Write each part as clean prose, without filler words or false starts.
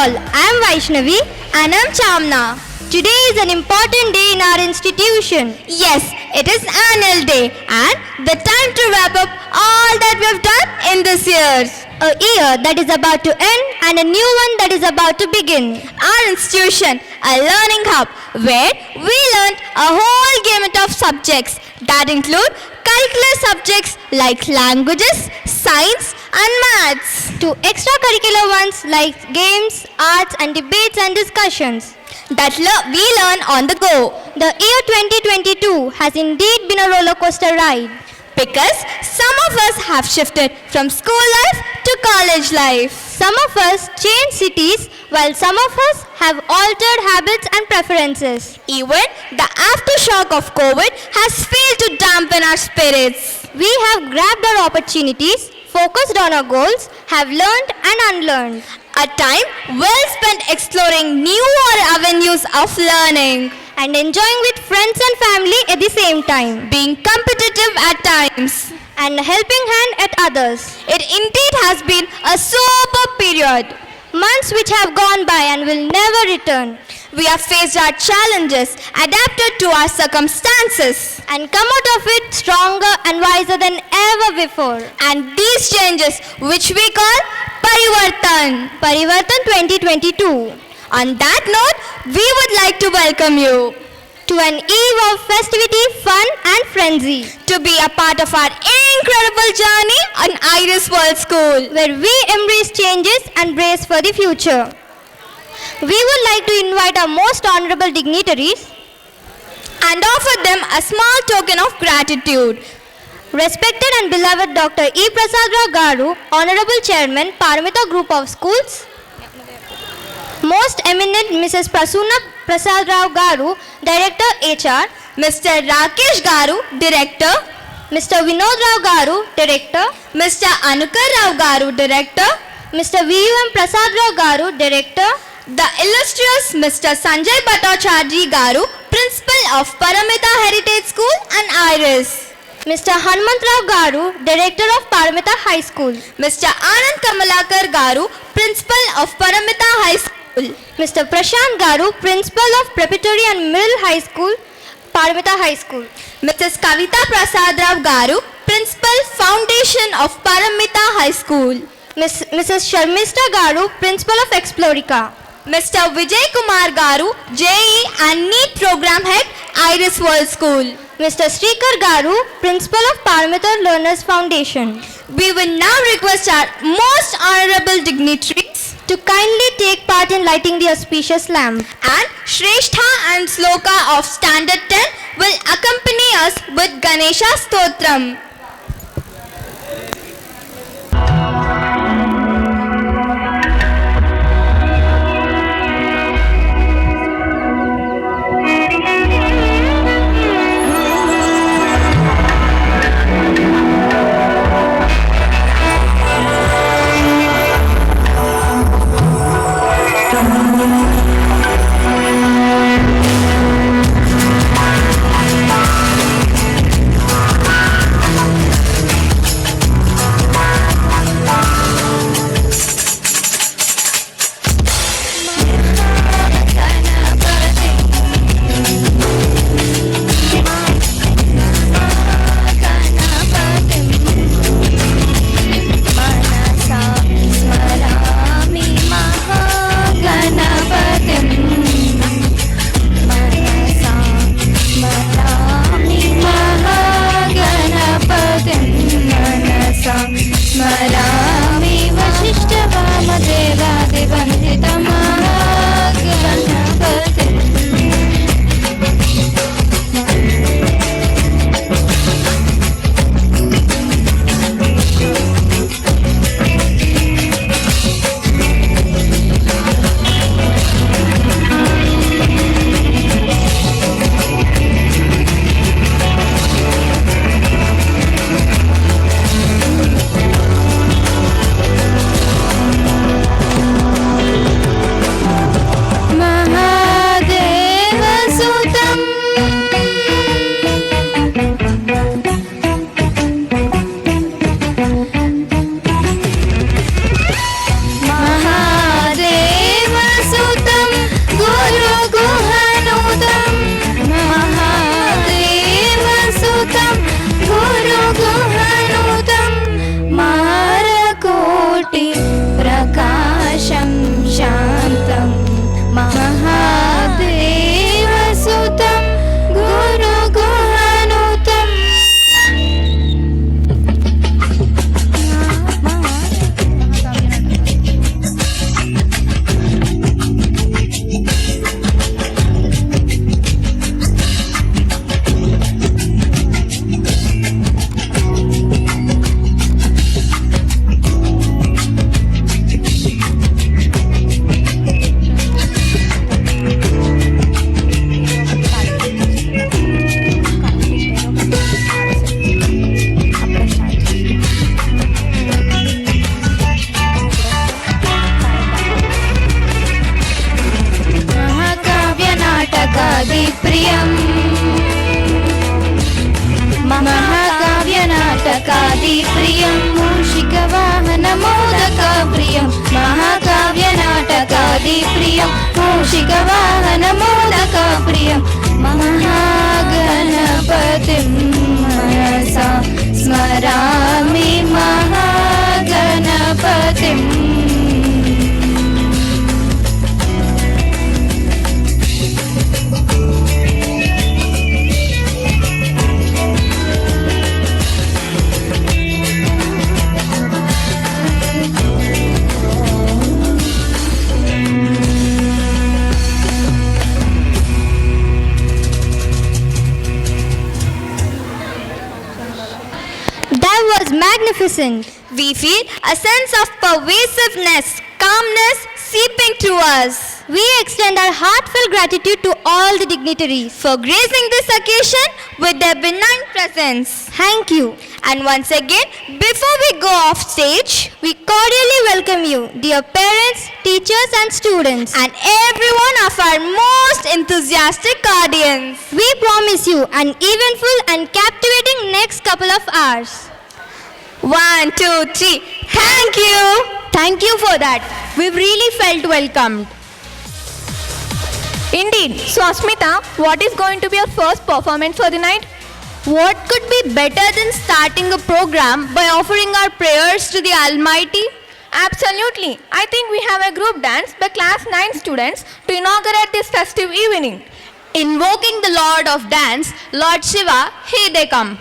all, I am Vaishnavi. And I'm Chamna. Today is an important day in our institution. Yes, it is annual day and the time to wrap up all that we have done in this year. A year that is about to end and a new one that is about to begin. Our institution, a learning hub where we learned a whole gamut of subjects that include curricular subjects like languages, science and maths, to extracurricular ones like games, arts and debates and discussions that we learn on the go. The year 2022 has indeed been a roller coaster ride. Because some of us have shifted from school life to college life. Some of us changed cities while some of us have altered habits and preferences. Even the aftershock of COVID has failed to dampen our spirits. We have grabbed our opportunities, focused on our goals, have learned and unlearned. A time well spent exploring newer avenues of learning and enjoying with friends and family at the same time. Being competitive at times and helping hand at others. It indeed has been a super period. Months which have gone by and will never return. We have faced our challenges, adapted to our circumstances, and come out of it stronger and wiser than ever before. And these changes, which we call Parivartan 2022. On that note, we would like to welcome you to an eve of festivity, fun and frenzy, to be a part of our incredible journey on Iris World School, where we embrace changes and brace for the future. We would like to invite our most honorable dignitaries and offer them a small token of gratitude. Respected and beloved Dr. E. Prasad Rao Garu, Honorable Chairman, Parivartan Group of Schools. Most eminent Mrs. Prasunna Prasad Rao Garu, Director HR. Mr. Rakesh Garu, Director. Mr. Vinod Rao Garu, Director. Mr. Anukar Rao Garu, Director. Mr. V.U.M. Prasad Rao Garu, Director. The illustrious Mr. Sanjay Bhattacharjee Garu, Principal of Paramita Heritage School and Iris. Mr. Hanmant Rao Garu, Director of Paramita High School. Mr. Anand Kamalakar Garu, Principal of Paramita High School. Mr. Prashant Garu, Principal of Preparatory and Middle High School, Paramita High School. Mrs. Kavita Prasad Rao Garu, Principal Foundation of Paramita High School. Mrs. Sharmista Garu, Principal of Explorica. Mr. Vijay Kumar Garu, JE and NEET Program Head, Iris World School. Mr. Srikar Garu, Principal of Paramita Learners Foundation. We will now request our most honorable dignitaries to kindly take part in lighting the auspicious lamp. And Shrestha and Sloka of Standard 10 will accompany us with Ganesha Stotram. प्रियं मूषिकवाहनमोदकप्रियं महागणपतिं मनसा स्मरामि महागणपतिम्. That was magnificent. We feel a sense of pervasiveness, calmness seeping through us. We extend our heartfelt gratitude to all the dignitaries For gracing this occasion with their benign presence. Thank you. And once again, before we go off stage, We cordially welcome you, dear parents, teachers, and students. and every one of our most enthusiastic audience, We promise you an eventful and captivating next couple of hours. 1, 2, 3, thank you. Thank you for that. We've really felt welcomed. Indeed. So, Asmita, what is going to be your first performance for the night? What could be better than starting a program by offering our prayers to the Almighty? Absolutely. I think we have a group dance by class 9 students to inaugurate this festive evening. Invoking the Lord of Dance, Lord Shiva, here they come.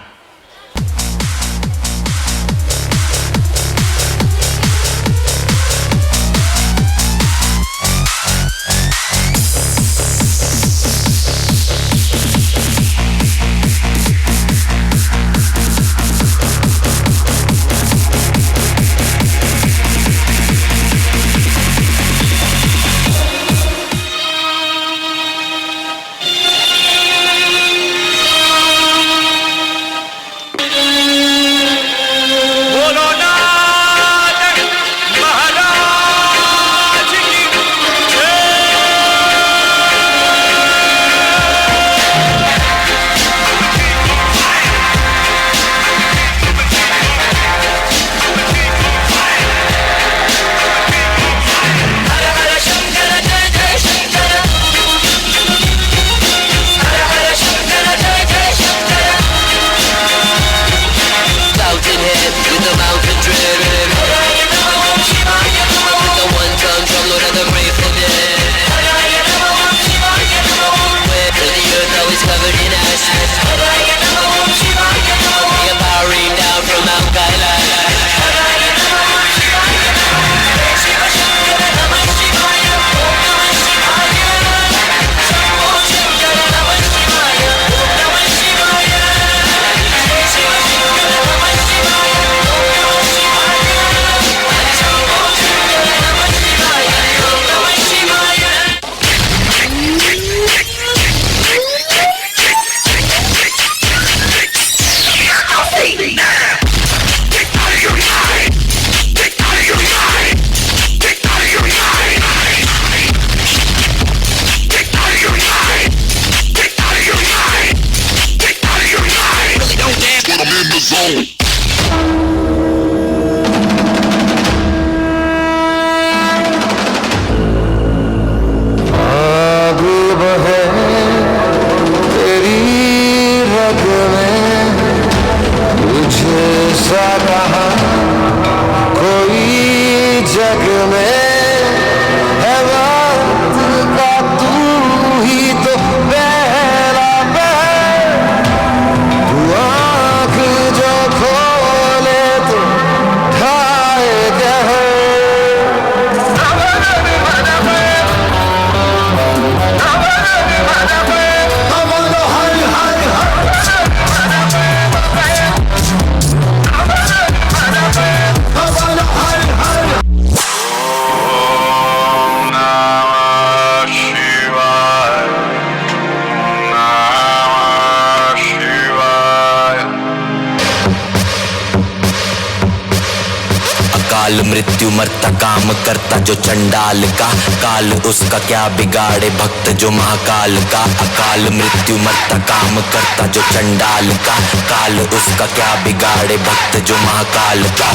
काल मृत्यु मरता काम करता जो चंडाल का, काल उसका क्या बिगाड़े भक्त जो महाकाल का। अकाल मृत्यु मरता काम करता जो चंडाल का, काल उसका क्या बिगाड़े भक्त जो महाकाल का।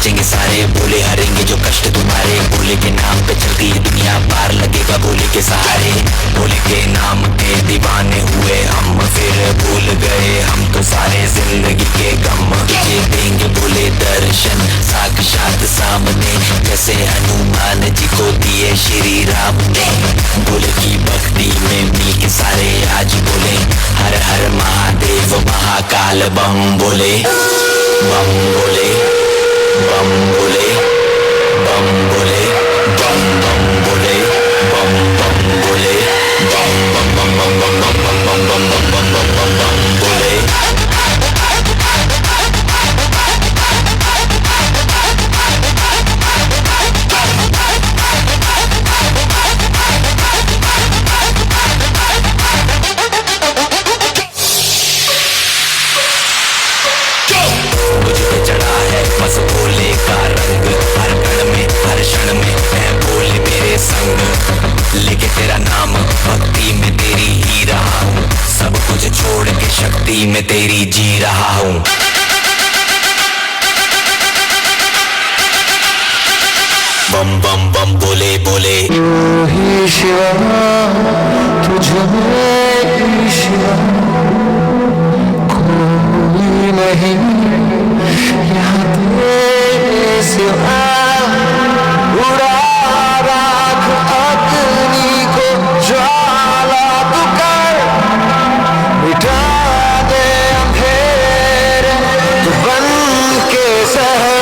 नाचेंगे सारे, बोले हारेंगे जो कष्ट तुम्हारे, बोले के नाम पे चलती है दुनिया, पार लगेगा बोले के सहारे, बोले के नाम के दीवाने हुए हम, फिर भूल गए हम तो सारे जिंदगी के गम, तुझे देंगे बोले दर्शन साक्षात सामने, जैसे हनुमान जी को दिए श्री राम ने, बोले की भक्ति में मिल के सारे आज बोले हर हर महादेव महाकाल बम बोले, बम बोले, बम बोले, बम बोले, बम बम बोले, बम बम बोले, बम बम बम बम बम बम बम बम बम बम बम बम बम बोले। बस भोले का रंग हर कण में हर क्षण में मैं भोले मेरे संग, लेके तेरा नाम भक्ति में तेरी ही रहा हूँ, सब कुछ छोड़ के शक्ति में तेरी जी रहा हूँ। बम बम बम बोले बोले ही शिवा तुझ में शिवा कोई नहीं यहाँ तेरे सिवा, उड़ा राख अग्नि को ज्वाला तू कर, मिटा दे अंधेरे तू बन के सहर।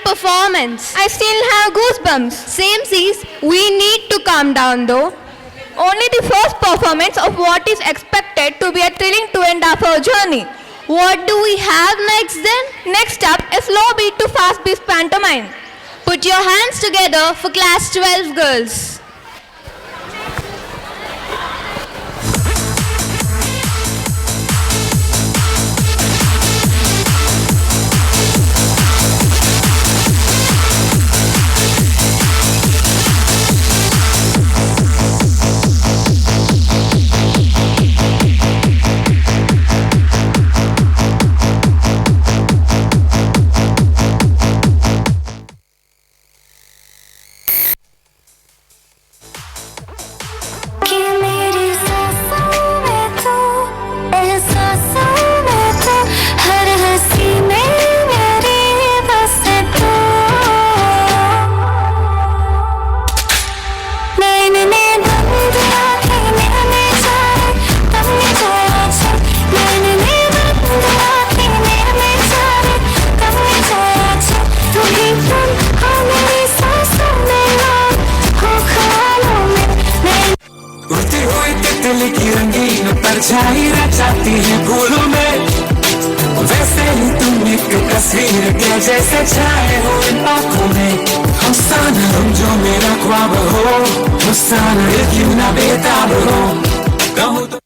Performance. I still have goosebumps. Same sees, we need to calm down though. Only the first performance of what is expected to be a thrilling 2.5 hour journey. What do we have next then? Next up, a slow beat to fast beat pantomime. Put your hands together for class 12 girls. परछाई रचाती है फूलों में, वैसे ही तुम एक तस्वीर के जैसे छाए हो इन आँखों में। अफसाना तुम जो मेरा ख्वाब हो, अफसाना क्यों ना बेताब हो, कहूँ तो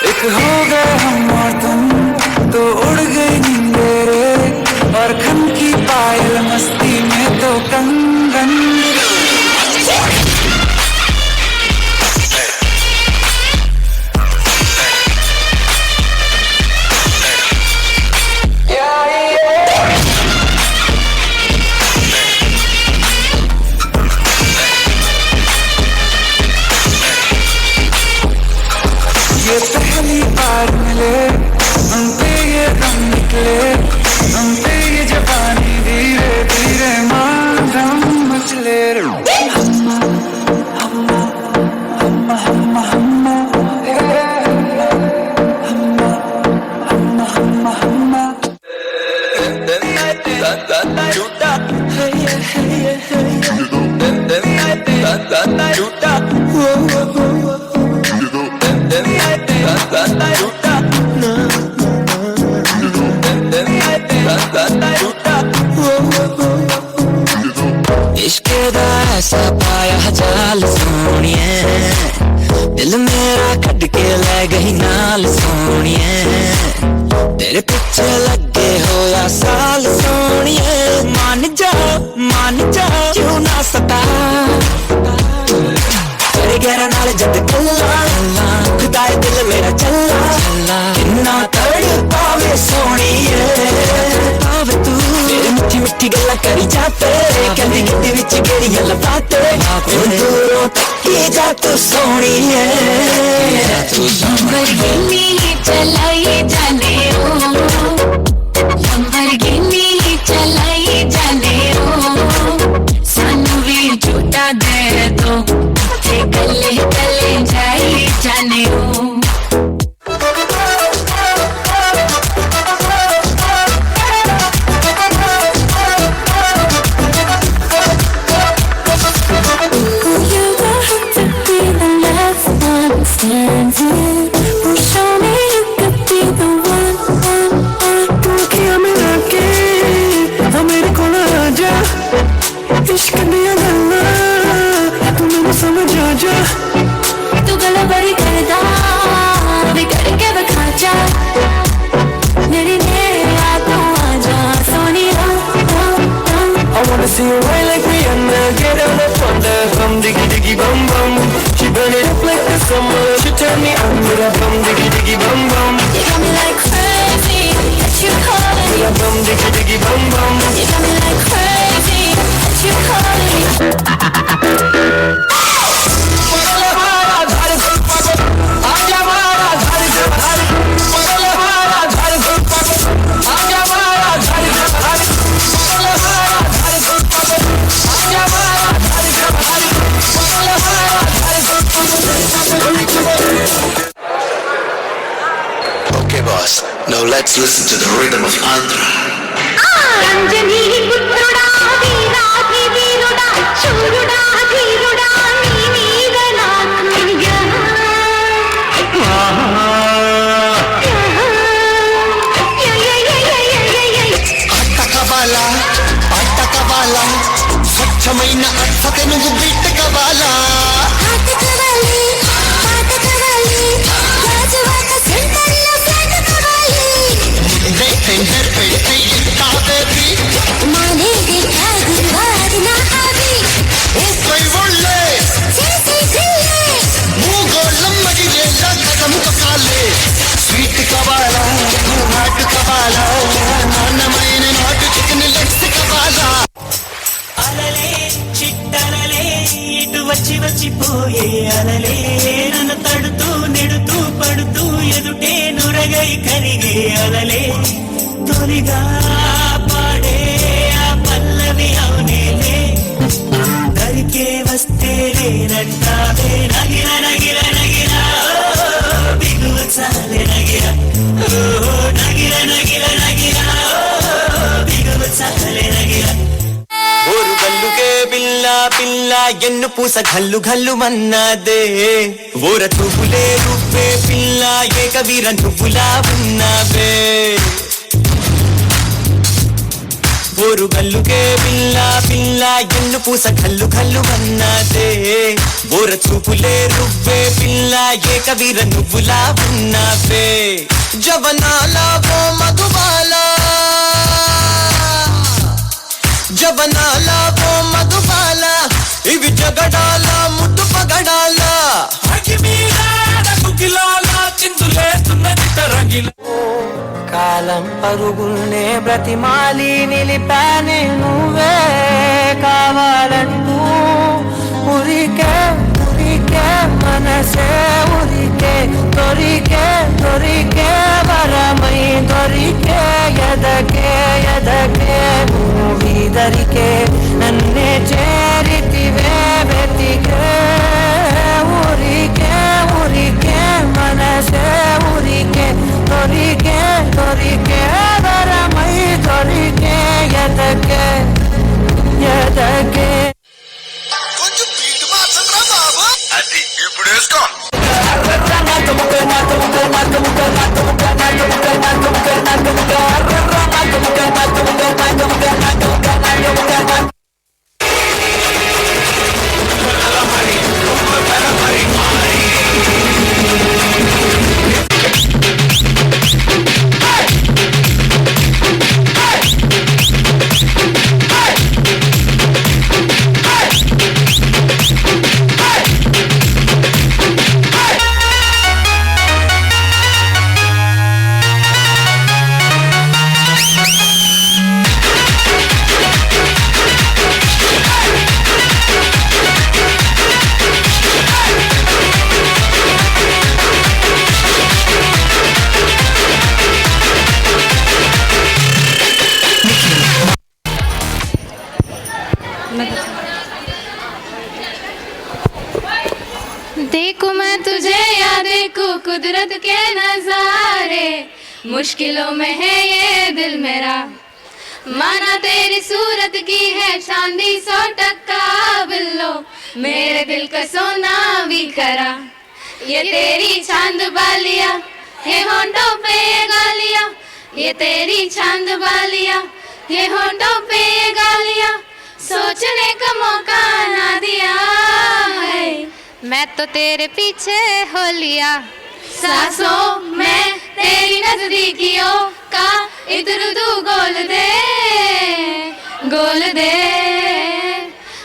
एक हो गए हम और तुम तो उड़ गई नींदें रे, और खन की पायल मस्ती में तो कंगन। ये पहली बार नाल सोनिए तेरे पीछे लगे हो या साल सोनिए मान जा क्यों ना सता तेरे गहरा नाल जद कल्ला खुदाए दिल मेरा चला किन्ना तड़ पावे सोनिए पावे तू मेरी मिठी मिठी गल्ला करी जाते कहंदी गिद्दी विच गेड़ियां लपाते दूरों तकी जा तू सोनिए लंबरगिनी चलाई जाने ओ लंबरगिनी चलाई जाने ओ सानू भी झूठा दे दो ते गले गले जाई जाने ओ तू गला बड़ी करदा बिगड़ के बखा जा मेरी नेड़े आ तू आजा Sonia I wanna see you right like Rihanna. Get on up on the bum diggy diggy bum bum. She burn it up like the summer. She turn me on with a bum diggy diggy bum bum. You got me like crazy that you calling With a bum diggy diggy bum bum. You got me like crazy that you calling Okay, boss. Now let's listen to the rhythm of Andhra. Ranjani పుత్రుడా వీరాధి వీరుడా శూరుడా ధీరుడా నీ మీద నాకు ఆట కవాలా స్వచ్ఛమైన అర్థత నువ్వు బిడ్డ కవాలా ఆట కవాలి పాట కవాలి రాజవాత సెంటర్లో ఫ్లాట్ కవాలి టెండర్ పెడితే కావేది మానే देखा गुरुवार ना आवी ఊపై ఒళ్ళే చేసి జిల్లే మూగోళ్ళం మగిలేలా కథం తొక్కాలే స్వీట్ కవాలా హాట్ కవాలా నాన్నమైన నాటు చికెన్ లెగ్స్ కవాలా అలలే చిట్టలలే ఇటు వచ్చి వచ్చిపోయే అలలే నన్ను తడుతూ నెడుతూ పడుతూ ఎదుటే నురగై కరిగే అలలే తొలిగా పాడే ఆ పల్లవి అవునేలే దరికే వస్తే లేనంటావే నగిర నగిర నగిర బిగువ చాలే నగిర నగిర నగిర నగిర బిగువ చాలే నగిర ఓరు గల్లుకే పిల్ల పిల్ల ఎన్ను పూస గల్లు గల్లు మన్నదే ఓర చూపులే రూపే పిల్ల ఏక వీర నువ్వులా ఉన్నవే ఓరు గల్లుకే పిల్ల పిల్ల ఎన్ను పూస గల్లు గల్లు మన్నదే ఓర చూపులే రువ్వే పిల్ల ఏక వీర నువ్వులా ఉన్నవే జవనాల ఓ మధుబాలా జవనాల ఓ మధుబాల ఇవి జగడాల ముద్దు పగడాల కాలం పరుగుల్నే బ్రతిమాలి నిలిపానే నువ్వే కావాలంటూ ఉరికే ఉరికే మనసే ఉరికే దొరికే దొరికే వరమై దొరికే ఎదకే ఎదకే దరికే నన్నే చేరితివే వెతికే ఊరికే ఊరికే మనసే ఊరికే దొరికే దొరికే వరమై దొరికే ఎదకే ఎదకే కొంచెం బీట్ మార్చండి బాబు అది ఇప్పుడు వేసుకో देखूं मैं तुझे या देखूं कुदरत के नजारे, मुश्किलों में है ये दिल मेरा, माना तेरी सूरत की है चांदी 100% बिल्लो, मेरे दिल का सोना भी करा। ये तेरी चांद बालिया, ये होंठों पे ये गालिया, ये तेरी चांद बालिया, ये होंठों पे ये गालिया, सोचने का मौका ना दिया है, मैं तो तेरे पीछे हो लिया। सांसों में तेरी नजदीकियों का इधर उधर गोल दे,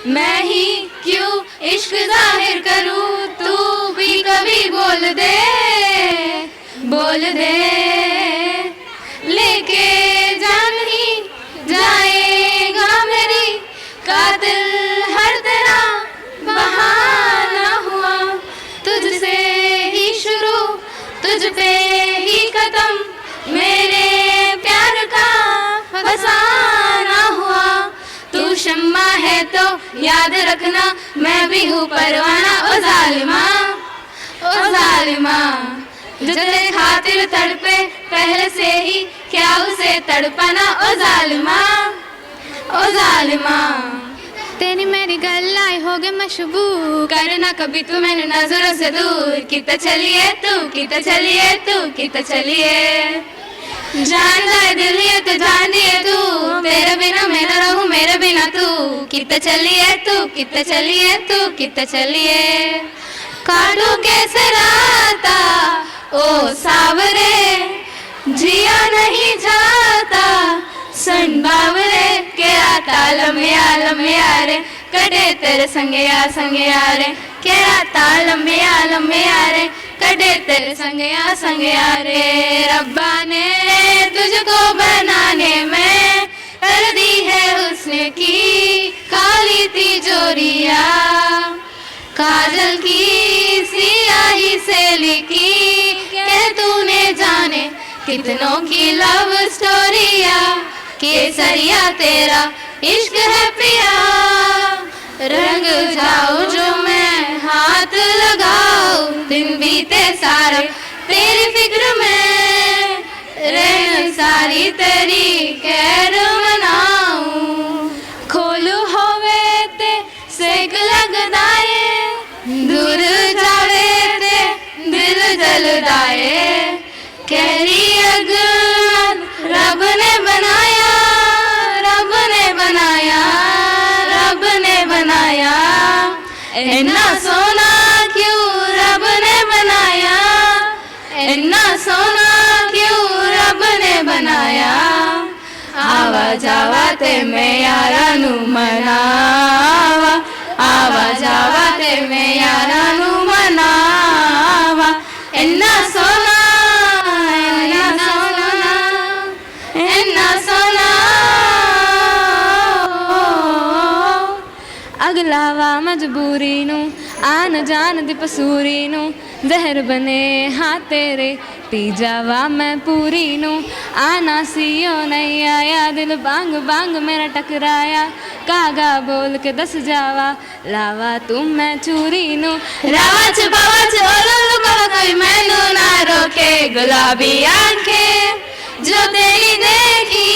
मैं ही क्यों इश्क जाहिर करूं, तू भी कभी बोल दे, लेके जान ही जाएगा मेरी, कातिल हर तेरा बहाना हुआ, तुझसे ही शुरू तुझ पे ही खत्म, मेरे प्यार का फसाना हुआ, तू शम्मा है तो याद रखना, मैं भी हूँ परवाना। ओ जालिमा जो तेरे खातिर तड़पे पहले से ही, क्या उसे तड़पाना। ओ जालिमा तेरी मेरी गल्लाई हो गए मशबूर, करना कभी तू मैंने नजरों से दूर, कितना चलिए तू जान जाए दिल ये तो जान दिए तू, तेरे बिना मैं न रहूं मेरे बिना तू, कितना चलिए काटू कैसे राता ओ सावरे, जिया नहीं जाता सन बावरे, के आता लम्बे यारे, कटे तेरे संगे यारे, के आता लम्बे यारे, कटे तेरे संगे यारे, रब्बा ने तुझको बनाने में कर दी है हुस्न की काली तिजोरिया, काजल की सियाही से लिखी के तूने जाने कितनों की लव स्टोरिया, केसरिया तेरा इश्क है पिया, रंग जाओ जो मैं हाथ लगाऊं, दिन बीते सारे तेरी फिक्र में, रहन सारी तेरी खैर मनाऊं, खोलू होवे ते सेक लगदाए, दूर जावे ते दिल जलदाए, कहरी अगन रब ने बनाया, इन्ना सोना क्यों रब ने बनाया, इन्ना सोना क्यों रब ने बनाया, आवा जावा ते मैं यारा नू मनावा, आवा जावा ते मैं यारा नू मनावा, इन्ना सोना अगलावा मजबूरी नू, आन जान दी पसूरी नू, जहर बने हाँ तेरे पी जावा मैं पूरी नू, आना सीओ नहीं आया, दिल बांग बांग मेरा टकराया, कागा बोल के दस जावा, लावा तुम मैं चूरी नू, रावा छुपावा छोलो कोई मैनू ना रोके, गुलाबी आंखें जो तेरी देखी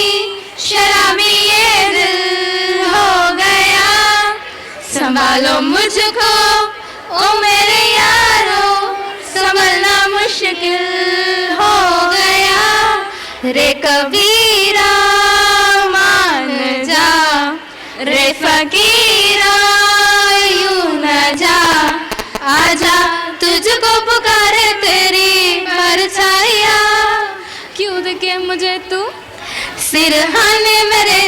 शराबी ये दिल हो गया, संभालो मुझको ओ मेरे यारो, संभलना मुश्किल हो गया, रे कबीरा मान जा, रे फकीरा यूं न जा, आजा तुझको पुकारे तेरी परछाइयाँ, क्यों देखे मुझे तू सिरहाने मेरे,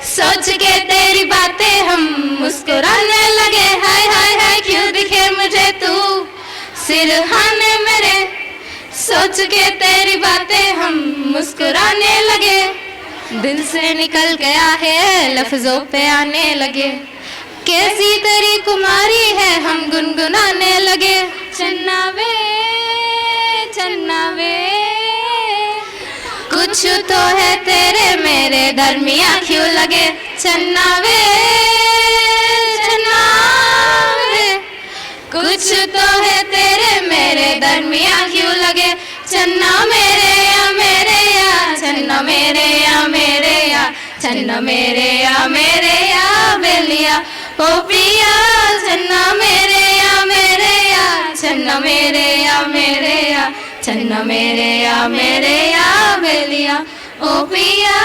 सोच के तेरी बातें हम मुस्कुराने लगे, हाय हाय हाय क्यों दिखे मुझे तू सिरहाने मेरे, सोच के तेरी बातें हम मुस्कुराने लगे, दिल से निकल गया है लफ्जों पे आने लगे, कैसी तेरी कुमारी है हम गुनगुनाने लगे, चन्ना वे कुछ तो है तेरे मेरे दरमिया क्यों लगे, चन्ना वे कुछ तो है गर्मियाँ क्यों लगे चन्ना मेरे या मेरे या चन्ना मेरे या मेरे या चन्ना मेरे या मेरे या बेलिया ओ पिया चन्ना मेरे या मेरे या चन्ना मेरे या मेरे या चन्ना मेरे या मेरे या बेलिया ओ पिया.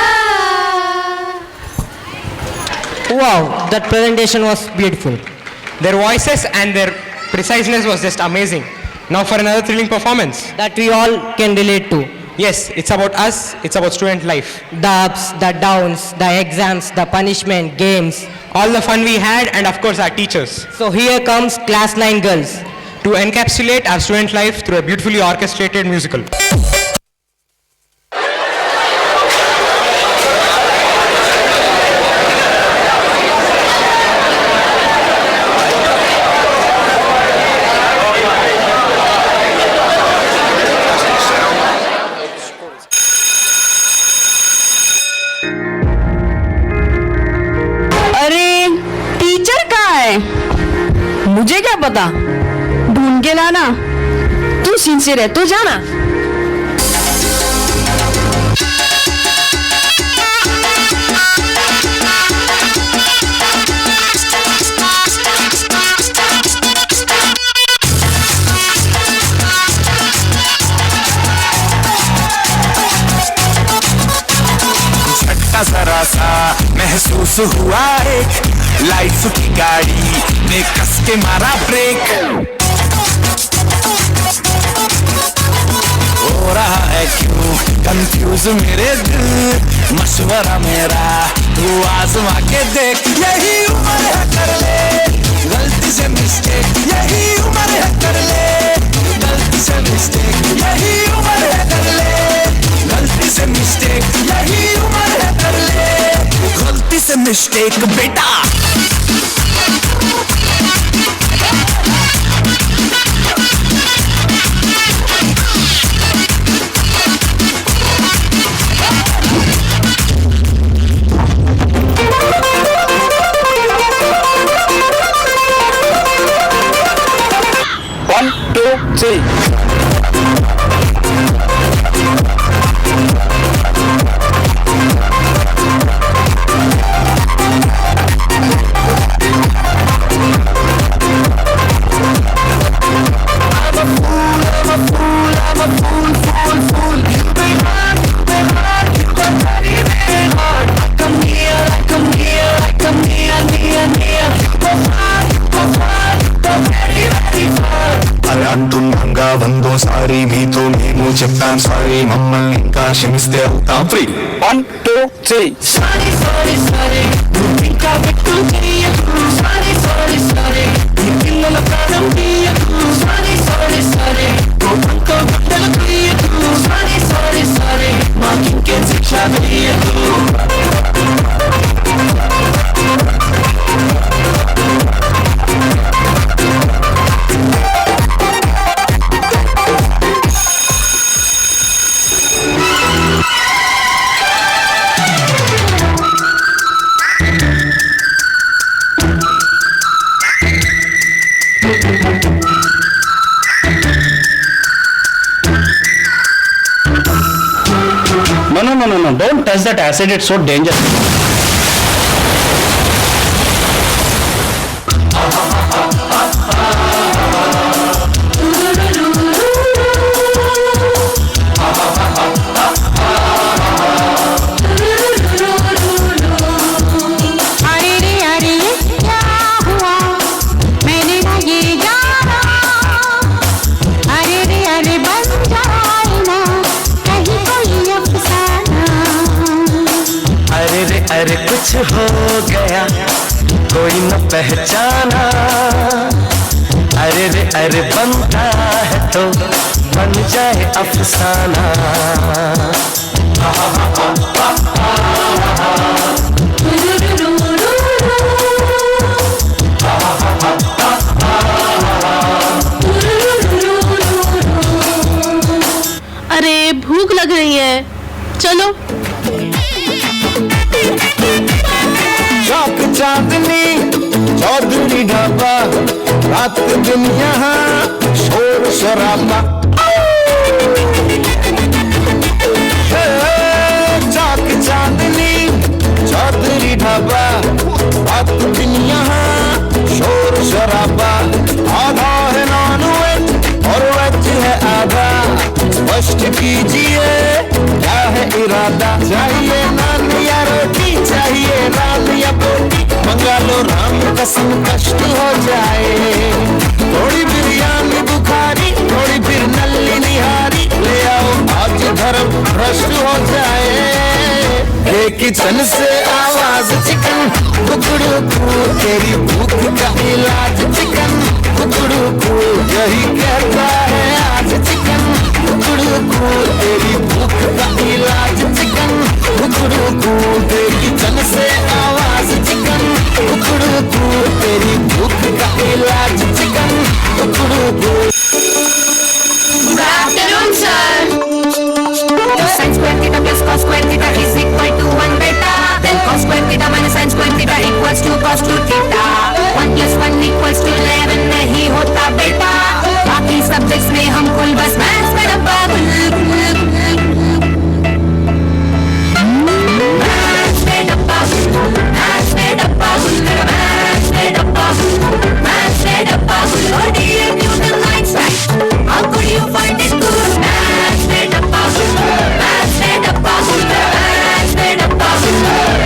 Wow, that presentation was beautiful. Their voices and their preciseness was just amazing. Now for another thrilling performance. That we all can relate to. Yes, it's about us, it's about student life. The ups, the downs, the exams, the punishment, games. All the fun we had and of course our teachers. So here comes class 9 girls. To encapsulate our student life through a beautifully orchestrated musical. मुझे क्या पता, ढूंढ के लाना. तू sincere है तो जाना. झटका जरा सा महसूस हुआ, एक लाइट्स की गाड़ी ने कस के मारा ब्रेक. हो रहा है क्यों कंफ्यूज मेरे दिल, मशवरा मेरा तू आजमा के देख. यही उम्र है कर ले गलती से मिस्टेक, यही उम्र है कर ले गलती से मिस्टेक, यही उम्र है कर ले गलती से मिस्टेक, यही उम्र है कर ले गलती से मिस्टेक बेटा. One, two, three. అరే అంటున్నాగా వందో సారీ మీతో మేము చెప్పాం సారీ మమ్మల్ని ఇంకా క్షమిస్తే అవుతాం ఫ్రీ. 1, 2, 3. సారీ సారీ సారీ నువ్వు ఇంకా పెట్టు తీయకు, సారీ సారీ సారీ ఈ పిల్లల ప్రాణం తీయకు, సారీ సారీ సారీ కోపంతో గుడ్డలు తీయకు, సారీ సారీ సారీ మాకింకేం శిక్ష వేయకు. No, don't touch that acid, it's so dangerous. अरे कुछ हो गया कोई न पहचाना, अरे रे अरे बनता है तो बन जाए अफसाना. अरे भूख लग रही है, चलो. चौक चांदनी चौधरी ढाबा, रात दिन यहाँ शोर शराबा. कीजिए, क्या है इरादा? चाहिए नान या रोटी, चाहिए नान या बोटी, मंगा लो राम कसम कष्ट हो जाए। थोड़ी बिरयानी बुखारी, थोड़ी फिर नल्ली निहारी, ले आओ आज धर्म भ्रष्ट हो जाए। किचन से आवाज चिकन कुकड़ू कू, तेरी भूख का इलाज चिकन कुकड़ू कू, यही कहता है आज चिकन कुकड़ू कू, तेरी भूख का इलाज चिकन कुकड़ू कू, तेरी किचन से आवाज चिकन कुकड़ू कू, तेरी भूख का इलाज chicken Kukru Koo. Good afternoon, sir. Sin square theta plus cos square theta is equal to 1 beta. Then cos square theta minus sin square theta equals to cos 2 theta. 1 plus 1 equals to 11 नहीं होता बेटा। बाकी subjects में हम कुल बस maths में डब्बा मैथ्स में डब्बा मैथ्स में डब्बा मैथ्स में डब्बा मैथ्स में डब्बा। Oh dear Newton Einstein, how could you find it good? Maths में डब्बा maths में डब्बा maths में डब्बा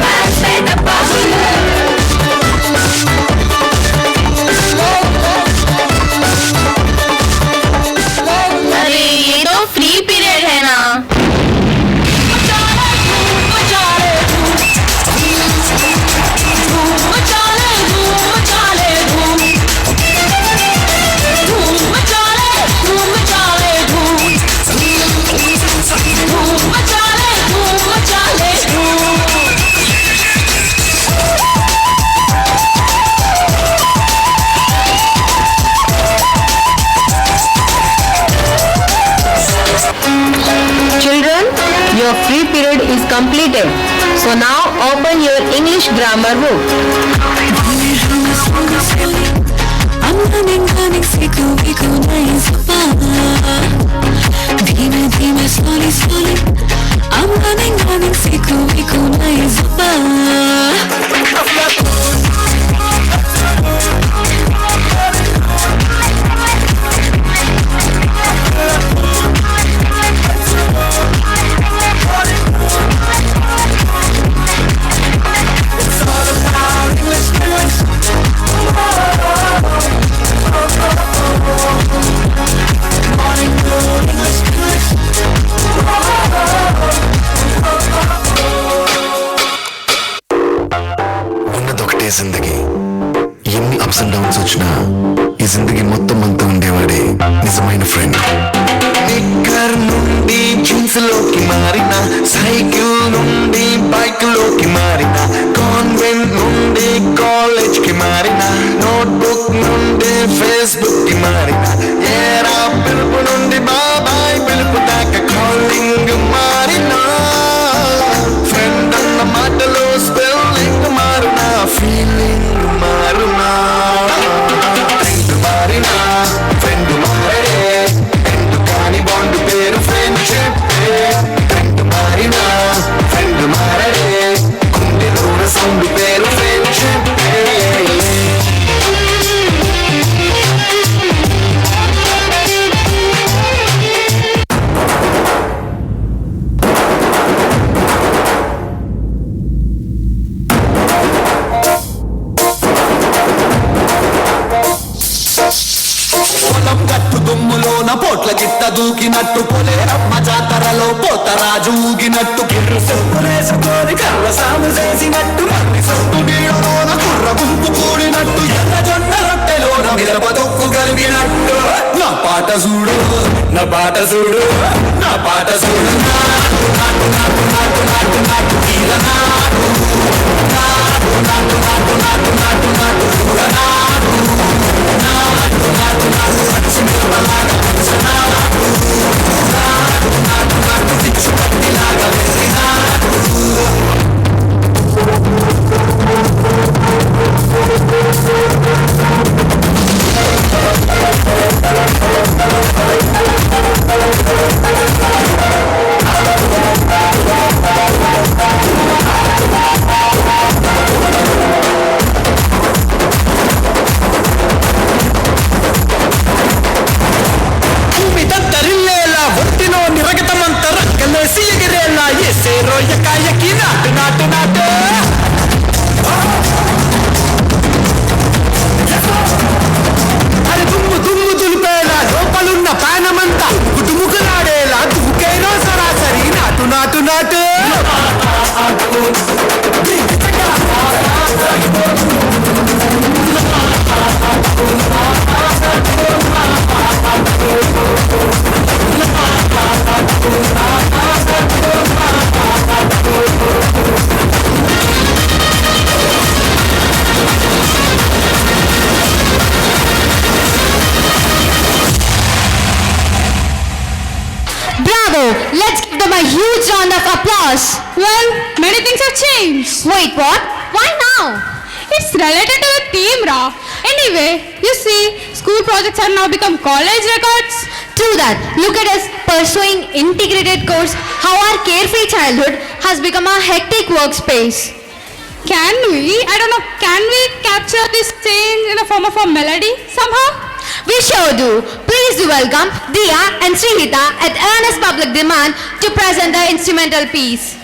maths में डब्बा। अरे ये तो फ्री पीरियड है ना। Children, your free period is completed. So now open your English grammar book. धीमे धीमे slowly slowly I'm running सीखो नई ज़ुबान। జిందగీ ఎన్ని అప్స్ అండ్ డౌన్స్ వచ్చినా ఈ జిందగీ మొత్తం అంతా ఉండేవాడే నిజమైన ఫ్రెండ్. నిక్కర్ నుండి జీన్స్ లోకి మారిన, సైకిల్ నుండి బైక్ లోకి మారిన, కాన్వెంట్ నుండి కాలేజ్ కి మారిన, నోట్బుక్ నుండి ఫేస్బుక్ కి మారిన, ఏరా పిలుపు నుండి బాబాయ్ పిలుపు దాకా కాలింగ్ మారిన, ఫ్రెండ్ అన్న మాటలో స్పెల్లింగ్ మారునా, ఫీలింగ్ మారునా, మారినా ఫ్రెండ్ మారే ఫ్రెండ్ కాని బాండ్ పేరు ఫ్రెండ్షిప్. ఫ్రెండ్ మారినా ఫ్రెండ్ మారే గుండెలో సౌండ్ పేరు ఫ్రెండ్షిప్. దుమ్ములోన పోట్ల గిట్ట దూకినట్టు, పొలేరమ్మ జాతరలో పోతరాజు ఊగినట్టు, కిర్రు చెప్పులేసుకొని కర్ర సాము చేసినట్టు, మర్రి సొట్టు నీళ్ళలోన కుర్ర గుంపు కూడినట్టు, ఎర్ర జొన్న రొట్టెలోన మిరప దొక్కు కలిగినట్టు. నా పాట చూడు నా పాట చూడు నా పాట చూడు, నాటు నాటు నాటు నాటు నాటు నాటు ఈల నాటు నాటు నాటు నాటు నాటు నాటు నాటు కూర నాటు నాటు నాటు నాటు పచ్చిమిరపలాగా పచ్చనాటు నాటు నాటు నాటు పిచ్చు పట్టిలాగా వెర్రి నాటు. let's give them a huge round of applause. Well, many things have changed. Wait, what? Why now? It's related to the theme, Ra. Anyway, you see, school projects have now become college records. True that. Look at us pursuing integrated course, how our carefree childhood has become a hectic workspace. Can we capture this change in the form of a melody somehow? We sure do. Please do welcome Dia and Srihita at earnest public demand to present the instrumental piece.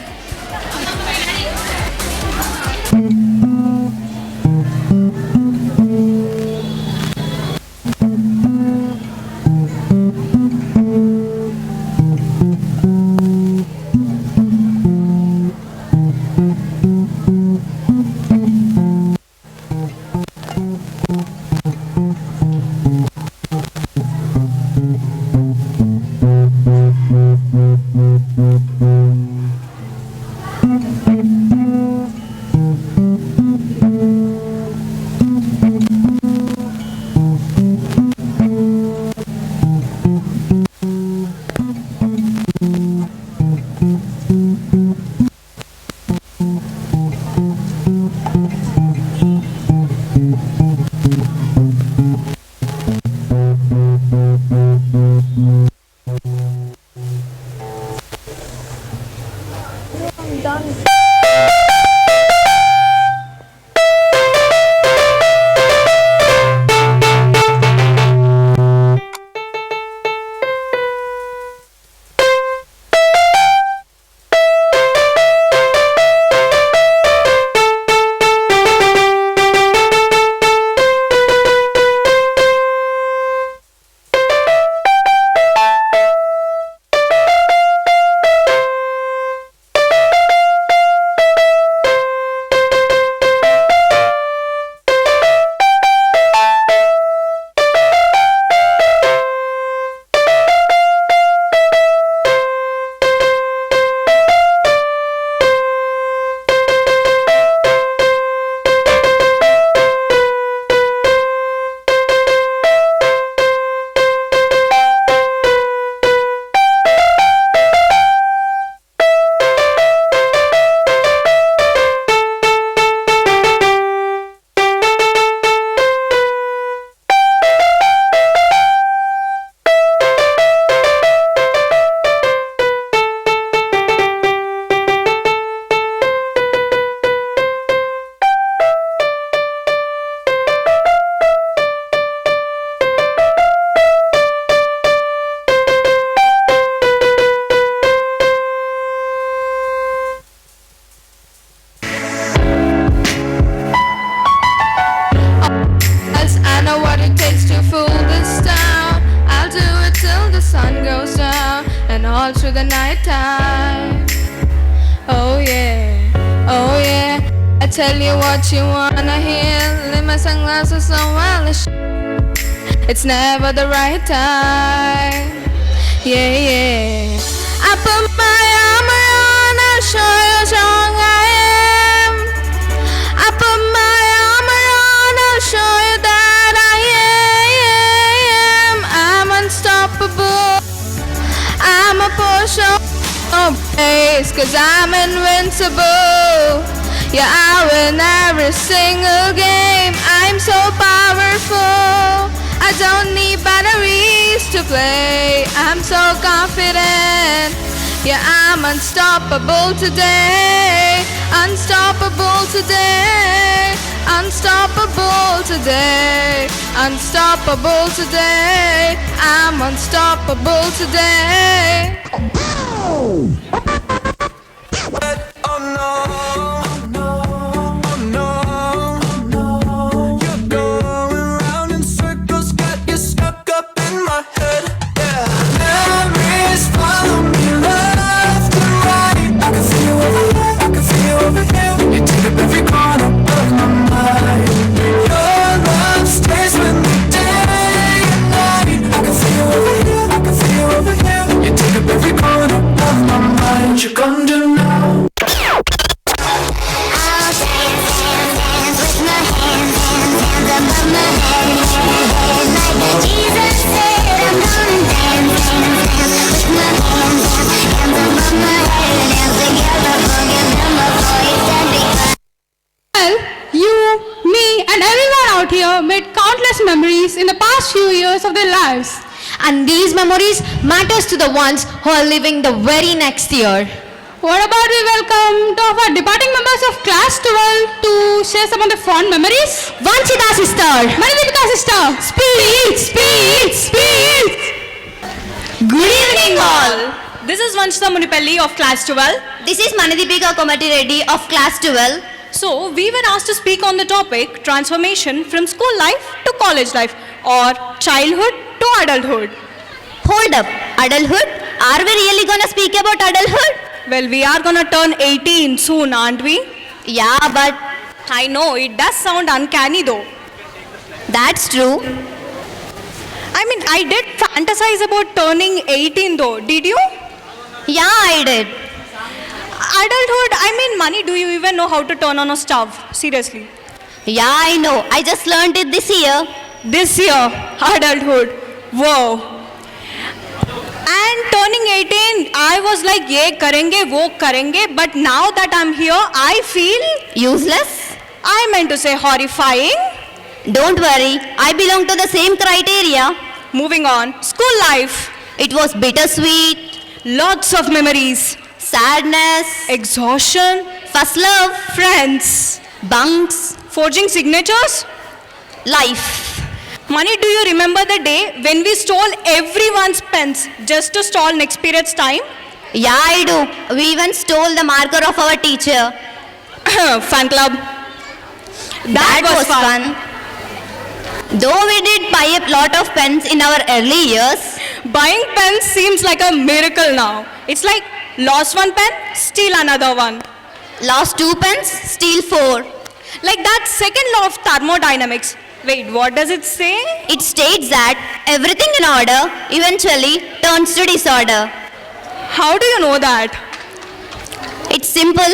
all through the night time. Oh yeah, oh yeah. I tell you what you wanna hear. Leave my sunglasses so well. It's never the right time. Yeah, yeah. I put my armor on, I'll show you how strong I am. I put my armor on, I'll show you that I am. I'm unstoppable. I'm a Porsche of pace, 'cause I'm invincible. Yeah, I win every single game. I'm so powerful. I don't need batteries to play. I'm so confident. Yeah, I'm unstoppable today. Unstoppable today. Unstoppable today. Unstoppable today. I'm unstoppable today. Oh no, no, oh no, no. You're going round in circles, got you stuck up in my head. Yeah. Memories follow me left and right. I can feel you over here, I can feel you over here. You take up every corner of my mind. Your love stays with me day and night. I can feel you over here, I can feel you over here. You take up every corner of my mind. You have made countless memories in the past few years of their lives. And these memories matters to the ones who are living the very next year. What about we welcome to our departing members of class 12 to share some of the fond memories? Vanchita sister. Manadipika sister. Speak. Good evening all. This is Vanchita Munipalli of class 12. This is Manadipika Komati Reddy of class 12. So, we were asked to speak on the topic transformation from school life to college life or childhood to adulthood. Hold up, adulthood? Are we really gonna speak about adulthood? Well, we are gonna turn 18 soon, aren't we? Yeah, but I know, it does sound uncanny though. that's true. I mean, I did fantasize about turning 18 though, did you? Yeah, I did. Adulthood, I mean, Mani, do you even know how to turn on a stove? Seriously. Yeah, I know. I just learned it this year. This year, adulthood. Whoa. And turning 18, I was like, ye karenge, wo karenge. But now that I'm here, I feel Useless? I meant to say horrifying. Don't worry. I belong to the same criteria. Moving on, school life. It was bittersweet, Lots of memories. sadness, Exhaustion. first love, Friends. bunks, Forging signatures. life. Mani, do you remember the day when we stole everyone's pens just to stall next period's time? Yeah, I do. We even stole the marker of our teacher. Fan club. That was fun. Though we did buy a lot of pens in our early years, Buying pens seems like a miracle now. It's like lost one pen, steal another one. lost 2 pens, steal 4. Like that second law of thermodynamics. Wait, what does it say? It states that everything in order eventually turns to disorder. How do you know that? It's simple.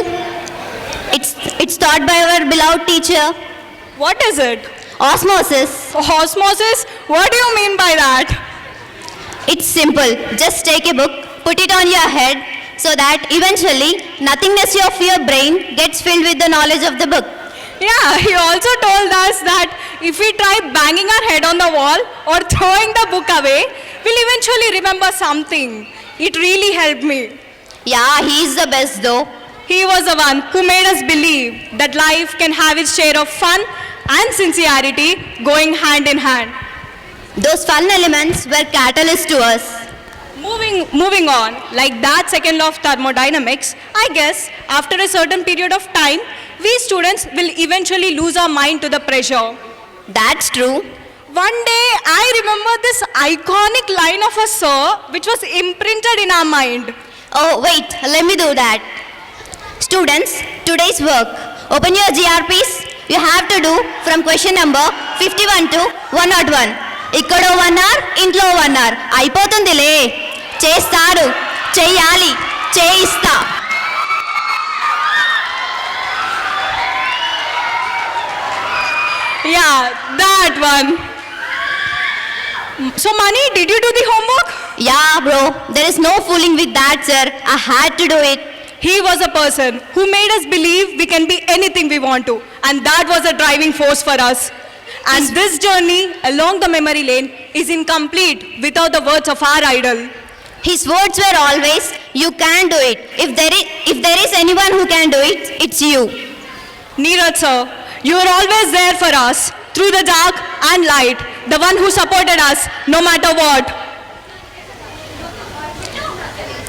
It's taught by our beloved teacher. What is it? Osmosis. Osmosis? What do you mean by that? It's simple. Just take a book, put it on your head, so that eventually nothingness of your brain gets filled with the knowledge of the book. Yeah, he also told us that if we try banging our head on the wall or throwing the book away, we'll eventually remember something. It really helped me. Yeah, he's the best though. He was the one who made us believe that life can have its share of fun and sincerity going hand in hand. Those fun elements were catalysts to us. Moving on, like that second law of thermodynamics, I guess after a certain period of time, we students will eventually lose our mind to the pressure. That's true. One day, I remember this iconic line of a sir which was imprinted in our mind. Oh, wait, let me do that. Students, today's work. Open your GRPs. You have to do from question number 51 to 101. ఇక్కడో 1 hour, ఇంట్లో 1 hour. అయిపోతుందిలే. చేస్తారు. చెయ్యాలి. చేయిస్తా. Yeah, that one. So, Mani, did you do the homework? Yeah, bro. There is no fooling with that, sir. I had to do it. He was a person who made us believe we can be anything we want to. And that was a driving force for us. And this journey along the memory lane is incomplete without the words of our idol. His words were always, you can do it. If there is anyone who can do it, it's you. Neeraj sir, you were always there for us, through the dark and light, the one who supported us no matter what.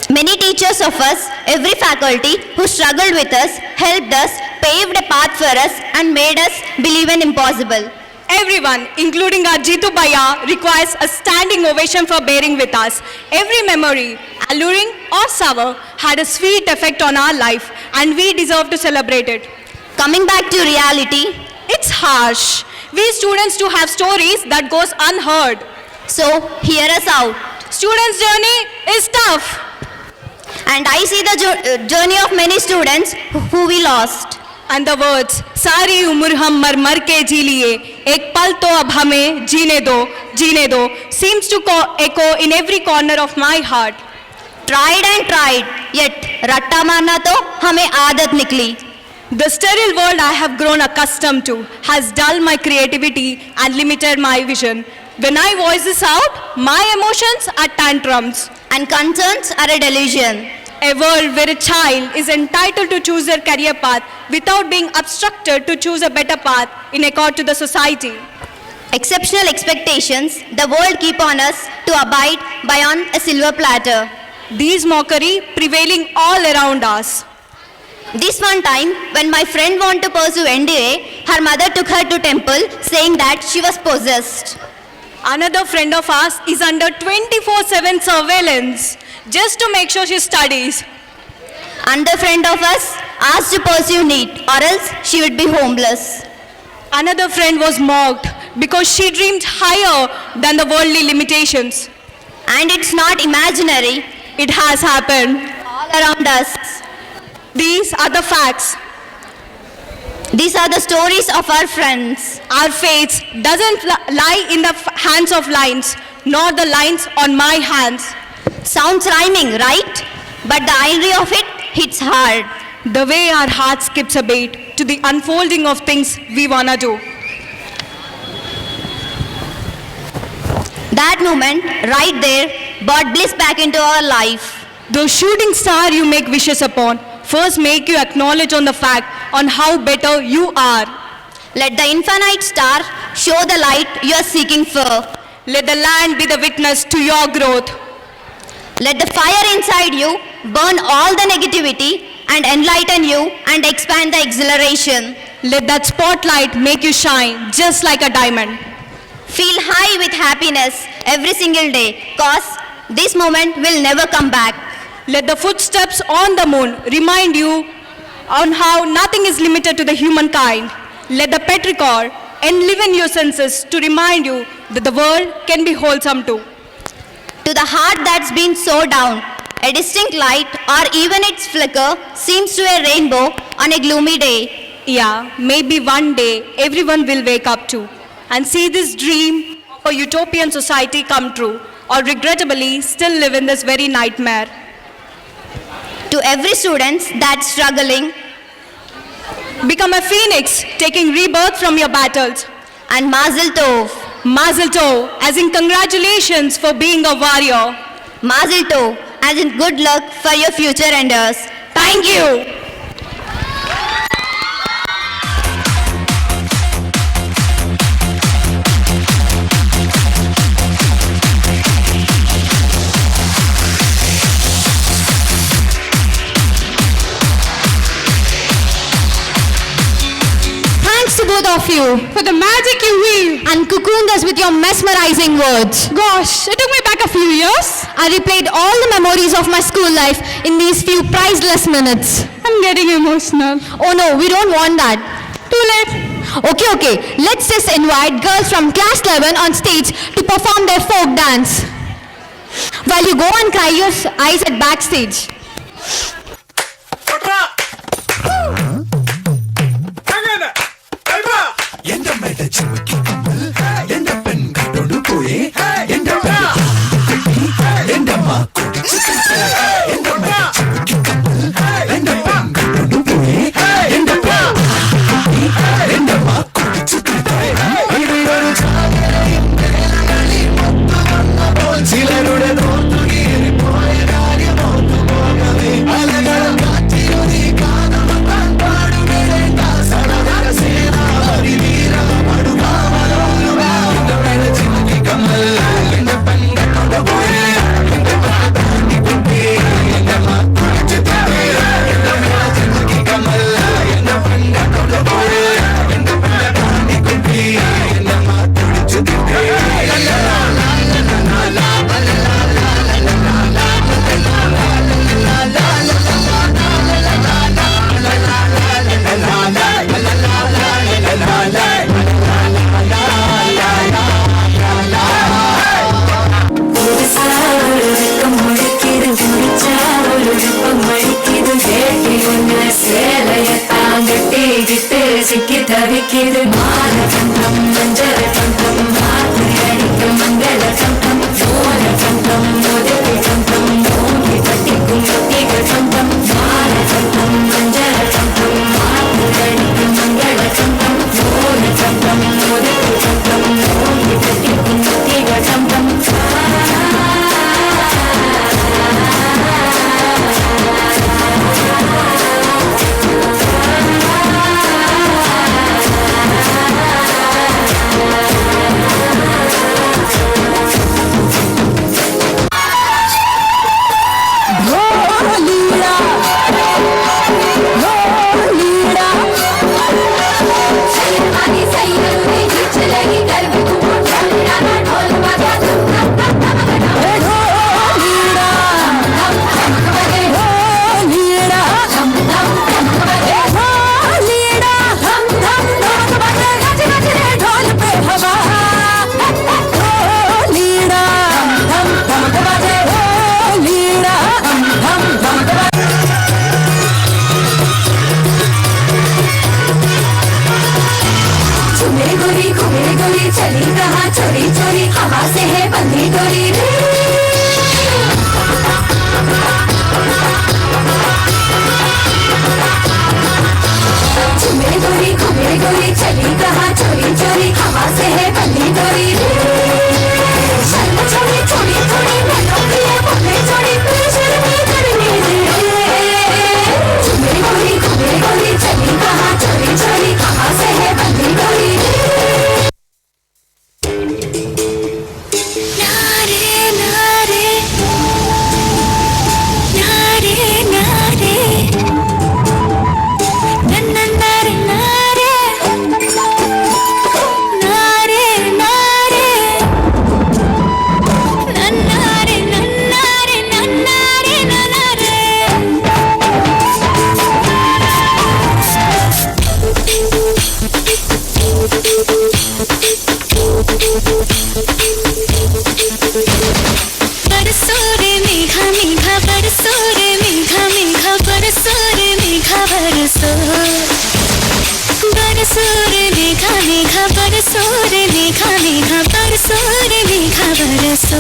Many teachers of us, every faculty who struggled with us, helped us, paved a path for us and made us believe in impossible. Everyone, including our Jitu Bhaiya, requires a standing ovation for bearing with us. Every memory, alluring or sour, had a sweet effect on our life and we deserve to celebrate it. Coming back to reality, it's harsh. We students do have stories that goes unheard. So, hear us out. Students' journey is tough. And I see the journey of many students who we lost. And the words, सारी उम्र हम मर मर के जी लिए, एक पल तो अब हमें जीने दो, seems to echo in every corner of my heart. Tried and tried, yet रट्टा मारना तो हमें आदत निकली. The sterile world I have grown accustomed to has dulled my creativity and limited my vision. When I voice this out, my emotions are tantrums. And concerns are a delusion. A world where a child is entitled to choose their career path without being obstructed to choose a better path in accord to the society. Exceptional expectations the world keep on us to abide by on a silver platter. These mockery prevailing all around us. This one time, when my friend wanted to pursue NDA, her mother took her to temple saying that she was possessed. Another friend of ours is under 24/7 surveillance just to make sure she studies. Another friend of us asked to pursue NEET or else she would be homeless. Another friend was mocked because she dreamed higher than the worldly limitations. And it's not imaginary, it has happened all around us. These are the facts. These are the stories of our friends. Our fates doesn't lie in the hands of lines, nor the lines on my hands. Sounds rhyming, right? But the irony of it hits hard. The way our heart skips a beat to the unfolding of things we wanna do. That moment, right there, brought bliss back into our life. Those shooting star you make wishes upon first make you acknowledge on the fact on how better you are. Let the infinite star show the light you are seeking for. Let the land be the witness to your growth. Let the fire inside you burn all the negativity and enlighten you and expand the exhilaration. Let that spotlight make you shine just like a diamond. Feel high with happiness every single day, cause this moment will never come back. Let the footsteps on the moon remind you on how nothing is limited to the humankind. Let the petrichor enliven your senses to remind you that the world can be wholesome too. To the heart that's been so down, a distinct light or even its flicker seems to a rainbow on a gloomy day. Yeah, maybe one day everyone will wake up to and see this dream of a utopian society come true, or regrettably still live in this very nightmare. To every student that's struggling, become a phoenix, taking rebirth from your battles. And Mazel Tov. Mazel Tov, as in congratulations for being a warrior. Mazel Tov, as in good luck for your future endeavors. Thank you. To both of you for the magic you weave and cocooned us with your mesmerizing words. Gosh, it took me back a few years. I replayed all the memories of my school life in these few priceless minutes. I'm getting emotional. Oh no, we don't want that. Too late. Okay, let's just invite girls from class 11 on stage to perform their folk dance. While you go and cry your eyes at backstage. எந்த மேட சிவக்கி கம்மல் எந்த பெண் கட்டோடு போயே எந்த எந்த மா குடிச்சு எந்த மேட சிவக்கி கம்மல் எந்த பெண் கட்டோடு போயே எந்த எந்த மா குடிச்சு இது ஒரு சாகரையும் மேலகளில் மொத்து வந்த போல் சிலருடைய தோத்துகீறி போய காரியம் மொத்து போகவே அலகலம் காற்றியுதி காதம் தான் பாடுவே சடவர சேனா கமல் இந்த பெண்களோட போய் இந்த தாண்டி கொண்டே இந்த मेघा बरसो रे मेघा बरसो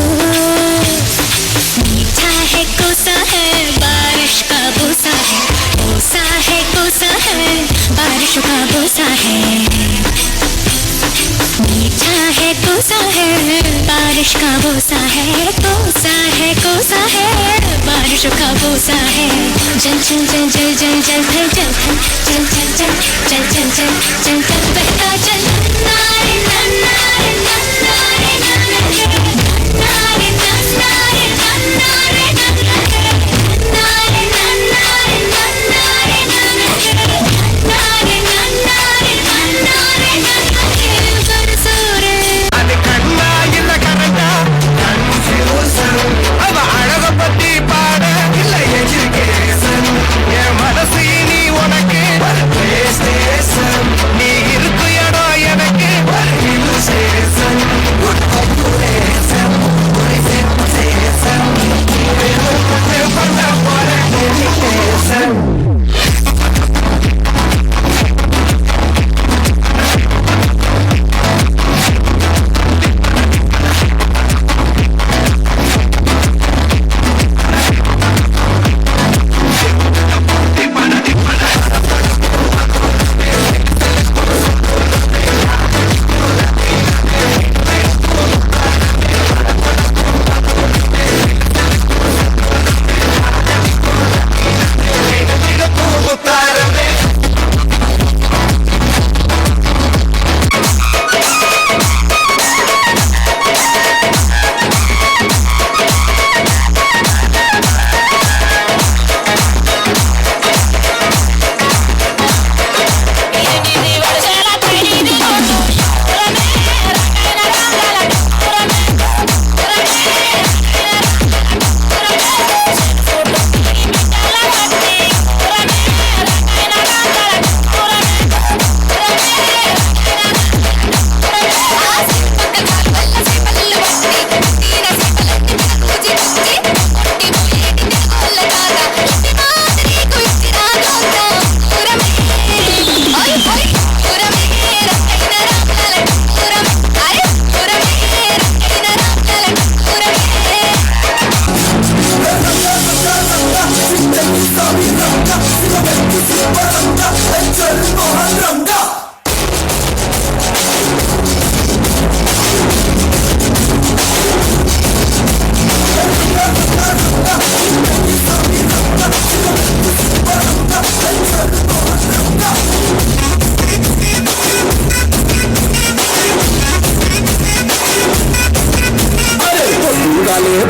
मीठा है कोसा है बारिश का बोसा है कोसा है कोसा है बारिश का बोसा है मीठा है कोसा है बारिश का बोसा है कोसा है कोसा है बारिश का बोसा है जल जल जल जल जल जल जल जल जल जल जल जल जल जल जल जल बहता चल नारे नारे नारे नारे नारे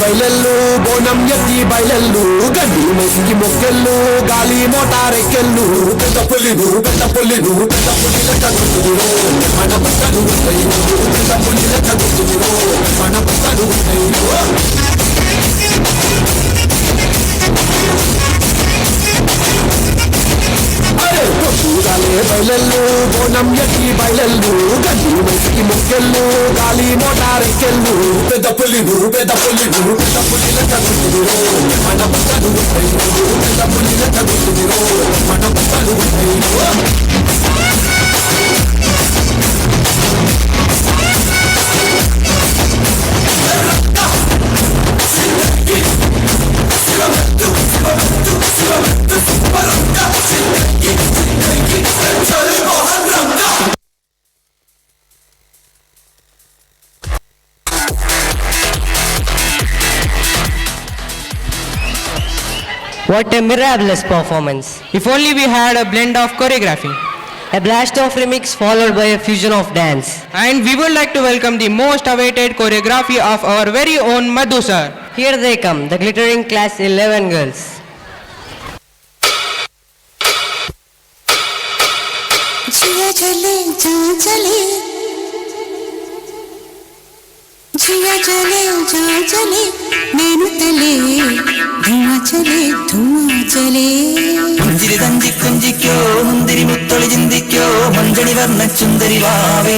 బయలెల్లు బోనం ఎత్తి బయలెల్లు గడ్డి మెసికి మొక్కెళ్ళు గాలి మోటారెక్కెళ్ళు పెద్ద పులిను పెద్ద పులిను పెద్ద పులి లెక్క గుర్తురు మన పక్కను పెద్ద పులి లెక్క గుర్తురు మన పక్కను పొద్దుగాలే బయలెల్లు బోనం ఎత్తి బయలెల్లు గడ్డి మెసికి మొక్కెళ్ళు గాలి మోటారెక్కెళ్ళు పెద్ద పులిను పెద్ద పులిను పెద్ద పులి లెక్క గుర్తురు మన పక్కను పెద్ద పులి లెక్క గుర్తురు మన పక్కను What a miraculous performance. If only we had a blend of choreography. A blast of remix followed by a fusion of dance. And we would like to welcome the most awaited choreography of our very own Madhu sir. Here they come, the glittering class 11 girls. जिया चले जा चले जिया चले जा चले నేను తలే ధుమా చలే പുഞ്ചിരി തഞ്ചി കുഞ്ചിക്കോ മുന്തിരി മുത്തൊളി ചിന്തിക്കോ മഞ്ചണി വർണ്ണ ചുന്ദരി വാവേ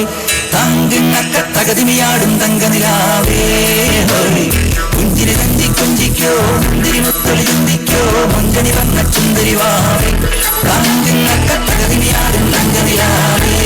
തങ്കിണ്ണക്ക തകതിമിയാടും തങ്കനിലാവേ പുഞ്ചിരി തഞ്ചി കുഞ്ചിക്കോ മുന്തിരി മുത്തൊളി ചിന്തിക്കോ മഞ്ചണി വർണ്ണ ചുന്ദരി വാവേ തങ്കിണ്ണക്ക തകതിമിയാടും തങ്കനിലാവേ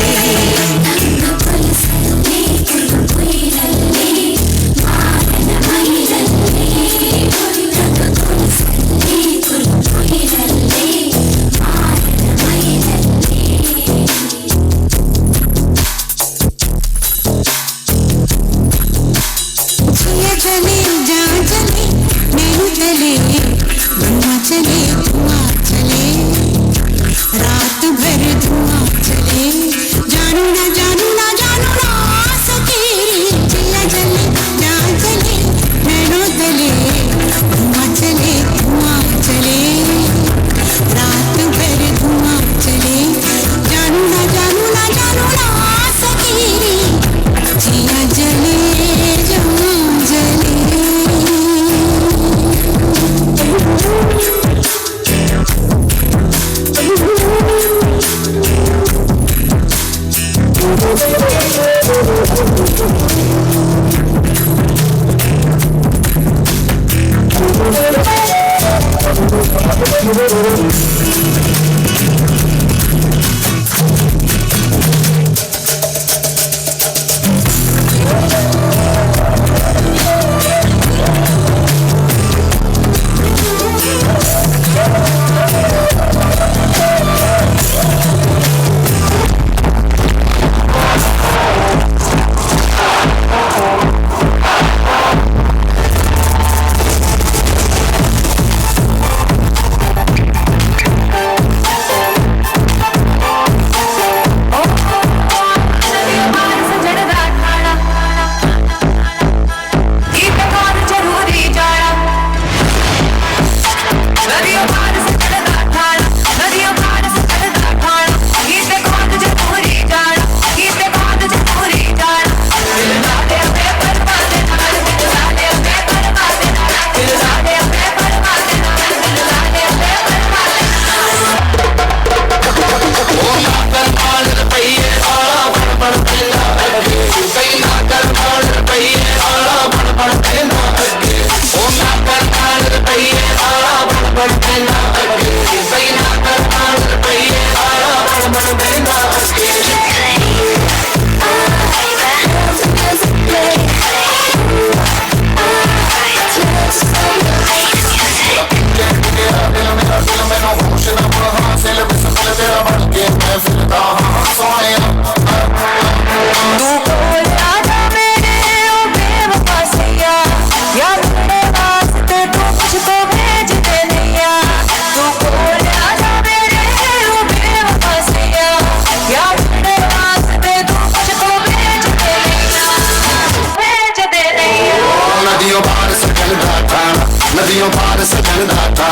नदियों पार सजन दाता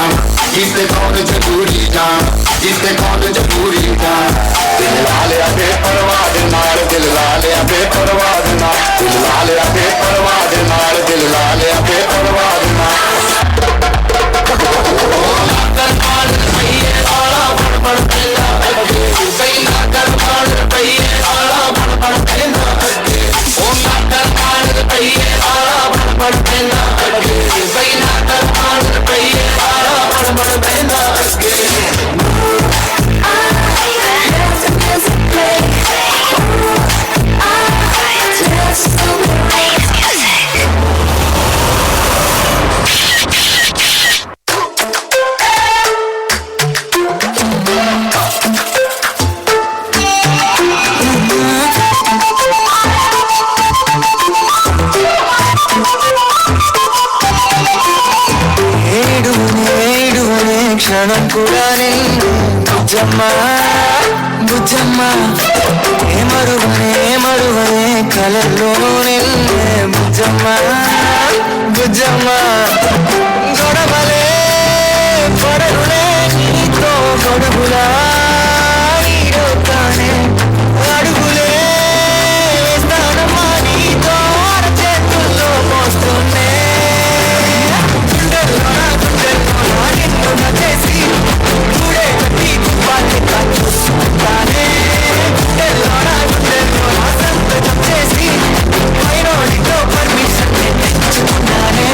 जीते कौन जरूरी जान जीते कौन जरूरी जान दिल ला लिया बेपरवाह दे नाल दिल ला लिया बेपरवाह दे नाल दिल ला लिया बेपरवाह दे नाल दिल ला लिया बेपरवाह दे नाल క్షణం కూడా బుజ్జమ్మ బుజ్జమ్మ మరువనే కలల్లో నిన్నే బుజ్జమ్మ బుజ్జమ్మ గొడవలే పడరులే నీతో గొడవులా నీడోతానే అడుగులే వేస్తానమ్మా నీతో అరచేతుల్లో మోస్తూనే చేసి చూడే కట్టి తుపాకి చూస్తానే సంతకం చేసి మైనోడితో పర్మిషన్ తెచ్చుకున్నానే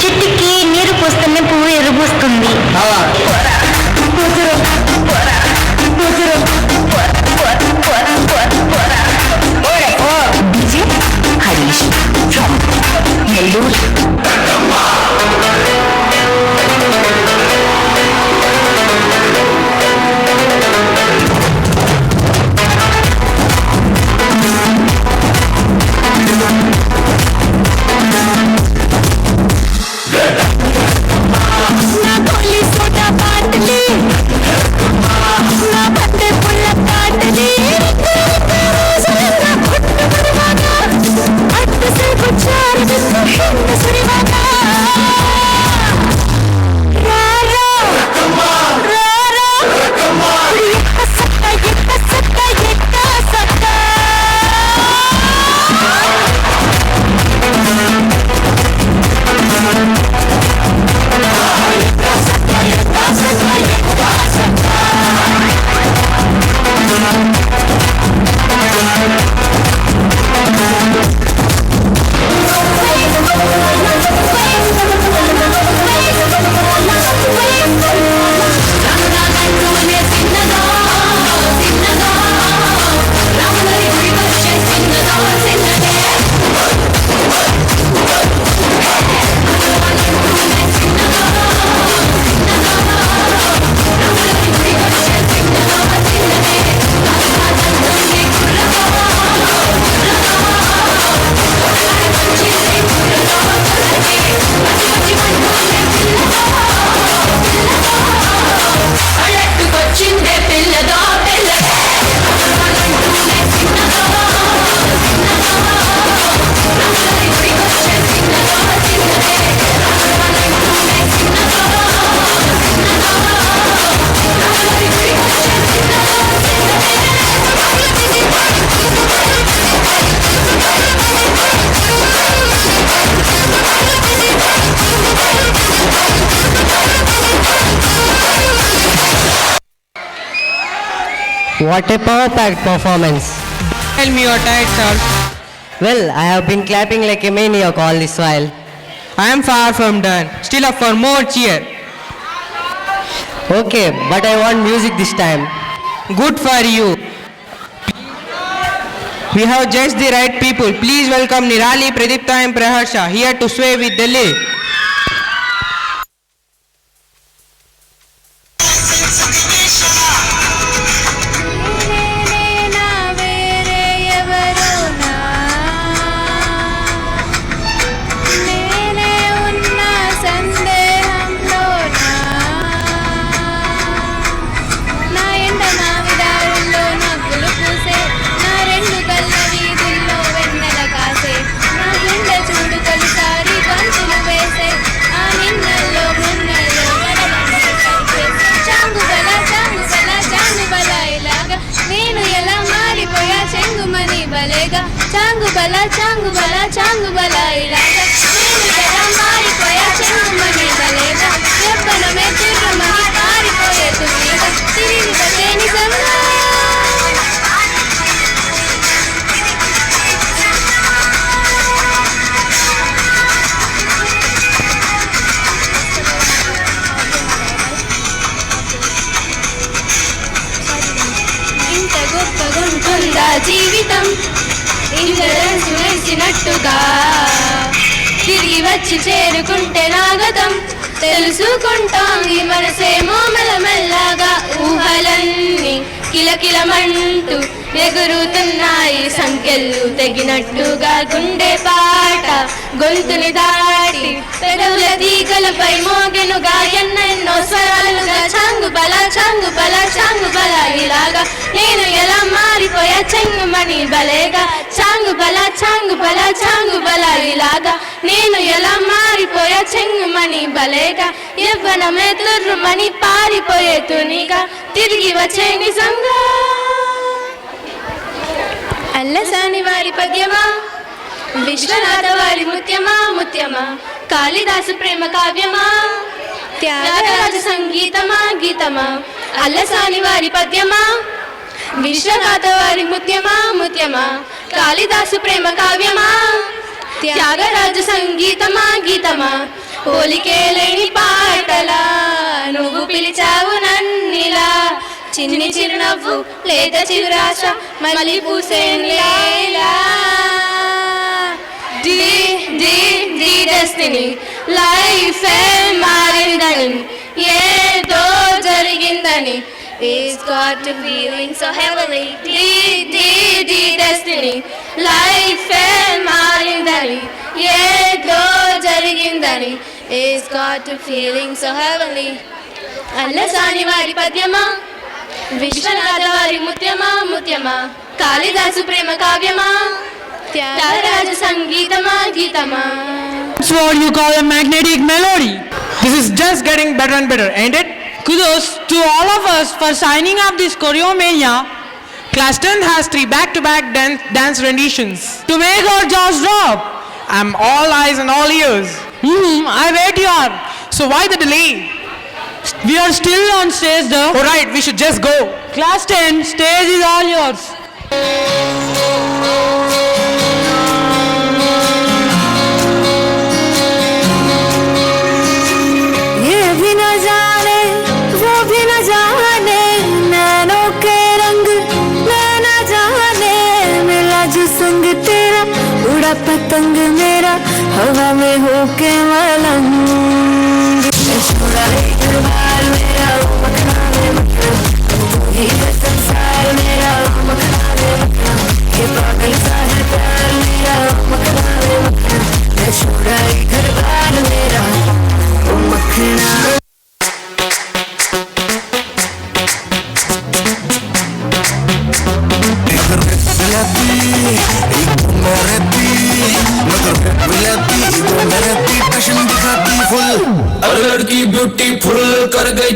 చెట్టుకి నీరు పోస్తేనే పువ్వు ఎరుబూస్తుంది. Harish Nellore. What a power-packed performance. Tell me your tired self. Well, I have been clapping like a maniac all this while. I am far from done. Still up for more cheer. Okay, but I want music this time. Good for you. We have just the right people. Please welcome Nirali, Pradipta and Praharsha here to sway with Delhi. చాంగు బల ఇలాగా నేను ఎలా మారిపోయా చెంగుమని బలేగా ఎవ్వనమే తిర్రమని పారిపోయే తునిగా తిరిగి వచ్చే నిజంగా ఇంత గొప్పగుంటుందా జీవితం ఇంద్రధనుసు మెరిసినట్టుగా తిరిగి వచ్చి చేరుకుంటే నాగతం తెలుసుకుంటాం ఈ మనసేమో మెల్లమెల్లగా ఊహలన్నీ కిలకిలమంటూ ఎగురుతున్నాయి సంఖ్యలు తెగినట్టుగా గుండె పాట గొంతుని దాటి పెదవుల తీగలపై మోగెనుగా ఎన్నెన్నో స్వరాలుగా చాంగు బల ఇలాగా నేను ఎలా మారిపోయా చెంగుమని బలేగా చాంగు బల ఇలాగా నేను ఎలా మారిపోయా చెంగుమని బలేగా యవ్వనమే దుర్రుమని పారిపోయే తునిగా తిరిగి వచ్చే నిజంగా అల్లసాని వారి పద్యమా విశ్వనాథ వారి ముత్యమా కాళిదాసు ప్రేమ కావ్యమా త్యాగరాజ సంగీతమా గీతమా అల్లసాని వారి పద్యమా విశ్వనాథ వారి ముత్యమా కాళిదాసు ప్రేమ కావ్యమా త్యాగరాజ సంగీతమా గీతమా పోలికే లేని పాటలా నువ్వు పిలిచావు నన్నిలా చిన్ని చిరునవ్వు లేత చిరురాశ మళ్ళీ పూసేలా డెస్టినీ లైఫ్ మారిందని ఏదో జరిగిందని It's got to feeling so heavily destiny life మారిందని ఏదో జరిగిందని It's got to feeling so heavily Allasani వారి పద్యమా విశ్వనాథ వారి ముత్యమా కాళిదాసు ప్రేమ కావ్యమా Tyagaraja సంగీతమా గీతమా That's what you call a magnetic melody. This is just getting better and better, ain't it? Kudos to all of us for signing up this Choreomania. Class 10 has 3 back-to-back dance renditions. To make our jaws drop. I'm all eyes and all ears. I wait you are. So why the delay? We are still on stage though. Alright, we should just go. Class 10, stage is all yours. ये भी न जाने वो भी न जाने नैनों के रंग मैं न जाने मिला जो संग तेरा उड़ा पतंग मेरा हवा में होके मलंग छोड़ा घर बार मेरा मखना में मखना तू ही है संसार मेरा मखना में मखना ये पागल सा है प्यार मेरा मखना में मखना मैं छोड़ा घर बार मेरा मखना और लड़की ब्यूटीफुल कर गई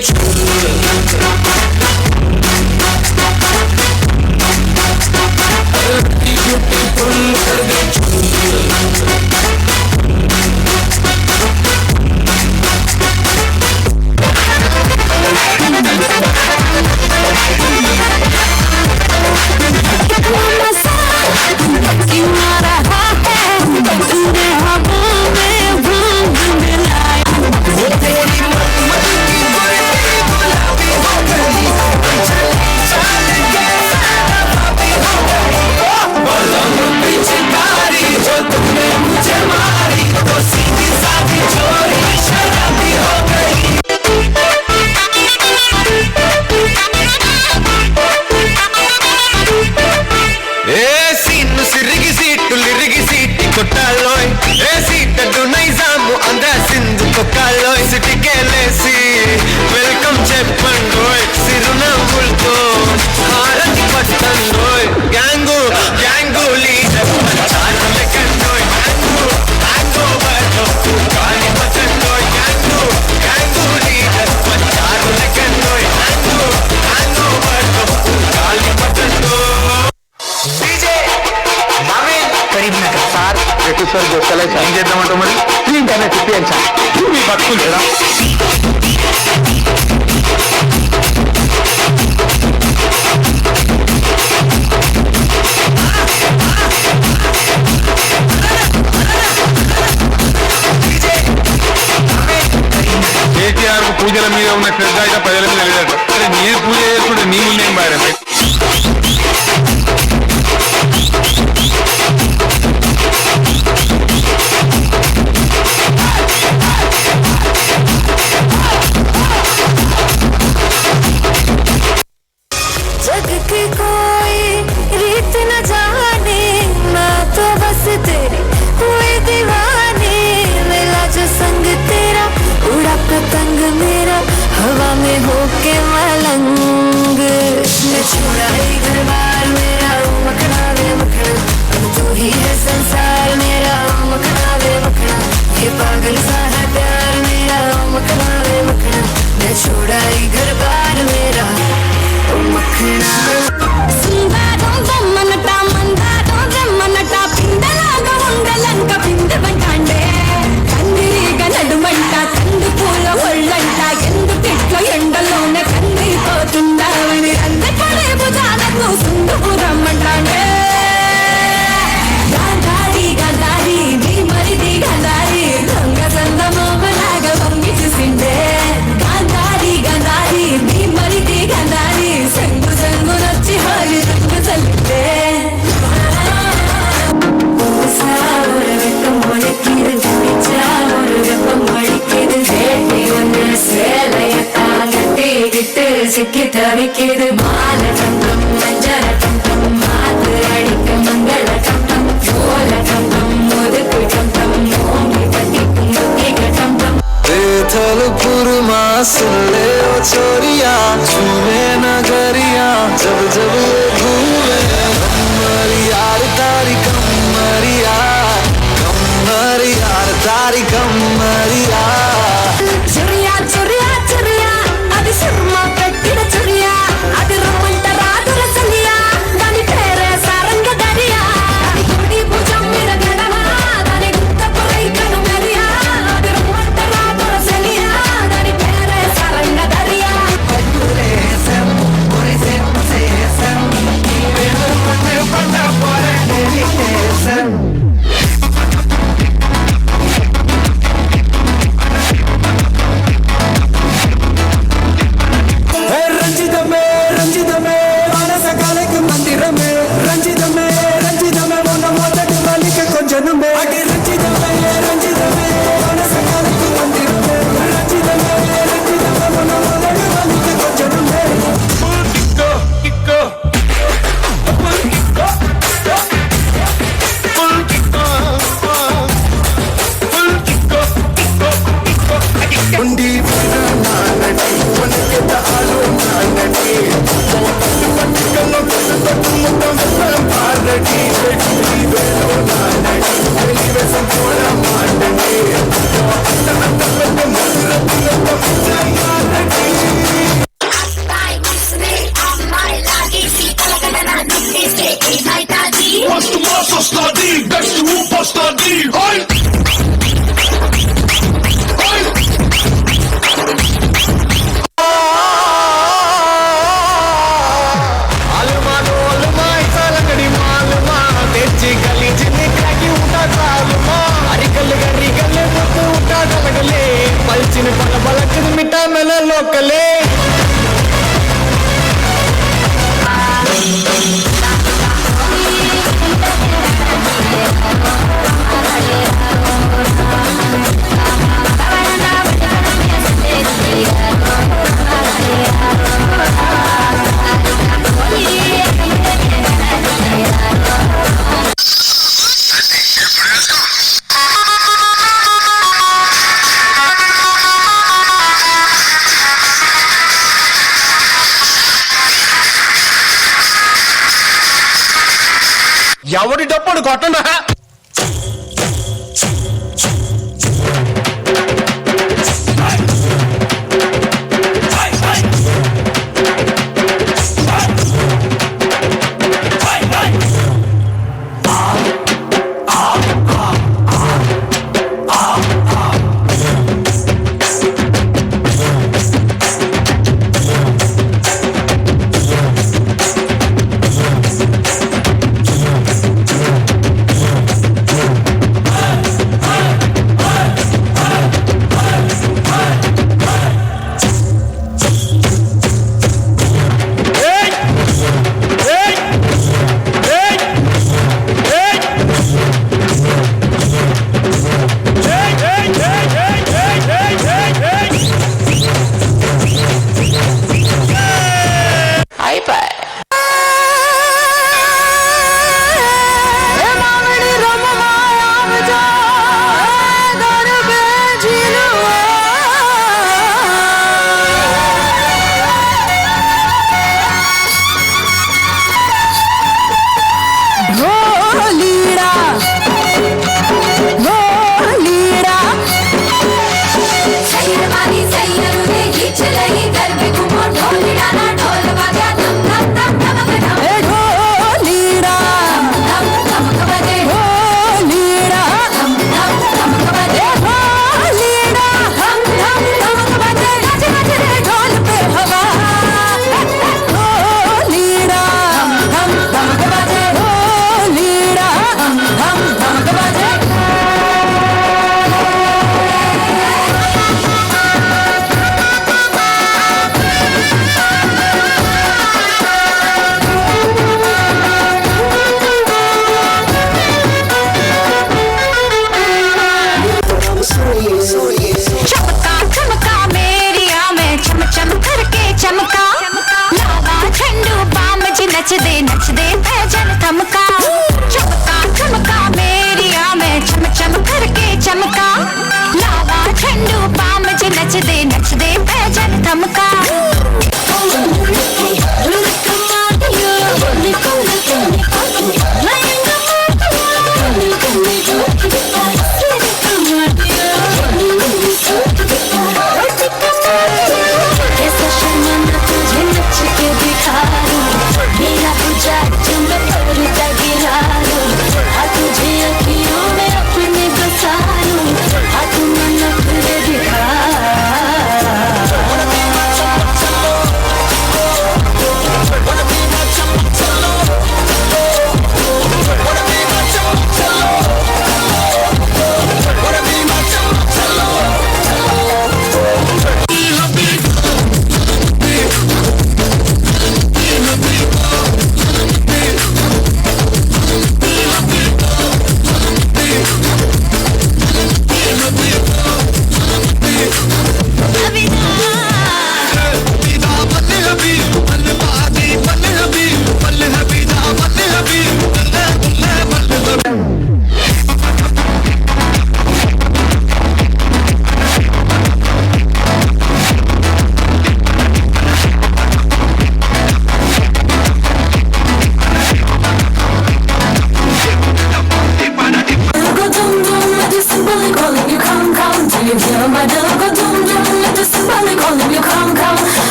लड़की ब्यूटीफुल कर गई కొట్టాలోయ్ ఏసీ తట్టు నైజాము అంద సింధు తొక్కాలోయ్ సిటికేలేసి వెల్కమ్ చెప్పండోయ్ సిరునవ్వులతో హారతి పట్టండోయ్ గ్యాంగు గ్యాంగు లీడర్ పంచారు లెక్కండోయ్ గ్యాంగు హ్యాంగోవర్లో గాలి పట్టండోయ్ గ్యాంగు గ్యాంగు లీడర్ పంచారు లెక్కండోయ్ హ్యాంగు హ్యాంగోవర్లో గాలి పట్టండోయ్ DJ Naveen Karimnagar sir sir దోస్తలే సార్ ఏం చేద్దామంటావు మరి ఏంటనే తిప్పియాలి సార్ మీ బతుకు లేదా కేటీఆర్ పూజల మీద ఉన్న శ్రద్ధ అయితే ప్రజల మీద లేదట అరే నేను పూజ చేసుకుంటే నీ ముందేం బాగా जग की कोई रीत न जाने मैं तो बस तेरी हुई दीवानी मिला जो संग तेरा उड़ा पतंग मेरा हवा में होके मलंग मैं छोड़ा ही घर बार मेरा मखना वे मखना अब तू ही है संसार मेरा मखना वे मखना ये पागल सा है प्यार मेरा मखना वे मखना मैं छोड़ा ही घर बार मेरा मखना सुंदरों जमनटा मंदारों जमनटा पिंडलागा उंडलंका पिंड बंटांडे कंदीगा नडुमंटा कंदु पूल ఒళ్ళంట ఎందు తిట్ల ఎండలోనే కందిపోతుందావని అందే పడే భుజాలకు సుందుకు రమ్మంటాండే గాంధారి గాంధారి నీ మరిది గాంధారి దొంగ సందమోహలాగా వంగి చూసిండే గాంధారి గాంధారి నీ మరిది గాంధారి సంగు సంగు నచ్చి హారి రంగు చల్లిండే ஒரு வெக்கம் ஒழிக்கிது ஜனிச்சா ஒரு வெப்பம் ஒழிக்கிது வேட்டி ஒன்று சேலையத்தான் கட்டிக்கிட்டு சிக்கி தவிக்கிது மாலை கம்பம் மஞ்சள கம்பம் மாத்து அடிக்க மங்கள கம்பம் சோல கம்பம் முதுக்கு கம்பம் ஓங்கி கட்டிக்கும் முக்கிக கம்பம் थलपुर माँ सुन ले ओ छोरिया झूमे नगरिया जब जब घूमे कमरी यार तारी कमरिया कमरी यार तारी कमरिया चुरिया चुरिया चुरिया అది సిర్మ పెట్టిన చురియా అది రమ్మంట రాదుర సలియా దాని పేరే సారంగ దరియా అది గుడి భుజం మీద గడవా దాని గుత్త పొరై కను మెరియా అది రమ్మంట రాదుర సలియా దాని పేరే సారంగ దరియా పట్టురేసం ఒరిసెం సేసం ఈ వేళ పంట పోరే డెలిటేసం रंजितमे रंजितमे मानस कालिक मंदिरमे रंजितमे रंजितमे मोन मोदट मालिक कोंजनुमे अगे रंजितमे रंजितमे मानस कालिक मंदिरमे रंजितमे रंजितमे मोन मोदट मालिक कोंजनुमे किक्को किक्को किक्को फुल किक्को फुल किक्को किक्को किक्को उंडी नानटी वनके तालो नानटी पट्टी कल्लो पट्टी मुट्टम भारती बेटी बेलो नानटी बेली वे संपूर्ण मांडटी तनत तनत मरती नानटी अस्ताई मुसने अम्माई लागी सीतल गणना नुक्ति से की नाइटाजी What's the master study? Best to whoop study. Hey! मिटा मेले लोकले ఎవడి డప్పుడు కొట్టనా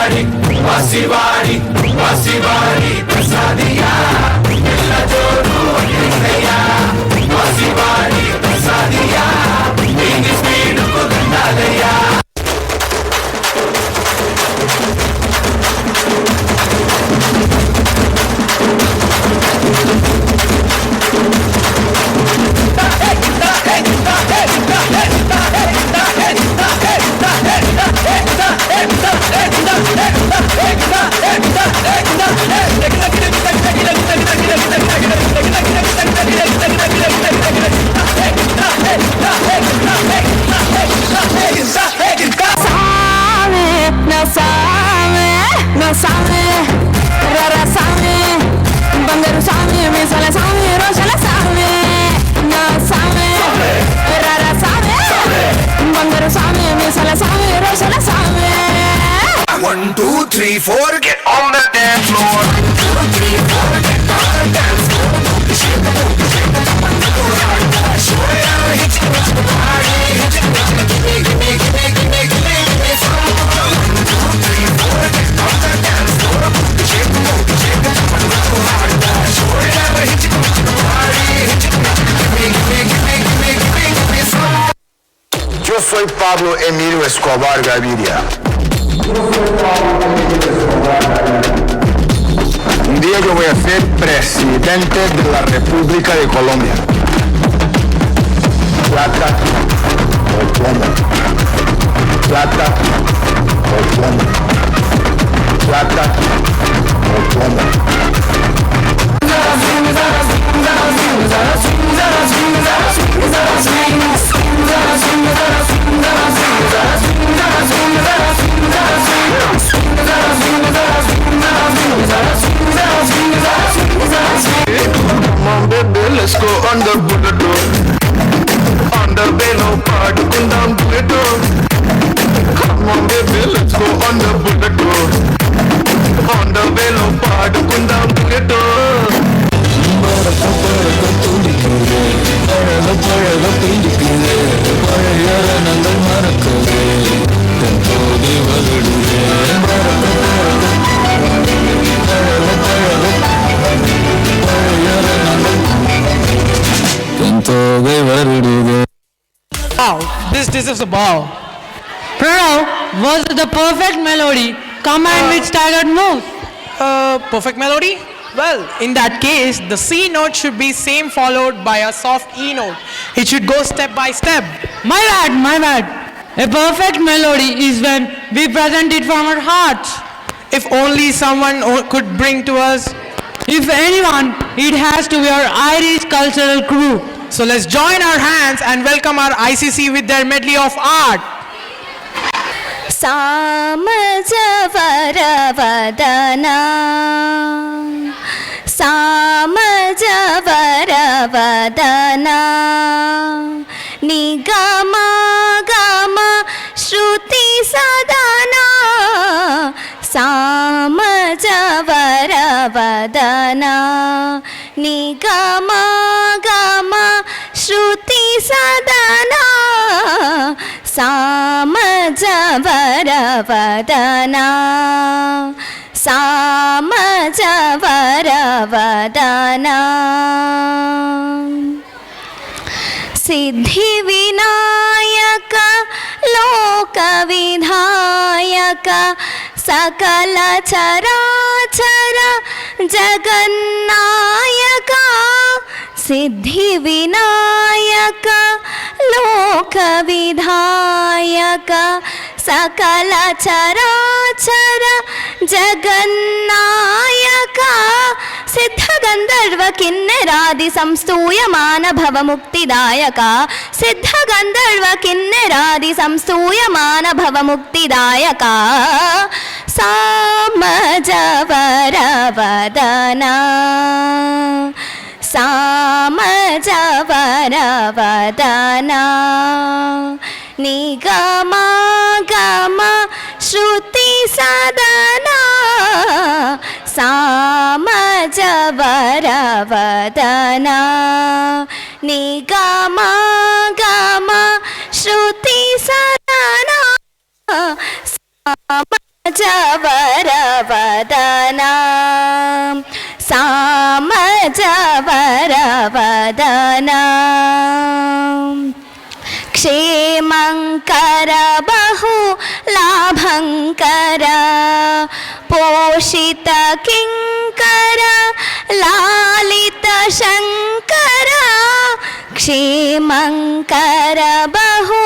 వాసివాడి వాసివాడి వాసివాడి ప్రసాదియా పిల్ల జోరు అయ్యా వాసివాడి ప్రసాదియా ఇంగి స్పీడ్ కు దండాలయ్యా బంగారు సామి మీసాల సామి రోషల సామి నా సామి రర సామి బంగారు సామి మీసాల సామి రోషల సామి 1 2 3 4 get on the dance floor 1 2 3 4 get on the dance floor shake the booty shake the booty show ya hit the party hit the give me some 1 2 3 4 get on the dance floor shake the booty shake the show ya hit the party hit give me some. Yo soy Pablo Emilio Escobar Gaviria. Un día yo voy a ser presidente de la República de Colombia. Plata o plomo. Plata o plomo. Plata o plomo. Come on baby, let's go on the bullet door. On the bellow part, kundam bullet door. Come on baby, let's go on the bullet door. On the bellow part, kundam bullet door. Wow, this deserves a bow. Pranav, was the perfect melody combined with staggered moves? Perfect melody? Well, in that case, the C note should be same followed by a soft E note. It should go step by step. My bad. A perfect melody is when we present it from our hearts. If only someone could bring to us. If anyone, it has to be our Irish cultural crew. So let's join our hands and welcome our ICC with their medley of art. सामजवरवदना सामजवरवदना निगमगम श्रुति सदना सामजवरवदना निगमगम श्रुति सदना सामजवरवदना सामजवरवदना सिद्धिविनायक लोकविधायक सकल चराचर जगन्नायक सिद्धिविनायक लोकविधायक सकल चराचर जगन्नायक सिद्धगन्धर्व किन्नरादि संस्तूयमान भवमुक्तिदायक सिद्धगन्धर्व किन्नरादि संस्तूयमान भवमुक्तिदायक सामजवरवदना सामजवरवदना निगमगम श्रुति सदना सामजवरवदना निगमगम श्रुति सदना सामजवरवदना सामजवरवदना सामजवरवदना क्षेमंकर बहु लाभंकर पोषित किंकर लालित शंकर क्षेमंकर बहु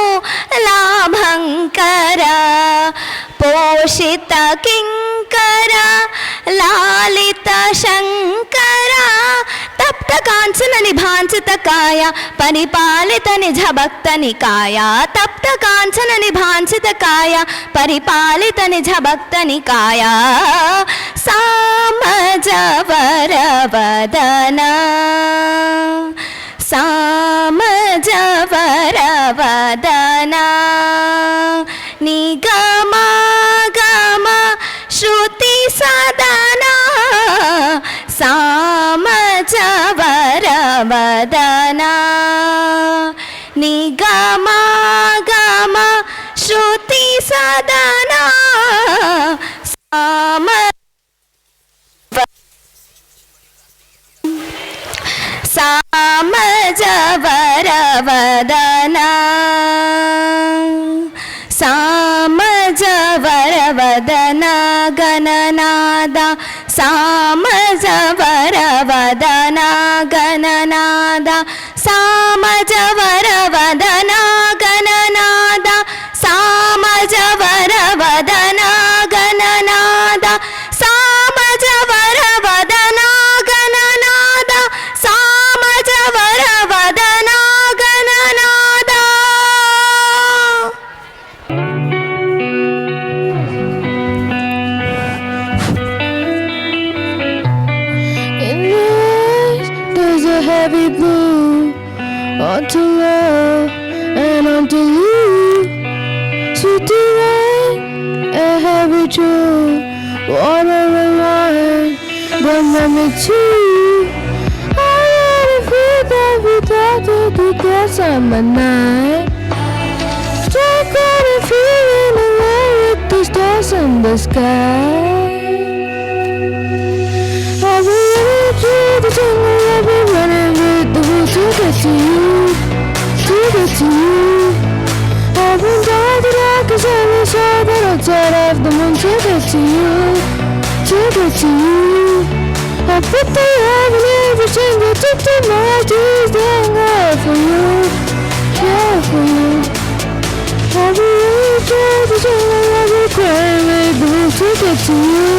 लाभंकर पोषित किंकर लालित शंकर तप्त कांचन निभांसित काया परिपालित निज भक्त निकाया तप्त कांचन निभांसित काया परिपालित निज भक्त निकाया सामजवरवदना सामजवरवदना निगमा गमा श्रुति सदना सामजवरवदना निगमा गमा श्रुति सदना साम सामजवरवदना सामजवरवदना गणनादा सामजवरवदना गणनादा सामजवरवदना गणनादा सामजवरवदना गणनादा सामजवरवदना गणनादा सामजवरवदना गणनादा There's a heavy blue onto love and onto you. Sweet rain, a heavy dew, water and wine, but let me too. I wanna feel that without you because summer night. Strike out a feeling away with the stars in the sky. I've been running through the jungle, I've been running with the woods to get to you, to get to you. I've been down the dark as I was out the outside of the moon to get to you, to get to you. I put the love in every single took to my tears, then out for you, yeah for you. I've been running through the jungle, I've been crying with the woods to get to you,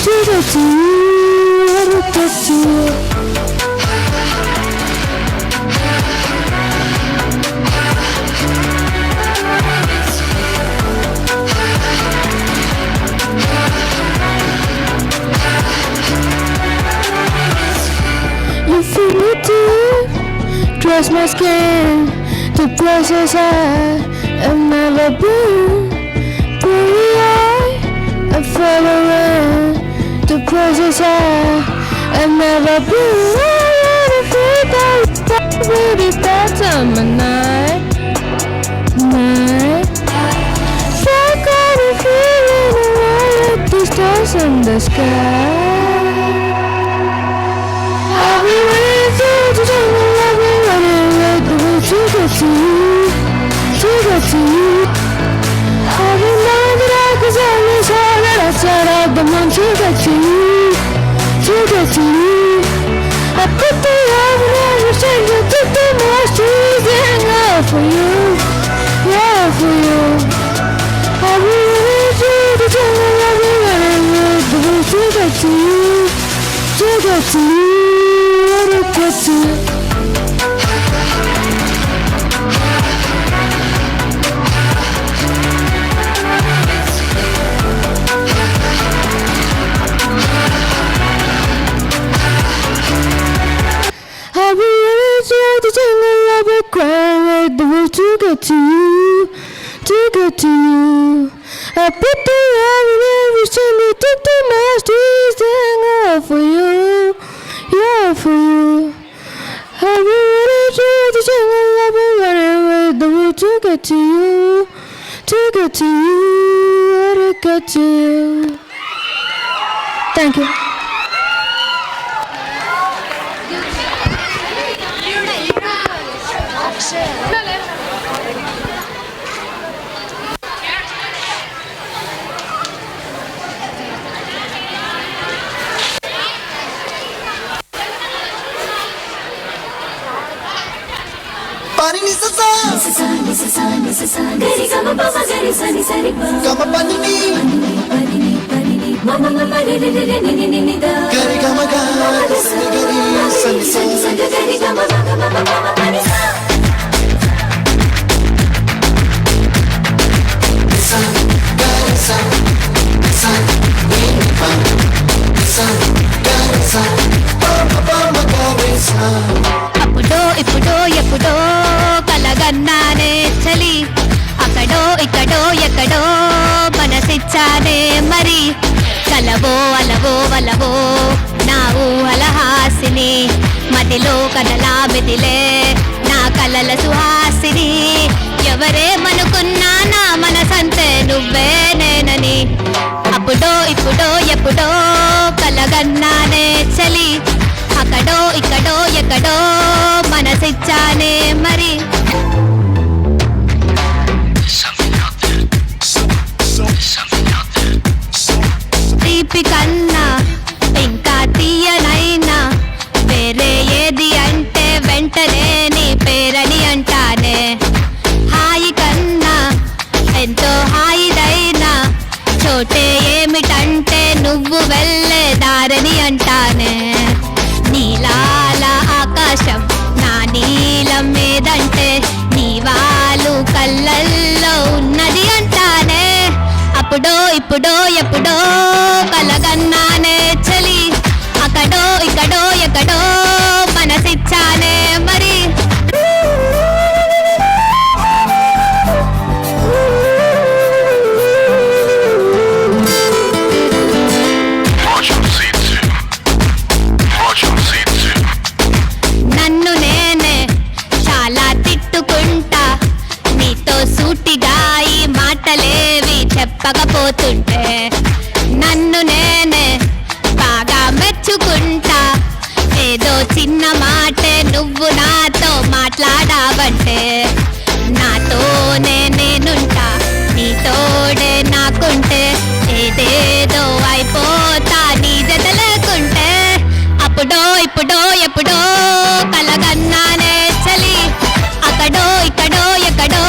to get to you. You feel me deep, trust my skin, the process I have never been. Pretty eye, I follow around, the process I have never been. I wanna feel that really bad time of night, night. Like all the feeling around the stars in the sky. I'll be running through the jungle, I'll be running with the wind to get to you, to get to you. I've been down the dark as I was hard and outside of the moon to get to you, to get to you. I put the love in everything, I took the most trees and love for you, yeah for you. I'll be running through the jungle, I'll be running with the wind to get to you, to get to you, to get to you. I'll be running through the jungle, I'll be crying like the wolf to get to you, to get to you. I put the love in everything, I took the master's thing all for you, yeah for you. I'll be running through the jungle, I'll be running with the wolf to get to you, to get to you, to look at you. Thank you. అప్పుడో ఇప్పుడో ఎప్పుడో కలగన్నానే చలి అక్కడో ఇక్కడో ఎక్కడో మనసిచ్చానే మరి కలవో అలవో వలవో నా ఊహలహాసిని మదిలో కనలా మెదిలే నా కలల సుహాసిని ఎవరేమనుకున్నా నా మనసంతే నువ్వే నేనని అప్పుడో ఇప్పుడో ఎప్పుడో కలగన్నానే చలి అక్కడో ఇక్కడో ఎక్కడో మనసిచ్చానే మరి తీపి కన్నా ఇంకా తీయనైనా వేరే ఏది అంటే వెంటనే నీ పేరని అంటానే హాయి కన్నా ఎంతో హాయిదైనా చోటే ఏమిటంటే నువ్వు వెళ్ళే దారని అంటానే నీలాల ఆకాశం నా నీలం ఏదంటే నీ వాళ్ళు కళ్ళల్లో ఉన్నది అంటానే అప్పుడో ఇప్పుడో ఎప్పుడో కలగన్నానే చలి అక్కడో ఇక్కడో ఎక్కడో మనసిచ్చానే మరి నన్ను నేనే చాలా తిట్టుకుంటా నీతో సూటిగా ఈ మాటలేవి చెప్పకపోతుంటే నన్ను నేనే బాగా మెచ్చుకుంటా ఏదో చిన్న మాటే నువ్వు నాతో మాట్లాడావంటే నాతోనే నేనుంటా నీతోడే నాకుంటే ఏదేదో అయిపోతా నీ జత లేకుంటే అప్పుడో ఇప్పుడో ఎప్పుడో కలగన్నానే చలి అక్కడో ఇక్కడో ఎక్కడో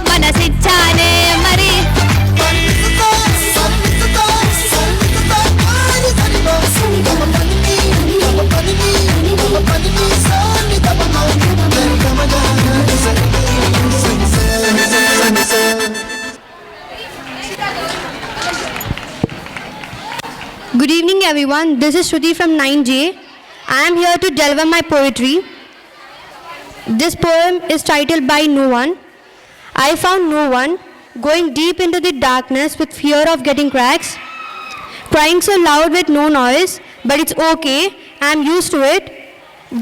మనసిచ్చానే మరి Good evening, everyone. This is Shruti from 9J. I am here to deliver my poetry. This poem is titled by No One. I found no one going deep into the darkness with fear of getting cracks, crying so loud with no noise, but it's okay, I am used to it.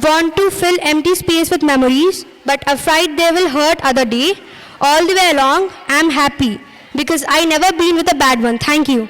Want to fill empty space with memories, but afraid they will hurt other day. All the way along, I am happy because I never been with a bad one. Thank you.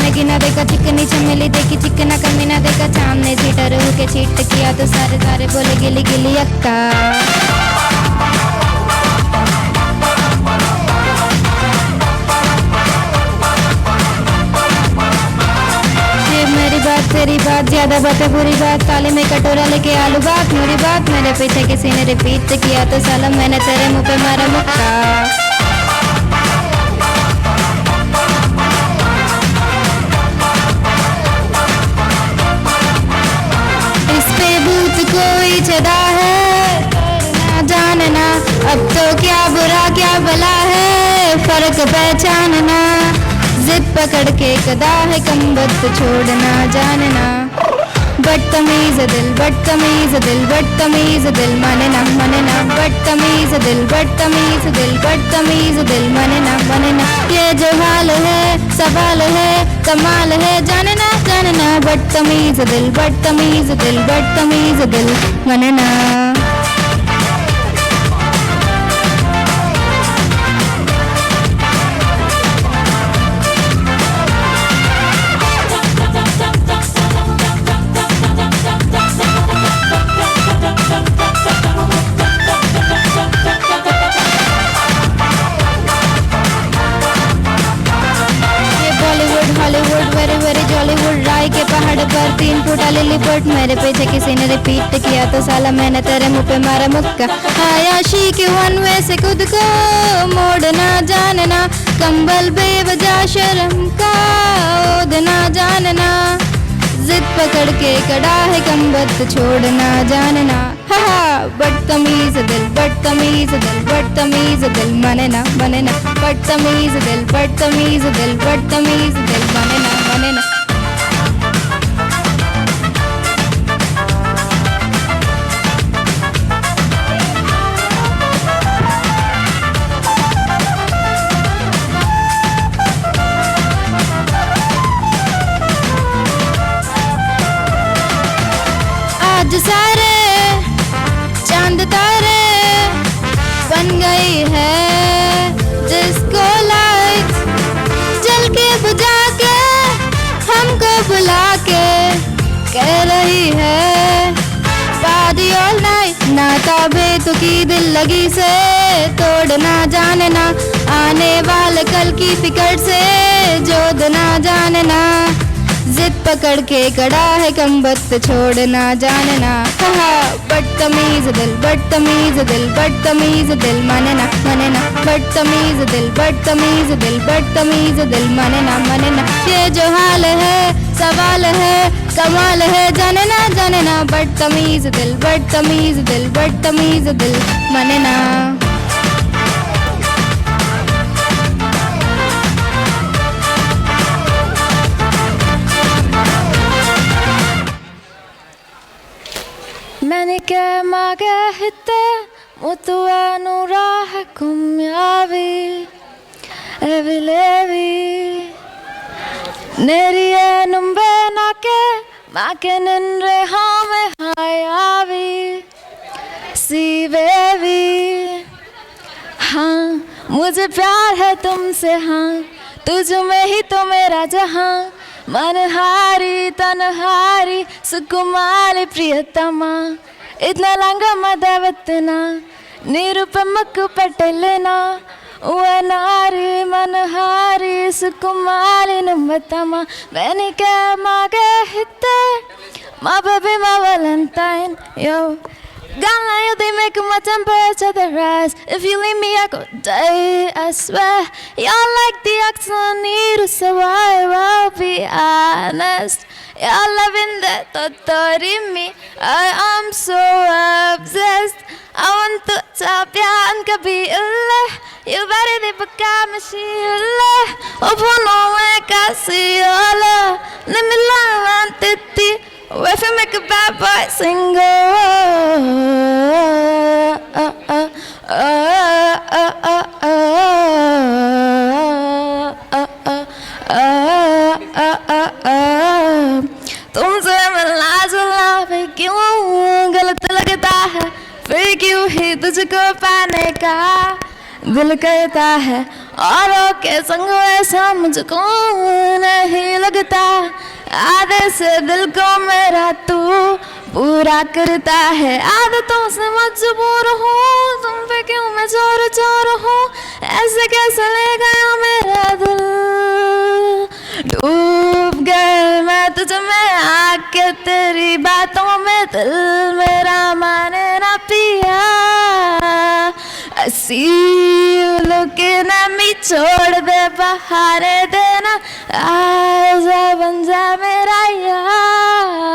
Nagina देखा चिकनी चमेली देखी चिकना कमीना देखा चांद ने cheater के चीट किया तो सारे सारे बोले गिली गिली अक्का ये मेरी बात तेरी बात ज्यादा बात है बुरी बात ताले में कटोरा लेके आलू बात मेरी बात मेरे पीछे किसी ने रिपीट किया तो साला मैंने तेरे मुंह पे मारा मुक्का कोई छदा है करना जानना, अब तो क्या बुरा क्या भला है फर्क पहचानना, जिद पकड़ के कदा है कम वक्त छोड़ना जानना, बदतमीज दिल बदतमीज दिल बदतमीज दिल माने ना बदतमीज दिल बदतमीज दिल बदतमीज दिल माने ना, ये जो हाल है सवाल है कमाल है जानना बदतमीज दिल बदतमीज दिल बदतमीज दिल माने ना। हॉलीवुड वेरी वेरी जॉलीवुड, राय के पहाड़ पर 3 फुट लिलीपुट, मेरे पीछे किसी ने रिपीट किया तो साला मैंने तेरे मुंह पे मारा मुक्का, आयाशी के वन वे से खुद को मोड़ना जानना, कंबल बेवजह शर्म का ओढ़ना जानना, जिद पकड़ के कड़ा है कम वक्त छोड़ना जानना, बदतमीज दिल बदतमीज दिल बदतमीज दिल माने ना बदतमीज दिल बदतमीज दिल बदतमीज दिल माने ना। आज सारे चांद तारे बन गई है जिसको लाइट जल के बुझा के हमको बुला के कह रही है पार्टी ऑल नाइट, नाता बेतुकी दिल लगी से तोड़ना जानना, आने वाले कल की फिक्र से जोड़ना जानना, जिद पकड़ के कड़ा है कम वक्त छोड़ना जानना, बदतमीज दिल बदतमीज दिल बदतमीज दिल माने ना बदतमीज दिल बदतमीज दिल बदतमीज दिल माने ना, ये जो हाल है सवाल है कमाल है जानना बदतमीज दिल बदतमीज दिल बदतमीज दिल माने ना। Menike mage hitte mutuenu rahe kumyavi evi levi neriye numbe nake make ninre hame hayavi sivevi, हाँ मुझे प्यार है तुमसे, हाँ तुझ में ही तो मेरा जहाँ, मनहारी तनहारी सुकुमारी प्रियतमा, इतना लंगा मदवतना निरुपमक पटलना, वनारी मनहारी सुकुमारी नुमतमा, मैंने क्या मांगे हिते my baby my valentine yo, gonna you they make my temperature the rise, if you leave me I go die I swear, you're like the oxygen need to survive, I'll be honest, you're loving that thought in me, I am so obsessed, I want to tap ya and kabhi Allah, you better the become a Allah, upon all my kasi Allah, let me love and titi, if you make a bad boy single. तुमसे मिलना जुलना फिर क्यों गलत लगता है, फिर क्यों ही तुझको पाने का दिल कहता है, औरों के संग ऐसा मुझको नहीं लगता, आधे से दिल को मेरा तू पूरा करता है, आदतों से मजबूर हूँ तुम पे क्यों मैं चोर चोर हूँ, ऐसे कैसे ले गया मेरा दिल, डूब गए मैं तुझ में आके तेरी बातों में, दिल मेरा माने ना पिया, I see you looking at me, छोड़ दे बहारे देना, आजा बन जा मेरा यार।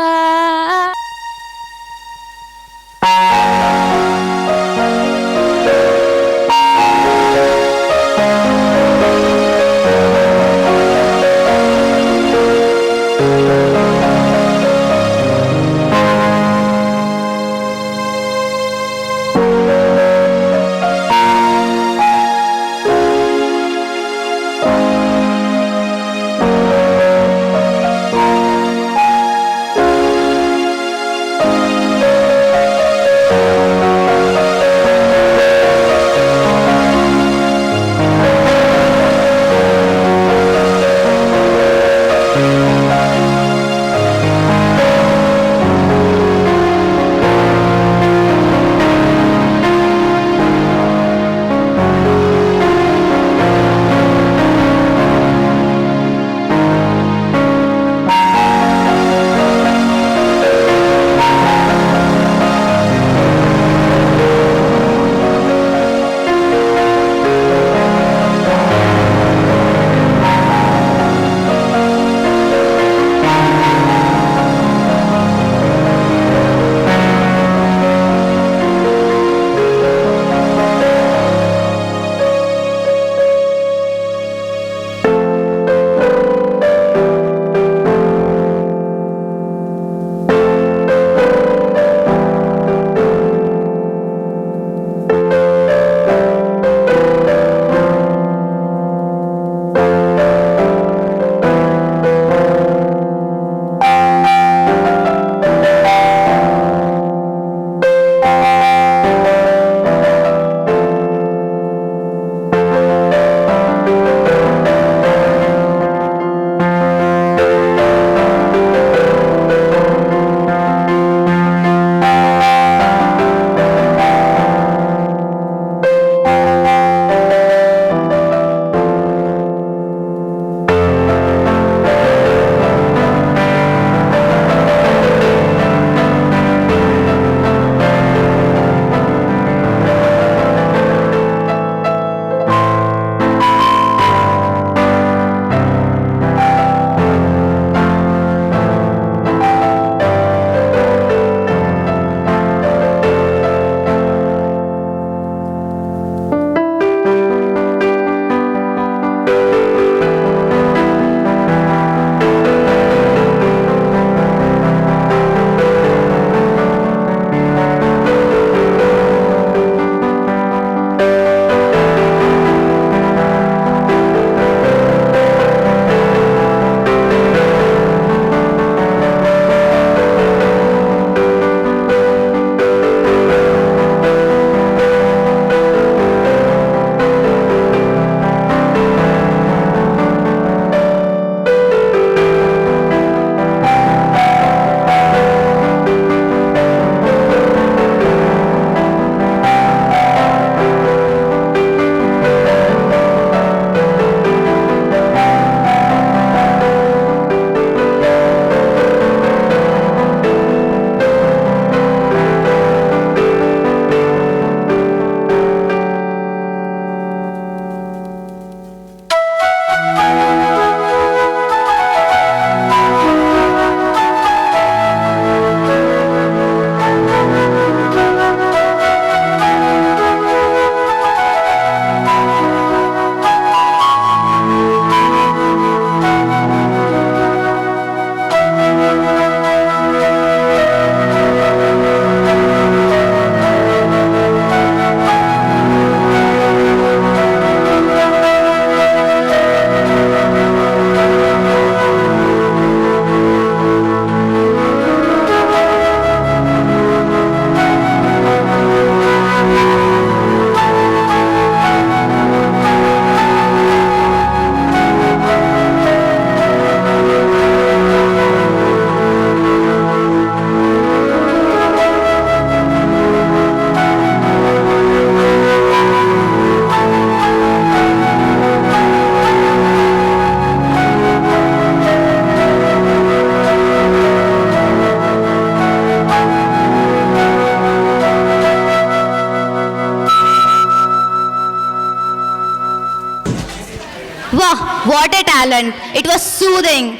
Wow, what a talent. It was soothing.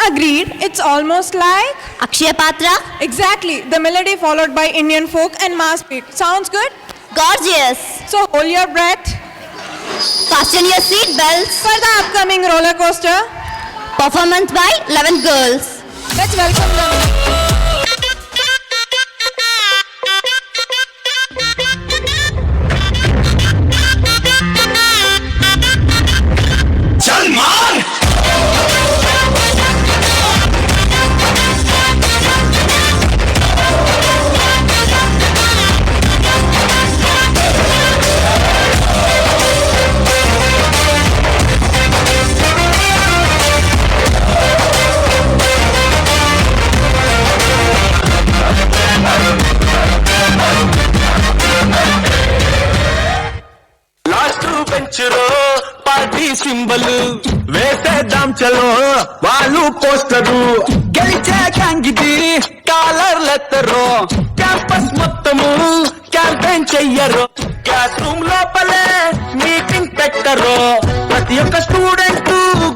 Agreed. It's almost like Akshaya Patra. Exactly. The melody followed by Indian folk and mass beat. Sounds good? Gorgeous. So hold your breath. Fasten your seat belts for the upcoming roller coaster. performance by 11 girls. Let's welcome them. चल मार బెంచులో party symbol వేసేద్దాం చలో వాళ్ళు poster గెలిచే గ్యాంగిది కాలర్లెత్తరు campus మొత్తము campaign చెయ్యరు class room లోపలే meeting పెట్టరు ప్రతి ఒక్క స్టూడెంట్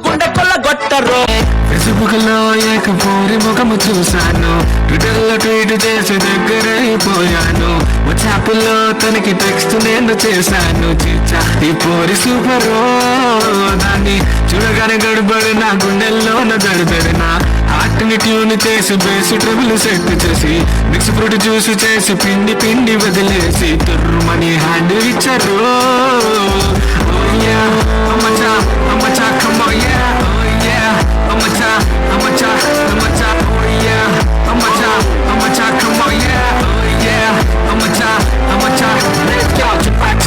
గుండె కొల్లగొట్టరు ఫేస్బుక్ లో ఏకపోరి ముఖము చూశాను ట్విట్టర్ లో ట్వీట్ చేసి దగ్గరైపోయాను వాట్సాప్ లో తనకి టెక్స్ట్ నేను చేశాను చీచా ఈ పోరి సూపర్ దాన్ని చూడగానే గడబడి నా గుండెల్లోన దడదడిన హార్ట్ ని ట్యూన్ చేసి బేస్ ట్రిబుల్ సెట్ చేసి మిక్స్ ఫ్రూట్ జ్యూస్ చేసి పిండి పిండి వదిలేసి తుర్రుమని హ్యాండ్ ఇచ్చారు అమ్మచా come on yeah oh yeah అమ్మచా oh yeah అమ్మచా come on yeah oh yeah అమ్మచా let's go back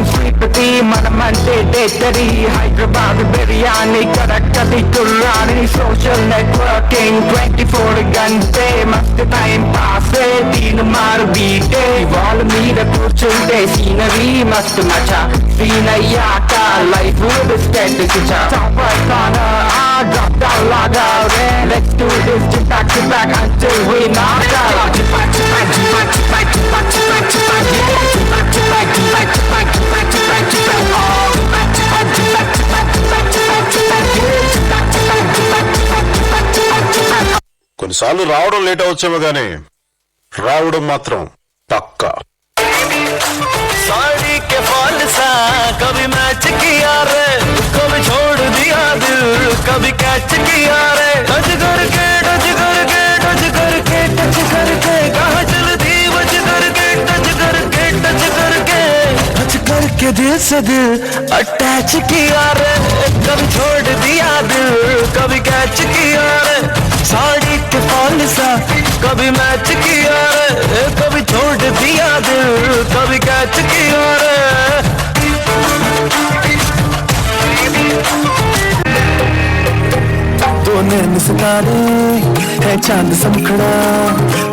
Sripati మనమంటే డేటరీ హైదరాబాద్ బిర్యానీ కరక్కది కుర్రాని సోషల్ నెట్వర్కింగ్ 24 గంటే మస్తు టైం పాసే దీని మారు బీటే వాళ్ళ మీద కూర్చుంటే సీనరీ మస్తు మచా సీన్ అయ్యాక life biscuit Kichcha drop down log out and let's do this back to back until we knock out కొన్నిసార్లు రావడం లేట్ అవచ్చేమో గానీ రావడం మాత్రం పక్కా साड़ी के फॉल सा कभी मैच किया रे कभी छोड़ दिया दिल कभी कैच किया रे टच करके कहाँ चल दी बच करके टच करके दिल से दिल अटैच किया रे कभी छोड़ दिया दिल कभी कैच किया रे साड़ी के फॉल सा कभी मैच किया रे कभी छोड़ दिया दिल कभी कैच किया रे दो नैन सितारे है चांद समखड़ा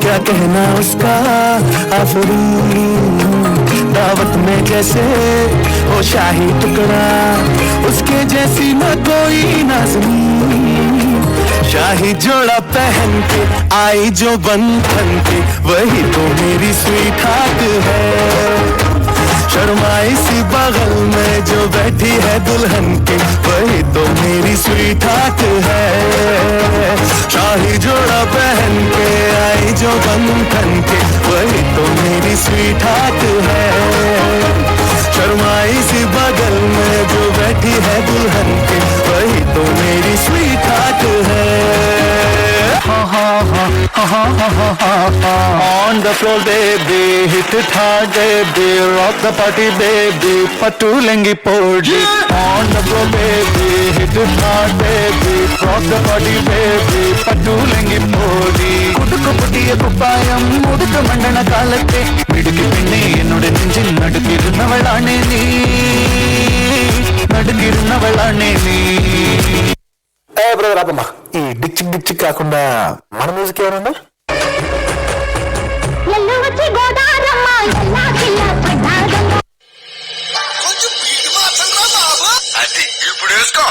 क्या कहना उसका आफरी दावत में जैसे हो शाही टुकड़ा उसके जैसी न कोई नाज़नी शाही जोड़ा पहन के आई जो बंधन के वही तो मेरी स्वीट हार्ट है शर्माई सी बगल में जो बैठी है दुल्हन के वही तो मेरी स्वीट हार्ट है शाही जोड़ा पहन के आई जो बंधन के वही तो मेरी स्वीट हार्ट है शर्माई सी बगल में जो बैठी है दुल्हन के वही तो मेरी स्वीट हार्ट है On the floor baby, hit it hard baby, rock the party baby, patu lengi podi. On the floor baby, hit it hard baby, rock the party baby, patu lengi podi. Kudukku putiya kupayam, mudukku mandana kalatte, midukku pinne ennoda nenjil nadukirunnavalane nee. A brother ఆపమ్మా ఈ Dick కాకుండా మన music ఏమన్నా ఇప్పుడు వేసుకో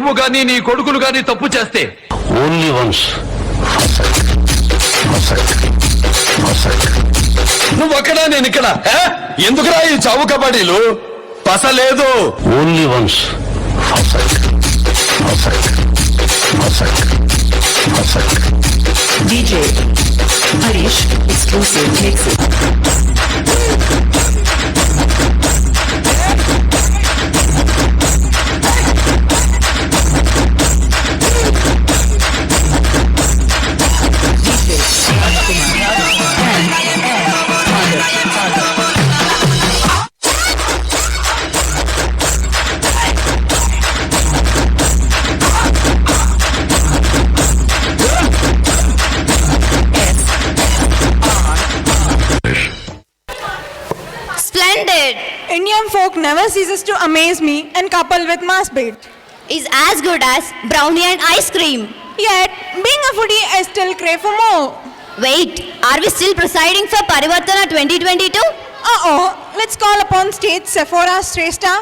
నువ్వు గాని నీ కొడుకులు గాని తప్పు చేస్తే ఓన్లీ వన్స్ నువ్వు అక్కడ నేను ఇక్కడ ఎందుకురా ఈ చావు కబడ్డీలు పసలేదు only once DJ Harish exclusive mixes. Splendid! Indian folk never ceases to amaze me and couple with mass beat. Is as good as brownie and ice cream. Yet, being a foodie, I still crave for more. Wait, are we still presiding for Parivartan 2022? Let's call upon stage Sephora Shrestha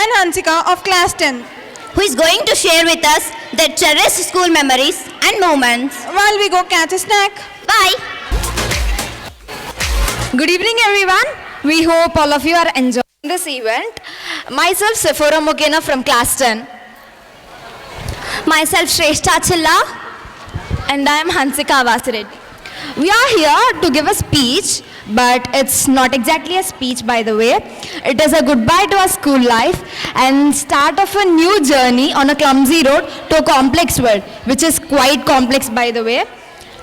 and Hansika of class 10. Who is going to share with us their cherished school memories and moments. While we go catch a snack. Bye! Good evening everyone. We hope all of you are enjoying this event. Myself Sephora Mugena from class 10. Myself Shrestha Chilla. And I am Hansika Vasireddy. We are here to give a speech, but it's not exactly a speech by the way. It is a goodbye to our school life and start of a new journey on a clumsy road to a complex world, which is quite complex by the way.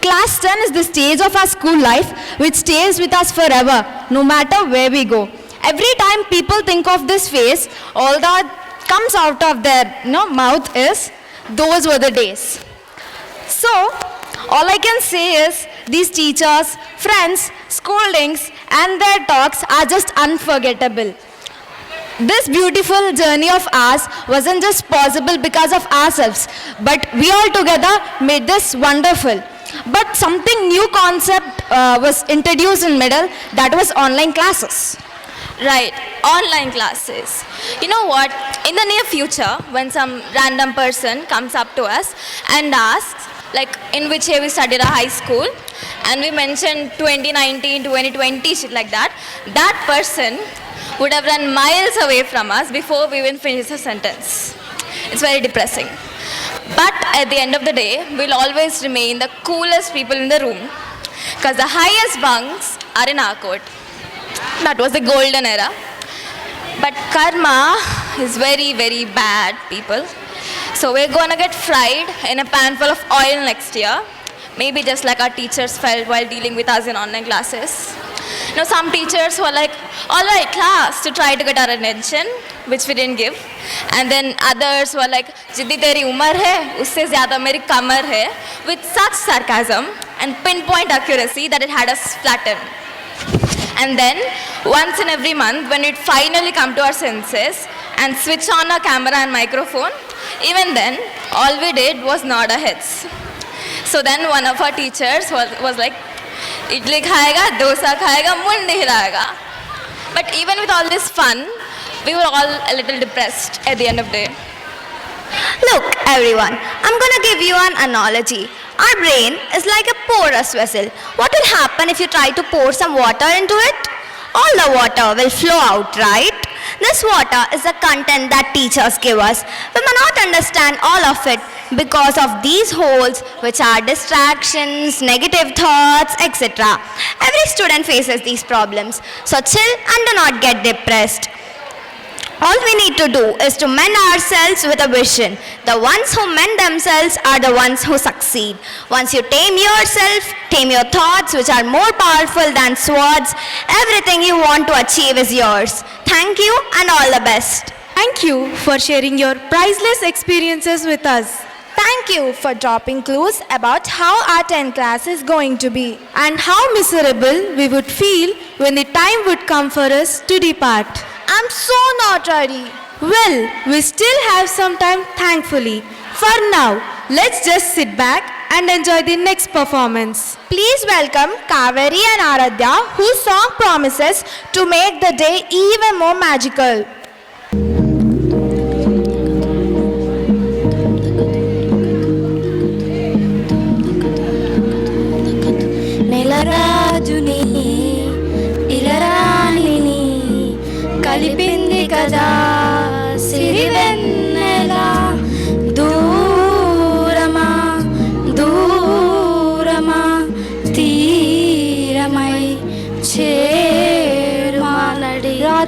Class 10 is the stage of our school life which stays with us forever, no matter where we go. Every time people think of this phase, all that comes out of their mouth is, those were the days. So, all I can say is, these teachers, friends, scoldings and their talks are just unforgettable. This beautiful journey of ours wasn't just possible because of ourselves, but we all together made this wonderful. But something new concept was introduced in middle, that was online classes. Right, online classes. You know what? In the near future, when some random person comes up to us and asks, like in which year we studied our high school, and we mentioned 2019, 2020, shit like that, that person would have run miles away from us before we even finish the sentence. It's very depressing. But at the end of the day, we'll always remain the coolest people in the room because the highest bunks are in our court. That was the golden era. But karma is very, very bad, people. So we're gonna get fried in a pan full of oil next year. Maybe just like our teachers felt while dealing with us in online classes. Some teachers were like, all right, class, to try to get our attention, which we didn't give. And then others were like, jitni teri umar hai, usse zyada meri kamar hai, with such sarcasm and pinpoint accuracy that it had us flattened. And then, once in every month, when we'd finally come to our senses and switch on our camera and microphone, even then, all we did was nod our heads. So then one of our teachers was like, idli khayega, dosa khayega, mundi hilayega. But even with all this fun, we were all a little depressed at the end of the day. Look, everyone, I'm gonna give you an analogy. Our brain is like a porous vessel. What will happen if you try to pour some water into it? All the water will flow out, right? This water is the content that teachers give us. We may not understand all of it because of these holes, which are distractions, negative thoughts, etc. Every student faces these problems. So chill and do not get depressed. All we need to do is to mend ourselves with a vision. The ones who mend themselves are the ones who succeed. Once you tame yourself, tame your thoughts, which are more powerful than swords, everything you want to achieve is yours. Thank you and all the best. Thank you for sharing your priceless experiences with us. Thank you for dropping clues about how our 10th class is going to be And how miserable we would feel when the time would come for us to depart. I'm so not ready. Well, we still have some time, thankfully. For now, let's just sit back and enjoy the next performance. Please welcome Kaveri and Aradhya, whose song promises to make the day even more magical.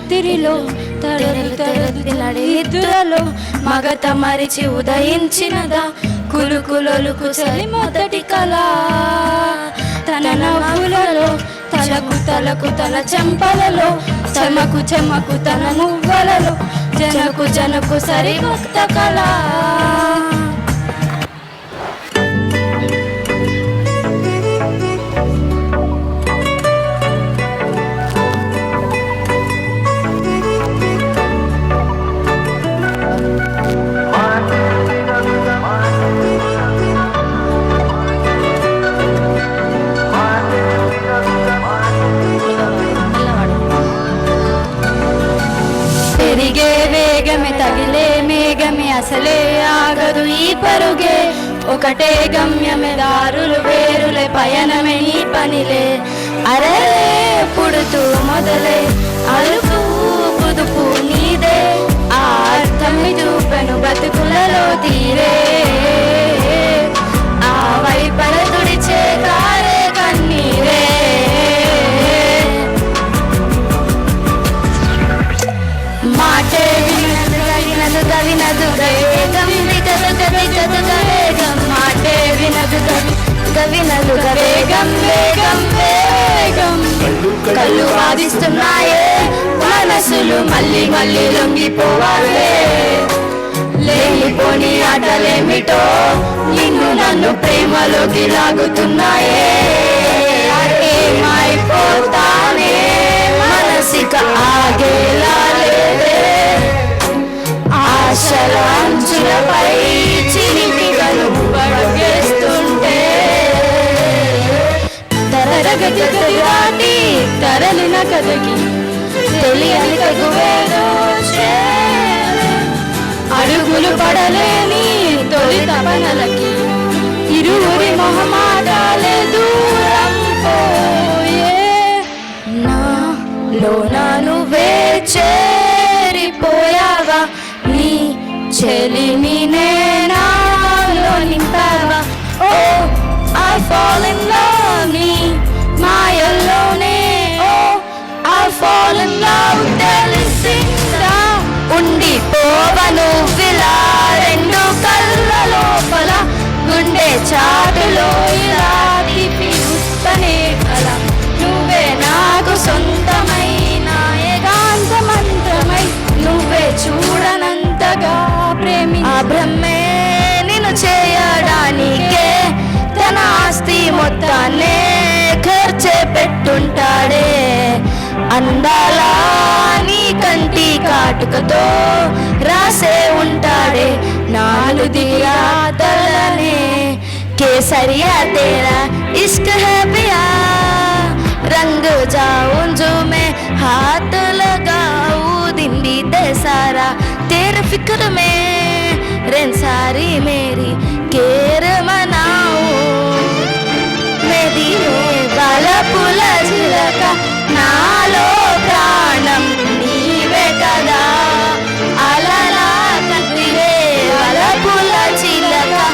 రాత్రిలో తరలు తరలు నిద్రలో మగత మరిచి ఉదయించినదా కులుకులొలుకు చలి మొదటి కళ తన నవ్వులలో తలకు తలకు తల చెంపలలో చెమకు చెమకు తన మువ్వలలో జనకు జనకు సరికొత్త కళ పెరిగే వేగమే తగిలే మేఘమే అసలే ఆగదు ఈ పరుగే ఒకటే గమ్యమే దారులు వేరులే పయనమే ఈ పనిలే అరే పుడుతూ మొదలే అలుపు పుదుపు నీదే ఆ అర్థమి చూపెను బతుకులలో తీరే ఆ వైపర తుడిచే కారే కన్నీరే మాటే వినదు గవినదు గవేగం విగదు గవిగదు గవేగం మాటే వినదు గవినదు గవేగం వేగం వేగం కళ్ళు వాదిస్తున్నాయే మనసులు మళ్ళీ మళ్ళీ లొంగిపోవాలే లేనిపోని ఆటలేమిటో నిన్ను నన్ను ప్రేమలోకి లాగుతున్నాయే ఏమైపోతానే మనసిక ఆగేలా లేదే ఆశల అంచులపై చిలిపిగలు పడగేస్తుంటే తరగతి తరలిన కథకి తెలియని కగువేదో అడుగులు పడలేని తొలి తపనలకి ఇరువురి మొహమాటాలే దూరం పోయే నాలో నువ్వే చేరిపోయావా నీ చెలిని నేనాలో నింపావా ఓ I fall in love నీ మాయల్లోనే ఓ I fall in love తెలిసిందా ఉండిపోవను విలా రెండు కళ్ళ లోపల గుండె చాటులో ఇలా తీపి ఉత్తనే కల నువ్వే నాకు సొంతమైన ఏకాంత మంత్రమై నువ్వే చూడనంతగా ప్రేమి ఆ బ్రహ్మే నిన్ను చేయడానికే తన ఆస్తి మొత్తాన్నే ఖర్చే పెట్టుంటాడే అందాల నీ కంటి కాటుకతో రాసే ఉంటాడే నాలు దియా తలనే కేసరియా तेरा इश्क है पिया रंग जाऊं जो मैं हाथ लगाऊं दिन बीते सारा तेरे फिक्र में रन सारी मेरी केर मनाऊं मेरी वाला पुला झिलका नालो प्राणम नीवे कदा अलला कतिरे वाला पुला झिलका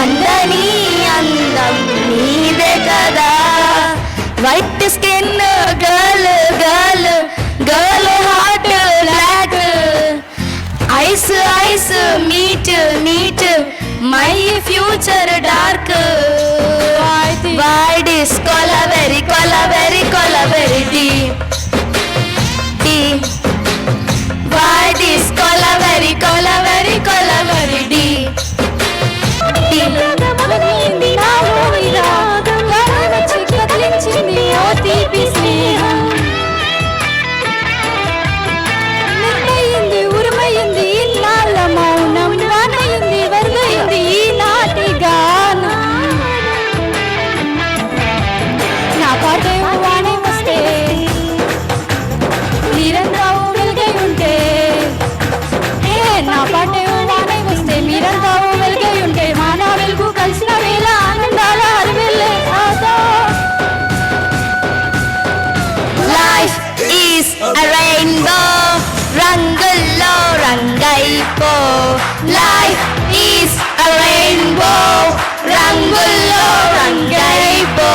अंदनी అందం నీదే కదా white skin girl girl girl heart black eyes eyes meet meet my future dark white is కొలవెరీ డీ వైట్ ఇస్ కొలవెరీ డీ ఉరుమైంది ఇన్నాళ్ళ మౌనం నానయింది వరదయింది ఈనాటి గానం నా పాటే వాణి వస్తే మీరంతా వెలుగై ఉంటే నా పాటే వాణి వస్తే మీరంతా వెలుగై ఉంటే మాన వెలుగు కలిసిన వేళ ఆనందాల అరివెళ్ళే లైఫ్ ఈస్ a rainbow రంగుల్లో రంగైపో లైఫ్ ఈస్ a rainbow రంగుల్లో రంగైపో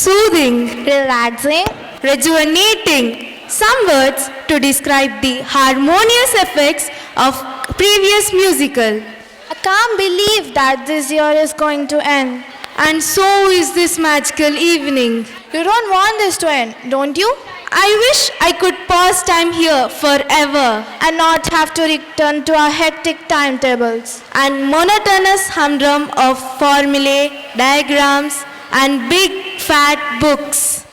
Soothing, relaxing, rejuvenating, some words to describe the harmonious effects of previous musical. I can't believe that this year is going to end. And so is this magical evening. You don't want this to end, don't you? I wish I could pause time here forever and not have to return to our hectic timetables and monotonous humdrum of formulae, diagrams, and big fat books.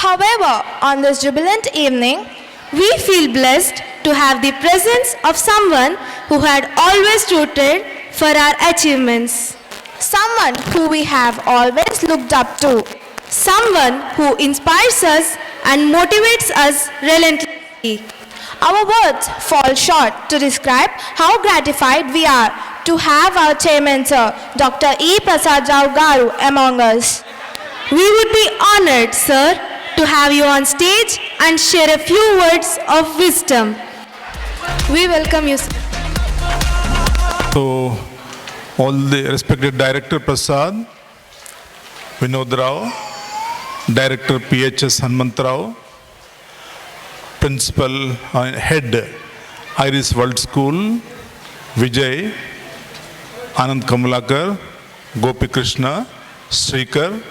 However, on this jubilant evening, we feel blessed to have the presence of someone who had always rooted for our achievements. Someone who we have always looked up to. Someone who inspires us and motivates us relentlessly. Our words fall short to describe how gratified we are to have our chairman, Sir, Dr. E. Prasad Rao Garu, among us. We would be honored, sir, to have you on stage and share a few words of wisdom. We welcome you, sir. So, all the respected Director Prasad, Vinod Rao, Director PHS Hanmant Rao, Principal Head Iris World School, Vijay, Anand Kamalakar, Gopi Krishna, Srikar,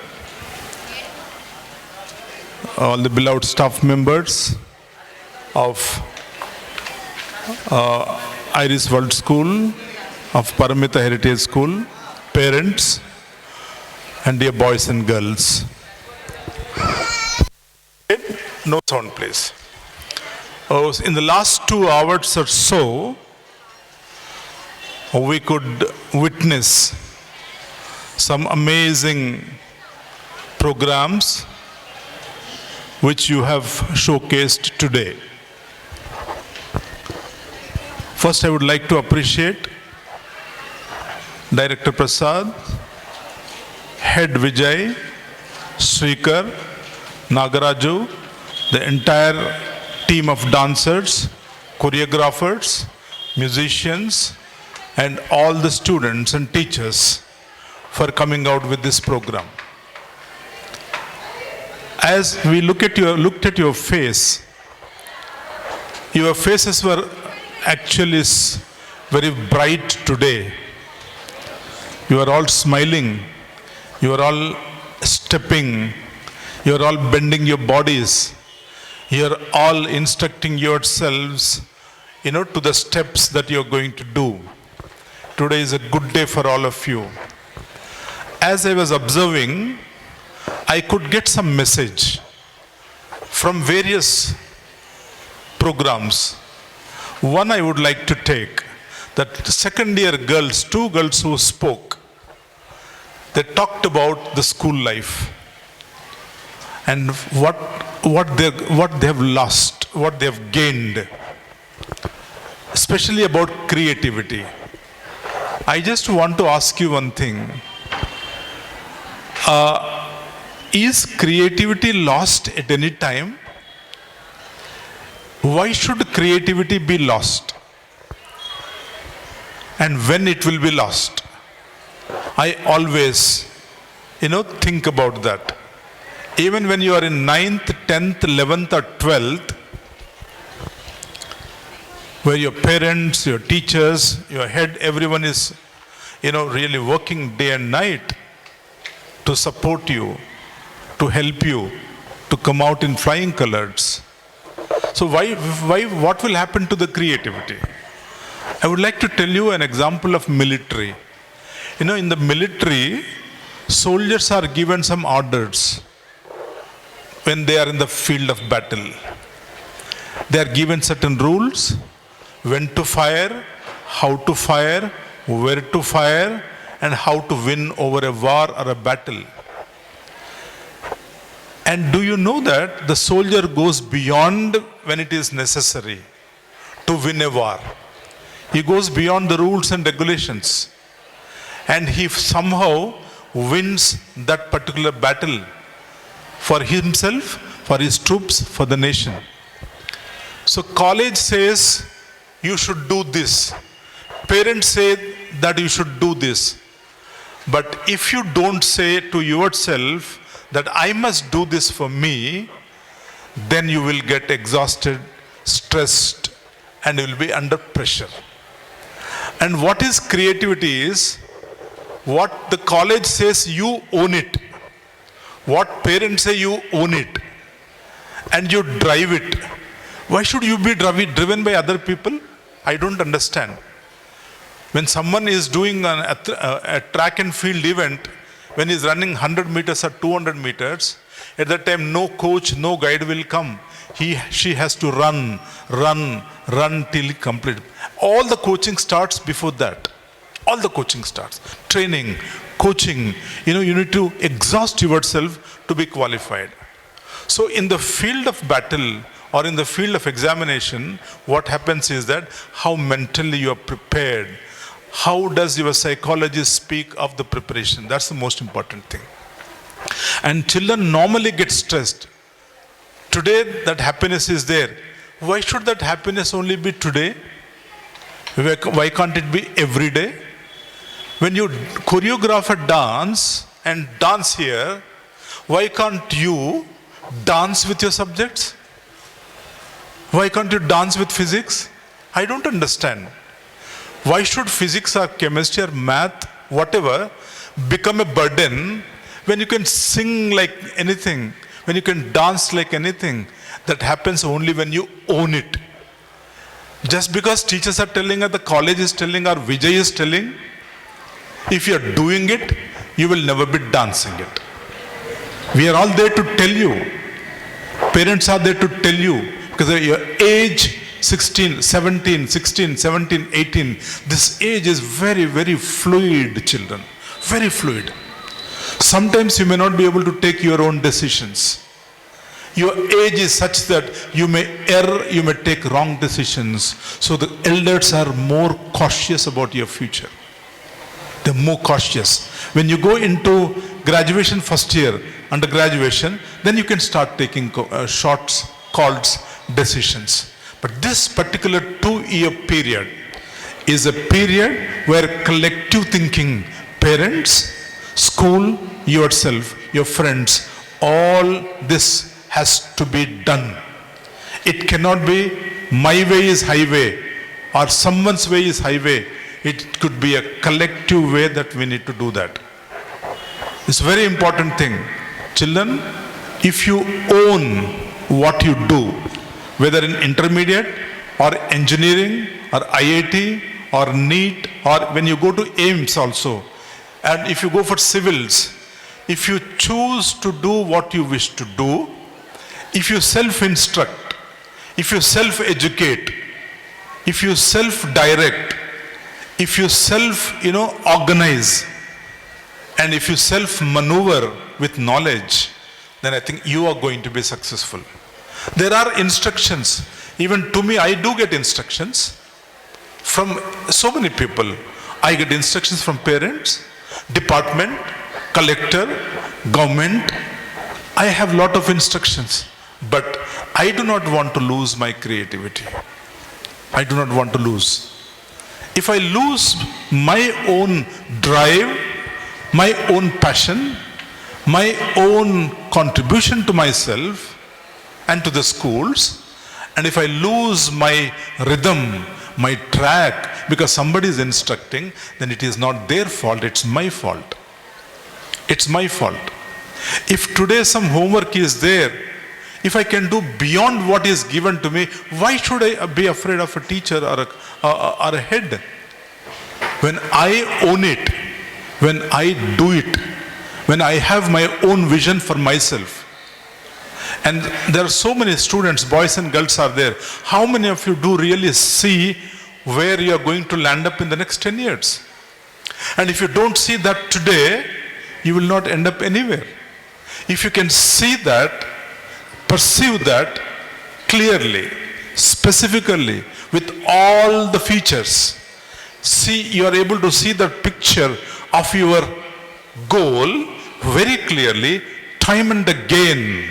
all the beloved staff members of Iris World School, of Paramita Heritage School, parents, and dear boys and girls. No sound, please. In the last 2 hours or so, we could witness some amazing programs which you have showcased today. First, I would like to appreciate Director Prasad, Head Vijay, Srikar, Nagaraju, the entire team of dancers, choreographers, musicians, and all the students and teachers for coming out with this program. As we looked at your face, your faces were actually very bright today. You are all smiling, you are all stepping, you are all bending your bodies, you are all instructing yourselves, to the steps that you are going to do. Today is a good day for all of you. As I was observing, I could get some message from various programs. One I would like to take, that second year girls, 2 girls who spoke, they talked about the school life and what they have lost, what they have gained, especially about creativity. I just want to ask you one thing. Is creativity lost at any time? Why should creativity be lost? And when it will be lost? I always, think about that. Even when you are in 9th, 10th, 11th or 12th, where your parents, your teachers, your head, everyone is, really working day and night to support you, to help you, to come out in flying colors. So what will happen to the creativity? I would like to tell you an example of military. In the military, soldiers are given some orders when they are in the field of battle. They are given certain rules, when to fire, how to fire, where to fire, and how to win over a war or a battle. And do you know that the soldier goes beyond when it is necessary to win a war? He goes beyond the rules and regulations. And he somehow wins that particular battle for himself, for his troops, for the nation. So college says you should do this. Parents say that you should do this. But if you don't say to yourself that I must do this for me, then you will get exhausted, stressed, and you will be under pressure. And what is creativity is, what the college says, you own it. What parents say, you own it. And you drive it. Why should you be driven by other people? I don't understand. When someone is doing a track and field event, when he's running 100 meters or 200 meters, at that time no coach, no guide will come. She has to run till he complete. All the coaching starts before that. All the coaching starts. Training, coaching. You need to exhaust yourself to be qualified. So in the field of battle or in the field of examination, what happens is that how mentally you are prepared. How does your psychology speak of the preparation? That's the most important thing. And children normally get stressed. Today that happiness is there. Why should that happiness only be today? Why can't it be every day? When you choreograph a dance and dance here, why can't you dance with your subjects? Why can't you dance with physics? I don't understand. Why should physics or chemistry or math, whatever, become a burden when you can sing like anything, when you can dance like anything? That happens only when you own it. Just because teachers are telling or the college is telling or Vijay is telling, if you are doing it, you will never be dancing it. We are all there to tell you. Parents are there to tell you, because of your age, 16, 17, 16, 17, 18. This age is very, very fluid, children. Very fluid. Sometimes you may not be able to take your own decisions. Your age is such that you may err, you may take wrong decisions. So the elders are more cautious about your future. They're more cautious. When you go into graduation first year, under graduation, then you can start taking shots, calls, decisions. But this particular 2-year period is a period where collective thinking, parents, school, yourself, your friends, all this has to be done. It cannot be my way is highway or someone's way is highway. It could be a collective way that we need to do that. It's a very important thing. Children, if you own what you do, whether in intermediate or engineering or IIT or NEET or when you go to AIMS also, and if you go for civils, if you choose to do what you wish to do, if you self-instruct, if you self-educate, if you self-direct, if you self-organize, and if you self-maneuver with knowledge, then I think you are going to be successful. There are instructions. Even to me, I do get instructions from so many people. I get instructions from parents, department, collector, government. I have a lot of instructions, but I do not want to lose my creativity. I do not want to lose. If I lose my own drive, my own passion, my own contribution to myself and to the schools, and if I lose my rhythm, my track, because somebody is instructing, then it is not their fault, it's my fault. It's my fault. If today some homework is there, if I can do beyond what is given to me, why should I be afraid of a teacher or a head? When I own it, when I do it, when I have my own vision for myself, and there are so many students, boys and girls are there, how many of you do really see where you are going to land up in the next 10 years? And if you don't see that today, you will not end up anywhere. If you can see that, perceive that clearly, specifically, with all the features, see, you are able to see the picture of your goal very clearly, time and again,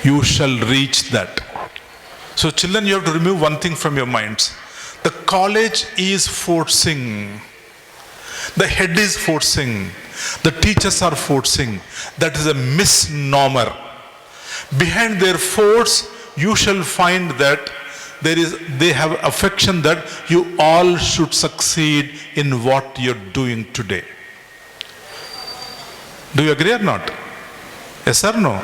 you shall reach that. So children, you have to remove one thing from your minds. The college is forcing. The head is forcing. The teachers are forcing. That is a misnomer. Behind their force, you shall find that they have affection that you all should succeed in what you're doing today. Do you agree or not? Yes or no?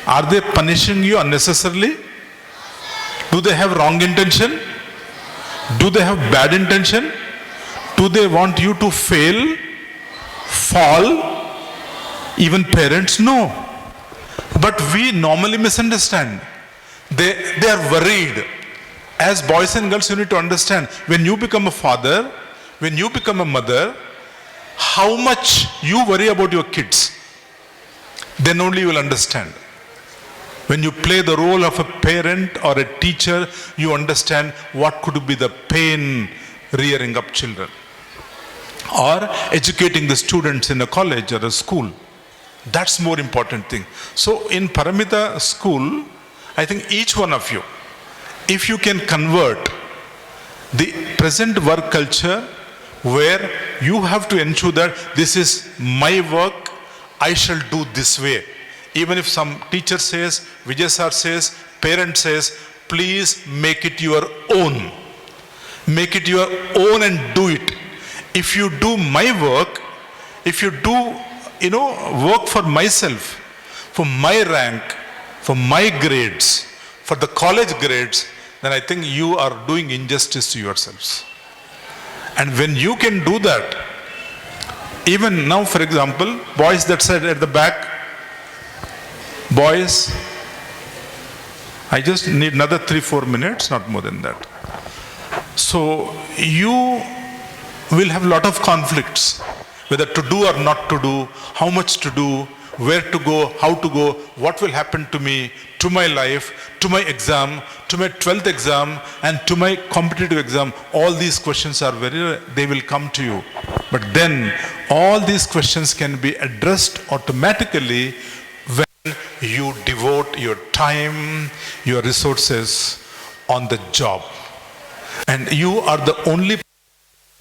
Are they punishing you unnecessarily? Do they have wrong intention? Do they have bad intention? Do they want you to fail, fall? Even parents? No. But we normally misunderstand. They are worried. As boys and girls, you need to understand, when you become a father, when you become a mother, how much you worry about your kids. Then only you will understand. When you play the role of a parent or a teacher, you understand what could be the pain rearing up children. Or educating the students in a college or a school. That's more important thing. So in Paramita school, I think each one of you, if you can convert the present work culture where you have to ensure that this is my work, I shall do this way. Even if some teacher says, Vijay sir says, parent says, please make it your own. Make it your own and do it. If you do my work, if you do, work for myself, for my rank, for my grades, for the college grades, then I think you are doing injustice to yourselves. And when you can do that, even now, for example, boys that said at the back, boys, I just need another 3-4 minutes, not more than that. So you will have a lot of conflicts, whether to do or not to do, how much to do, where to go, how to go, what will happen to me, to my life, to my exam, to my 12th exam, and to my competitive exam. All these questions are they will come to you. But then all these questions can be addressed automatically when you devote your time, your resources on the job. And you are the only,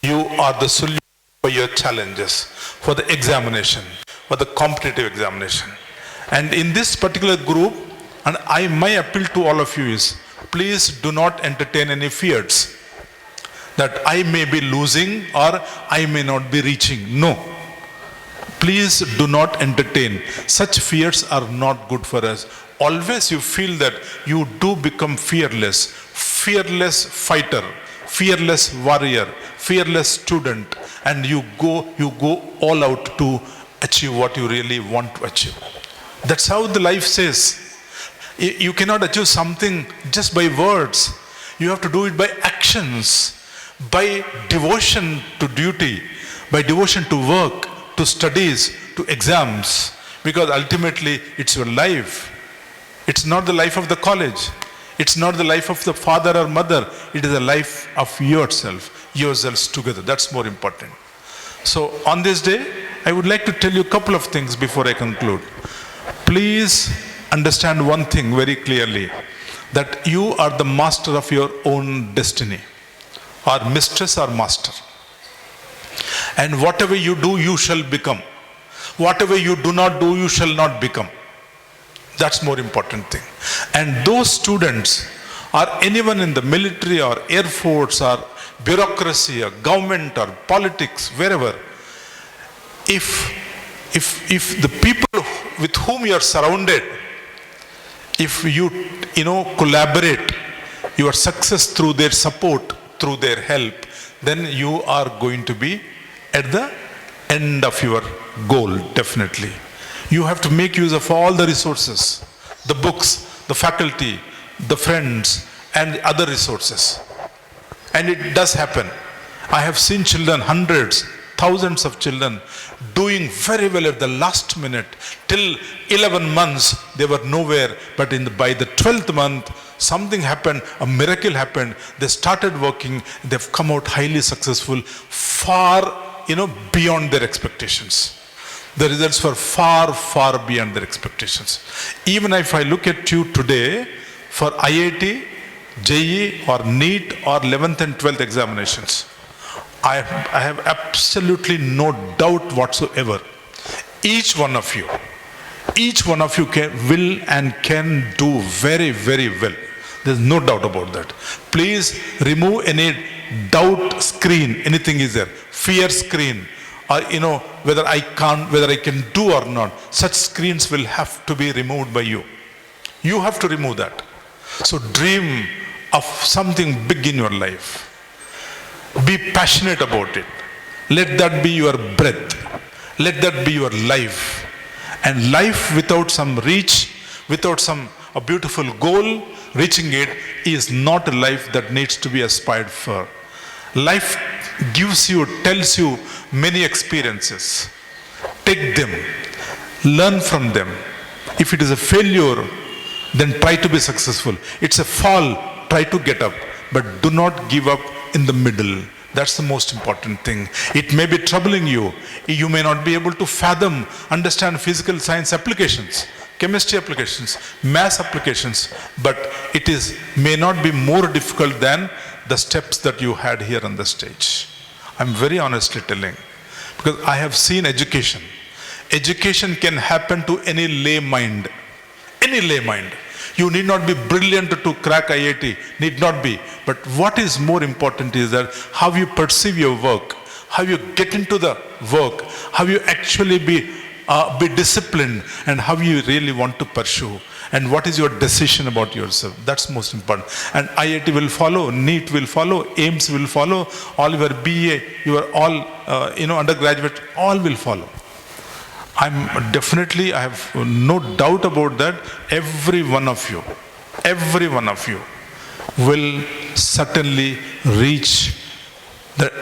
you are the solution for your challenges, for the examination, for the competitive examination. And in this particular group, and my appeal to all of you is, please do not entertain any fears that I may be losing or I may not be reaching. No. Please do not entertain. Such fears are not good for us. Always you feel that you do become fearless fighter, fearless warrior, fearless student, and you go all out to achieve what you really want to achieve. That's how the life says. You cannot achieve something just by words. You have to do it by actions, by devotion to duty, by devotion to work, to studies, to exams, because ultimately it's your life. It's not the life of the college. It's not the life of the father or mother. It is the life of yourselves together. That's more important. So on this day, I would like to tell you a couple of things before I conclude. Please understand one thing very clearly, that you are the master of your own destiny, or mistress or master. And whatever you do, you shall become. Whatever you do not do, you shall not become. That's more important thing. And those students, or anyone in the military or air force or bureaucracy or government or politics, wherever, if the people with whom you are surrounded, if you collaborate, your success through their support, through their help, then you are going to be at the end of your goal, definitely. You have to make use of all the resources, the books, the faculty, the friends, and other resources. And it does happen. I have seen children, hundreds, thousands of children, doing very well at the last minute. Till 11 months, they were nowhere. But by the 12th month, something happened, a miracle happened. They started working. They've come out highly successful, far, beyond their expectations. The results were far, far beyond their expectations. Even if I look at you today, for IIT, JEE or NEET or 11th and 12th examinations, I have absolutely no doubt whatsoever. Each one of you Each one of you will and can do very, very well. There's no doubt about that. Please remove any doubt screen, anything is there, fear screen, or whether I can do or not. Such screens will have to be removed by you. You have to remove that. So dream of something big in your life. Be passionate about it. Let that be your breath. Let that be your life. And life without some reach, without a beautiful goal, reaching it is not a life that needs to be aspired for. Life tells you many experiences. Take them, learn from them. If it is a failure, then try to be successful. It's a fall, try to get up, but do not give up in the middle. That's the most important thing. It may be troubling you. You may not be able to understand physical science applications, chemistry applications, math applications, but it may not be more difficult than the steps that you had here on the stage. I'm very honestly telling, because I have seen education. Education can happen to any lay mind. Any lay mind. You need not be brilliant to crack IIT, need not be. But what is more important is that how you perceive your work, how you get into the work, how you actually be disciplined, and how you really want to pursue, and what is your decision about yourself. That's most important. And IIT will follow, NEET will follow, AIMS will follow, all your BA, your all undergraduate, all will follow. I have no doubt about that. Every one of you will certainly reach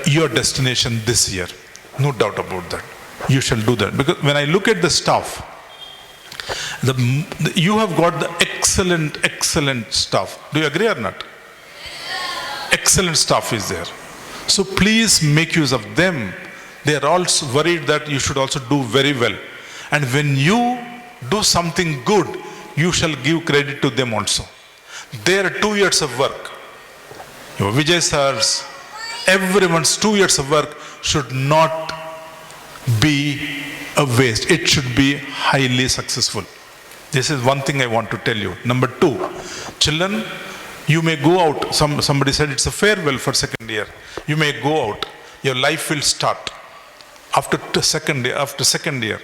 your destination this year. No doubt about that. You shall do that. Because when I look at the staff, you have got the excellent staff. Do you agree or not? Excellent staff is there. So please make use of them. They are also worried that you should also do very well. And when you do something good, you shall give credit to them also. Their 2 years of work, your Vijay sirs, everyone's 2 years of work should not be a waste. It should be highly successful. This is one thing I want to tell you. Number 2, children, you may go out. Somebody said it's a farewell for second year. You may go out. Your life will start. After second year,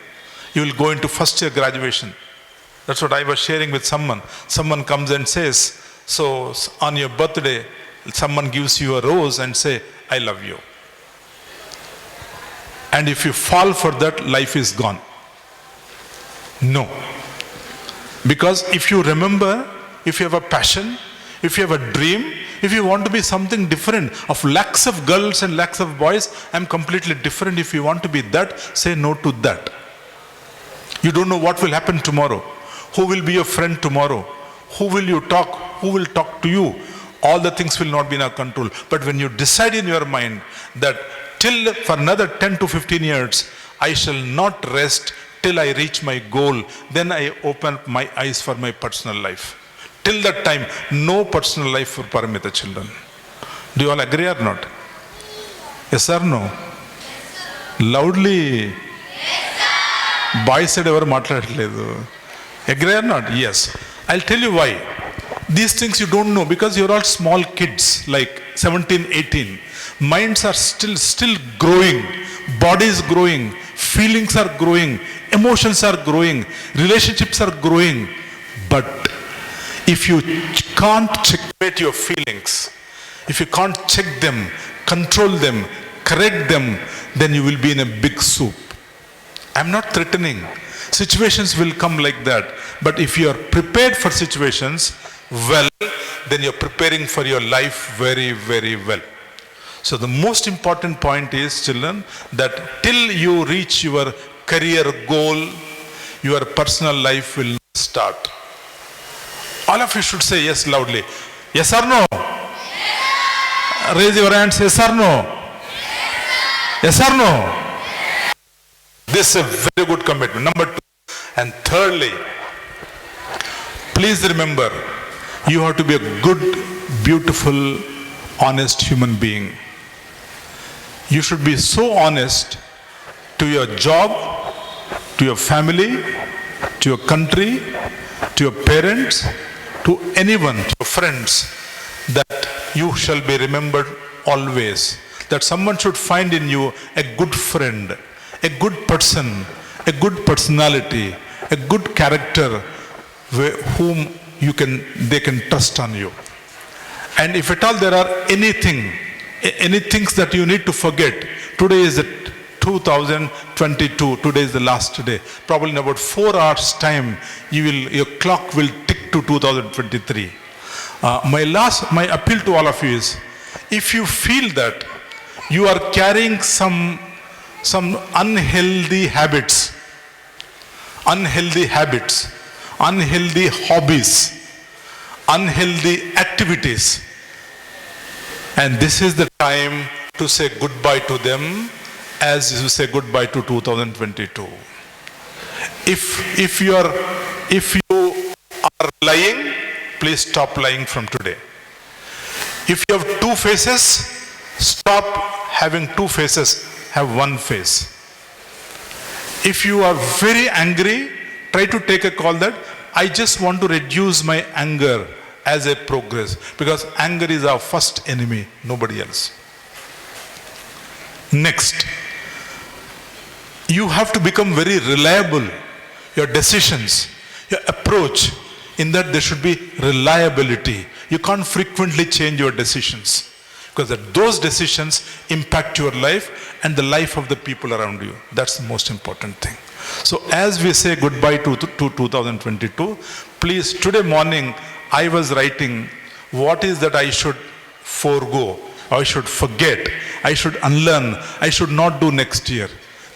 you will go into first year graduation. That's what I was sharing with someone. Someone comes and says, so on your birthday, someone gives you a rose and say, I love you. And if you fall for that, life is gone. No. Because if you remember, if you have a passion, if you have a dream, if you want to be something different, of lakhs of girls and lakhs of boys, I'm completely different. If you want to be that, say no to that. You don't know what will happen tomorrow. Who will be your friend tomorrow? Who will you talk? Who will talk to you? All the things will not be in our control. But when you decide in your mind that for another 10 to 15 years, I shall not rest till I reach my goal, then I open my eyes for my personal life. Till that time, no personal life for Paramita children. Do you all agree or not? Yes or no? Loudly. Boys said ever maatladaledu. Agree or not? Yes. I'll tell you why. These things you don't know because you're all small kids, like 17, 18. Minds are still growing. Body is growing. Feelings are growing. Emotions are growing. Relationships are growing. But if you can't checkmate your feelings, if you can't check them, control them, correct them, then you will be in a big soup. I'm not threatening. Situations will come like that. But if you are prepared for situations well, then you're preparing for your life very, very well. So the most important point is, children, that till you reach your career goal, your personal life will not start. All of you should say yes loudly. Yes or no? Yes. Raise your hands. Yes or no? Yes, yes or no? Yes. This is a very good commitment. Number 2. And thirdly, please remember, you have to be a good, beautiful, honest human being. You should be so honest to your job, to your family, to your country, to your parents, to anyone, to your friends, that you shall be remembered always. That someone should find in you a good friend, a good person, a good personality, a good character whom they can trust on you. And if at all there are any things that you need to forget, today is the 2022, today is the last day. Probably in about 4 hours time, your clock will tick to 2023. My appeal to all of you is, if you feel that you are carrying some unhealthy habits, unhealthy hobbies, unhealthy activities, and this is the time to say goodbye to them as you say goodbye to 2022. If you are lying, please stop lying from today. If you have two faces, stop having two faces, have one face. If you are very angry, try to take a call that I just want to reduce my anger as a progress, because anger is our first enemy, nobody else. Next, you have to become very reliable. Your decisions, your approach, in that there should be reliability. You can't frequently change your decisions, because those decisions impact your life and the life of the people around you. That's the most important thing. So as we say goodbye to 2022, please, today morning I was writing what is that I should forego, I should forget, I should unlearn, I should not do next year.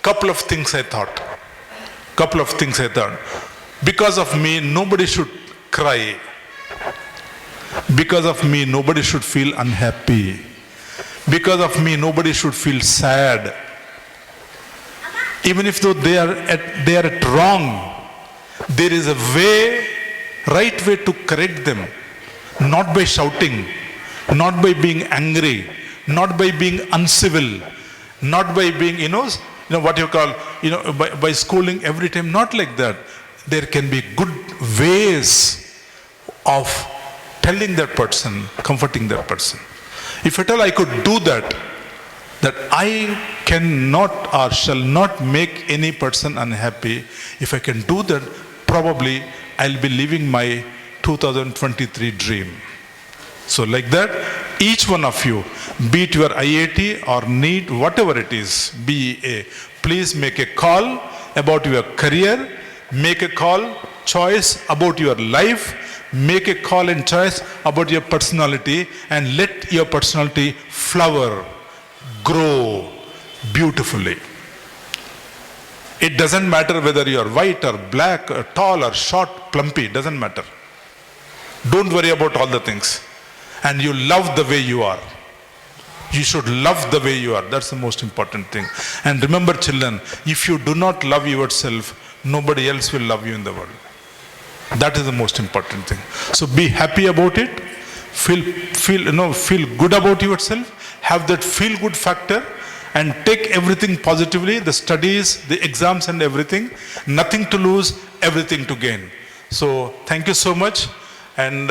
Couple of things I thought. Because of me, nobody should cry. Because of me, nobody should feel unhappy. Because of me, nobody should feel sad. Even if though they are at wrong, there is a right way to correct them. Not by shouting, not by being angry, not by being uncivil, not by being, what you call, by scolding every time, not like that. There can be good ways of telling that person, comforting that person. If at all I could do that I cannot or shall not make any person unhappy, if I can do that, probably I'll be living my 2023 dream. So like that, each one of you, be it your IIT or NEET, whatever it is, BEA, please make a call about your career, make a call, choice about your life, make a call and choice about your personality, and let your personality flower, grow beautifully. It doesn't matter whether you are white or black or tall or short, plumpy, doesn't matter. Don't worry about all the things. And you love the way you are. You should love the way you are. That's the most important thing. And remember, children, if you do not love yourself, nobody else will love you in the world. That is the most important thing. So be happy about it. Feel good about yourself. Have that feel good factor and take everything positively, the studies, the exams and everything. Nothing to lose, everything to gain. So thank you so much, and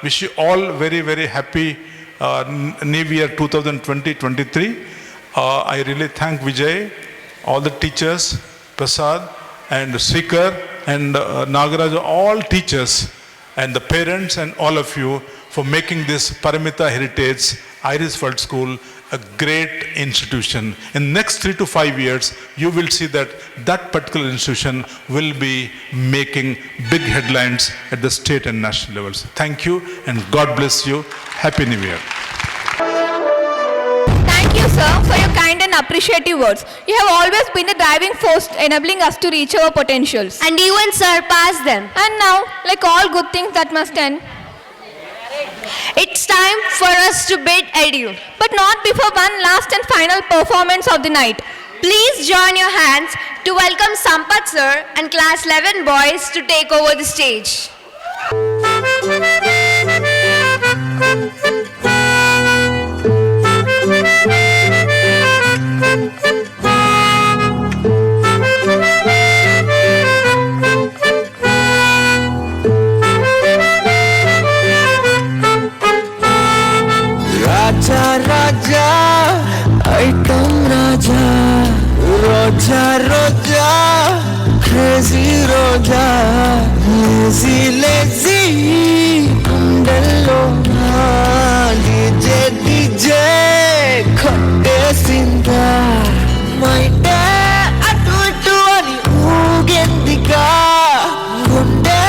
wish you all very, very happy New Year 2020-23. I really thank Vijay, all the teachers, Prasad and Srikar and Nagaraj, all teachers and the parents and all of you for making this Paramita Heritage Irish World School a great institution. In next 3 to 5 years, you will see that that particular institution will be making big headlines at the state and national levels. Thank you and God bless you. Happy New Year. Thank you, sir, for your kind and appreciative words. You have always been the driving force enabling us to reach our potentials. And even surpass them. And now, like all good things that must end, it's time for us to bid adieu. But not before one last and final performance of the night. Please join your hands to welcome Sampath sir and class 11 boys to take over the stage. Roja Roja crazy Roja lazy lazy గుండెల్లో DJ DJ కొట్టేసిందా మైండే అటు ఇటు అని ఊగెందిగా గుండె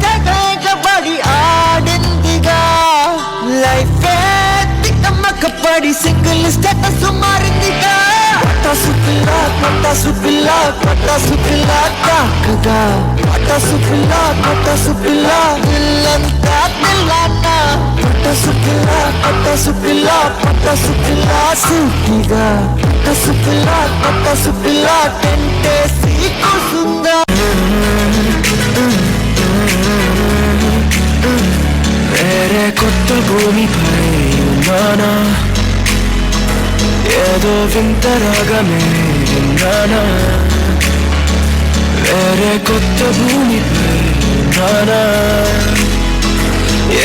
తెగబడి ఆడిందిగా life తిక్కమ్మక్కపడి single status మారిందిగా పటాసు పిల్ల తాకగా పటాసు పిల్ల ఇల్లంతా పిల్లన్న పటాసు పిల్ల సూటిగా పటాసు పిల్ల టెంటేసి కూసుందా వేరే కొత్త భూమిపై ఉన్నానా ఏదో వింత రాగమే విన్నానా వేరే కొత్త భూమిపై ఉన్నానా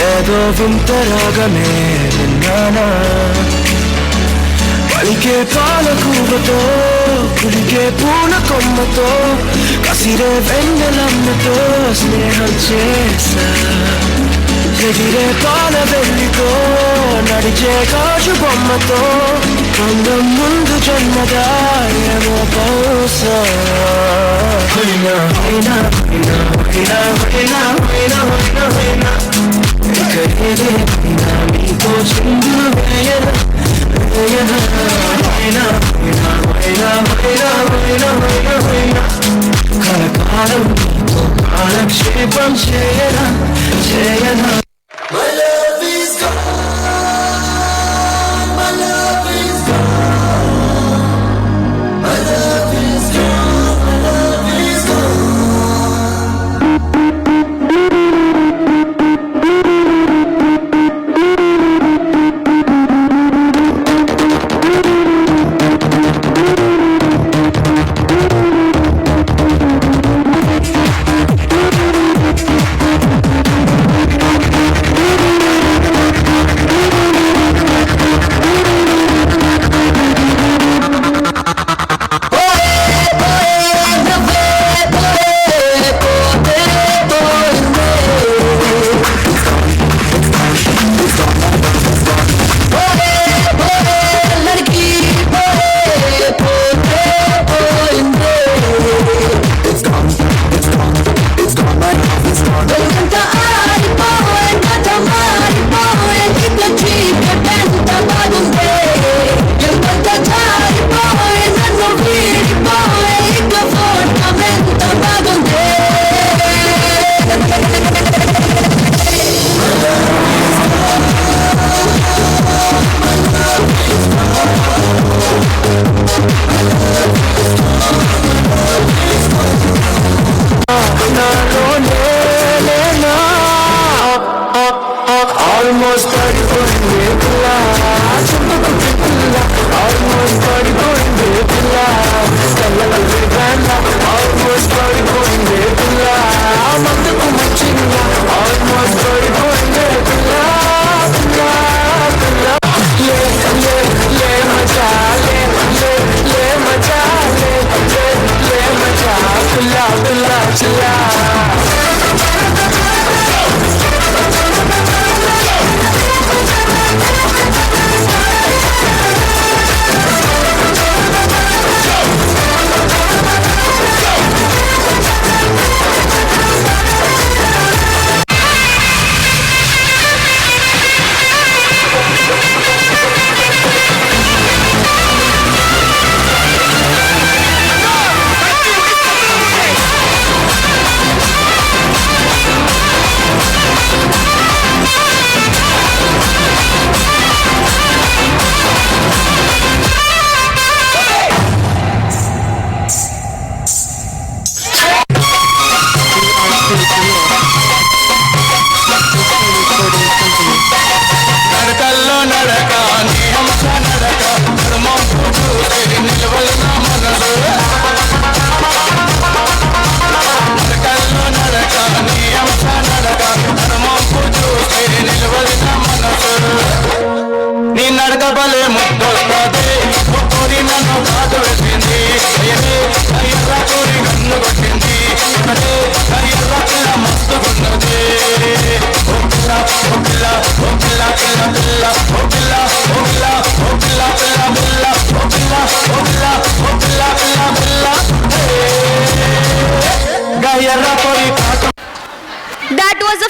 ఏదో వింత రాగమే విన్నానా పలికే పాలకూవతో పులికే పూల కొమ్మతో కసిరే వెన్నెలమ్మతో స్నేహం చేసా ఎగిరే పాల వెల్లితో నడిచే గాజు బొమ్మతో అందం ముందు జన్మదా ఏమో బహుశా హైనా హైనా హైనా హైనా హైనా హైనా హైనా హైనా ఎక్కడే హైనా మీతో చిందులు వేయనా వేయనా హైనా హైనా హైనా హైనా హైనా హైనా హైనా కలకాలం మీతో కాలక్షేపం చేయనా చేయనా My love is gone, my love is gone, my love is gone, my love is gone.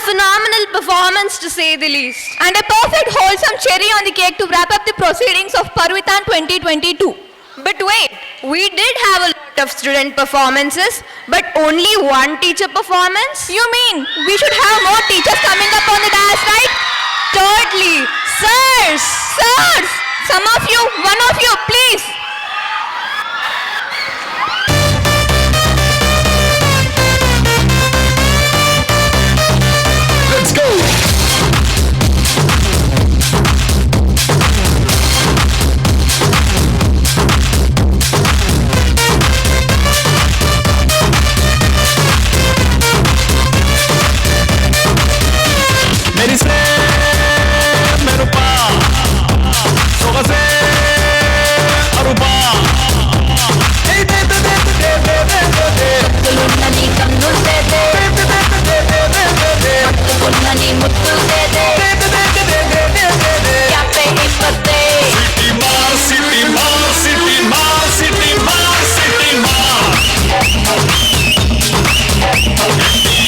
phenomenal performance to say the least. And a perfect wholesome cherry on the cake to wrap up the proceedings of Parivartan 2022. But wait, we did have a lot of student performances, but only one teacher performance? You mean we should have more teachers coming up on the dais, right? Totally. Sirs! Sirs! Some of you, one of you, please. Let's go. मेरी से मेरे पा सोगा से Aruba ए दे दे दे दे दे दे दे दे ముత్తులున్న నీ కన్నులు they they ముత్తుకున్న నీ ముత్తులు they they క్యాపే హిప్పతే city मार city मार सिटी मार सिटी मार सिटी मार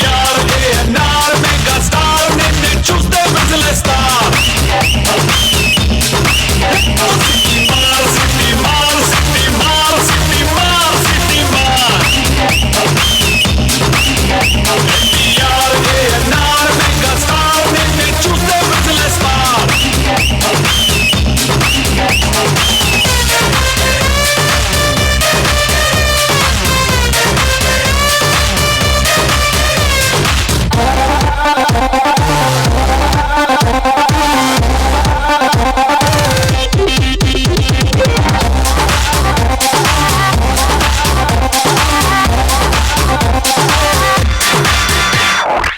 यार ए नार मेगा स्टार ने चूस्ते विजिले स्टार सिटी मार सिटी मार सिटी मार सिटी मार सिटी मार यार ए नार मेगा स्टार ने चूस्ते विजिले star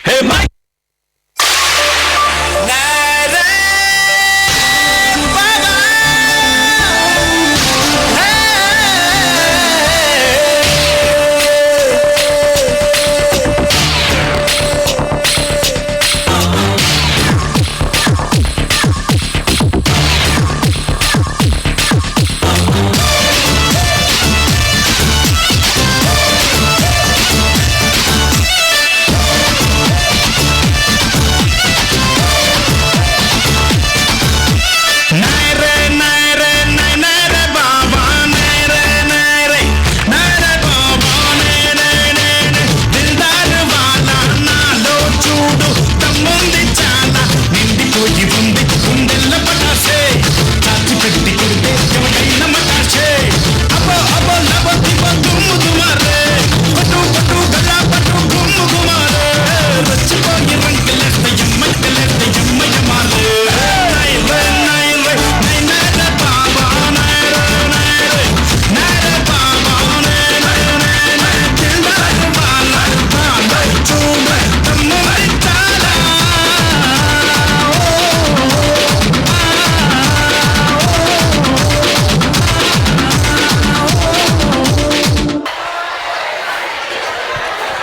Hey, Mike!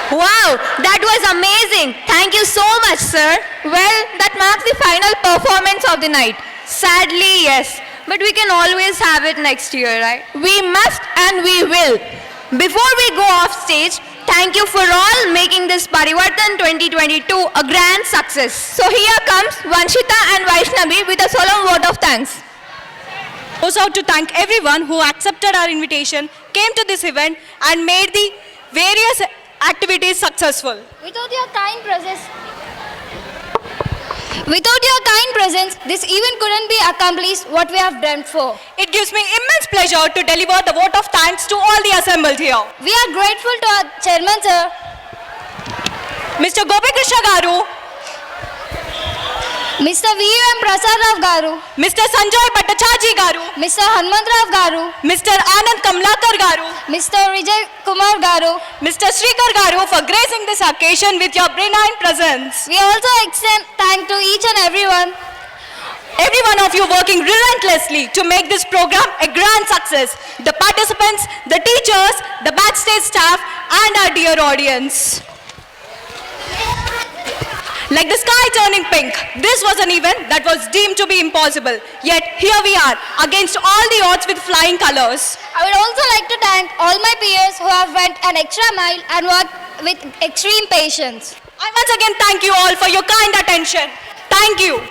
Wow, that was amazing. Thank you so much, sir. Well, that marks the final performance of the night. Sadly, yes. But we can always have it next year, right? We must and we will. Before we go off stage, thank you for all making this Parivartan 2022 a grand success. So here comes Vanshita and Vaishnavi with a solemn vote of thanks. Goes out to thank everyone who accepted our invitation, came to this event, and made the various activities successful. Without your kind presence, this event couldn't be accomplished what we have dreamt for. It gives me immense pleasure to deliver the vote of thanks to all the assembled here. We are grateful to our chairman, sir, Mr. Gopikrishna Garu, Mr. V.U.M. Prasad Rao Garu, Mr. Sanjay Bhattacharjee Garu, Mr. Hanmantrao Garu, Mr. Anand Kamlakar Garu, Mr. Vijay Kumar Garu, Mr. Srikar Garu for gracing this occasion with your benign presence. We also extend thanks to each and everyone. Every one of you working relentlessly to make this program a grand success. The participants, the teachers, the backstage staff, and our dear audience. Like the sky turning pink, this was an event that was deemed to be impossible. Yet here we are, against all the odds with flying colors. I would also like to thank all my peers who have went an extra mile and worked with extreme patience. I once again thank you all for your kind attention. Thank you.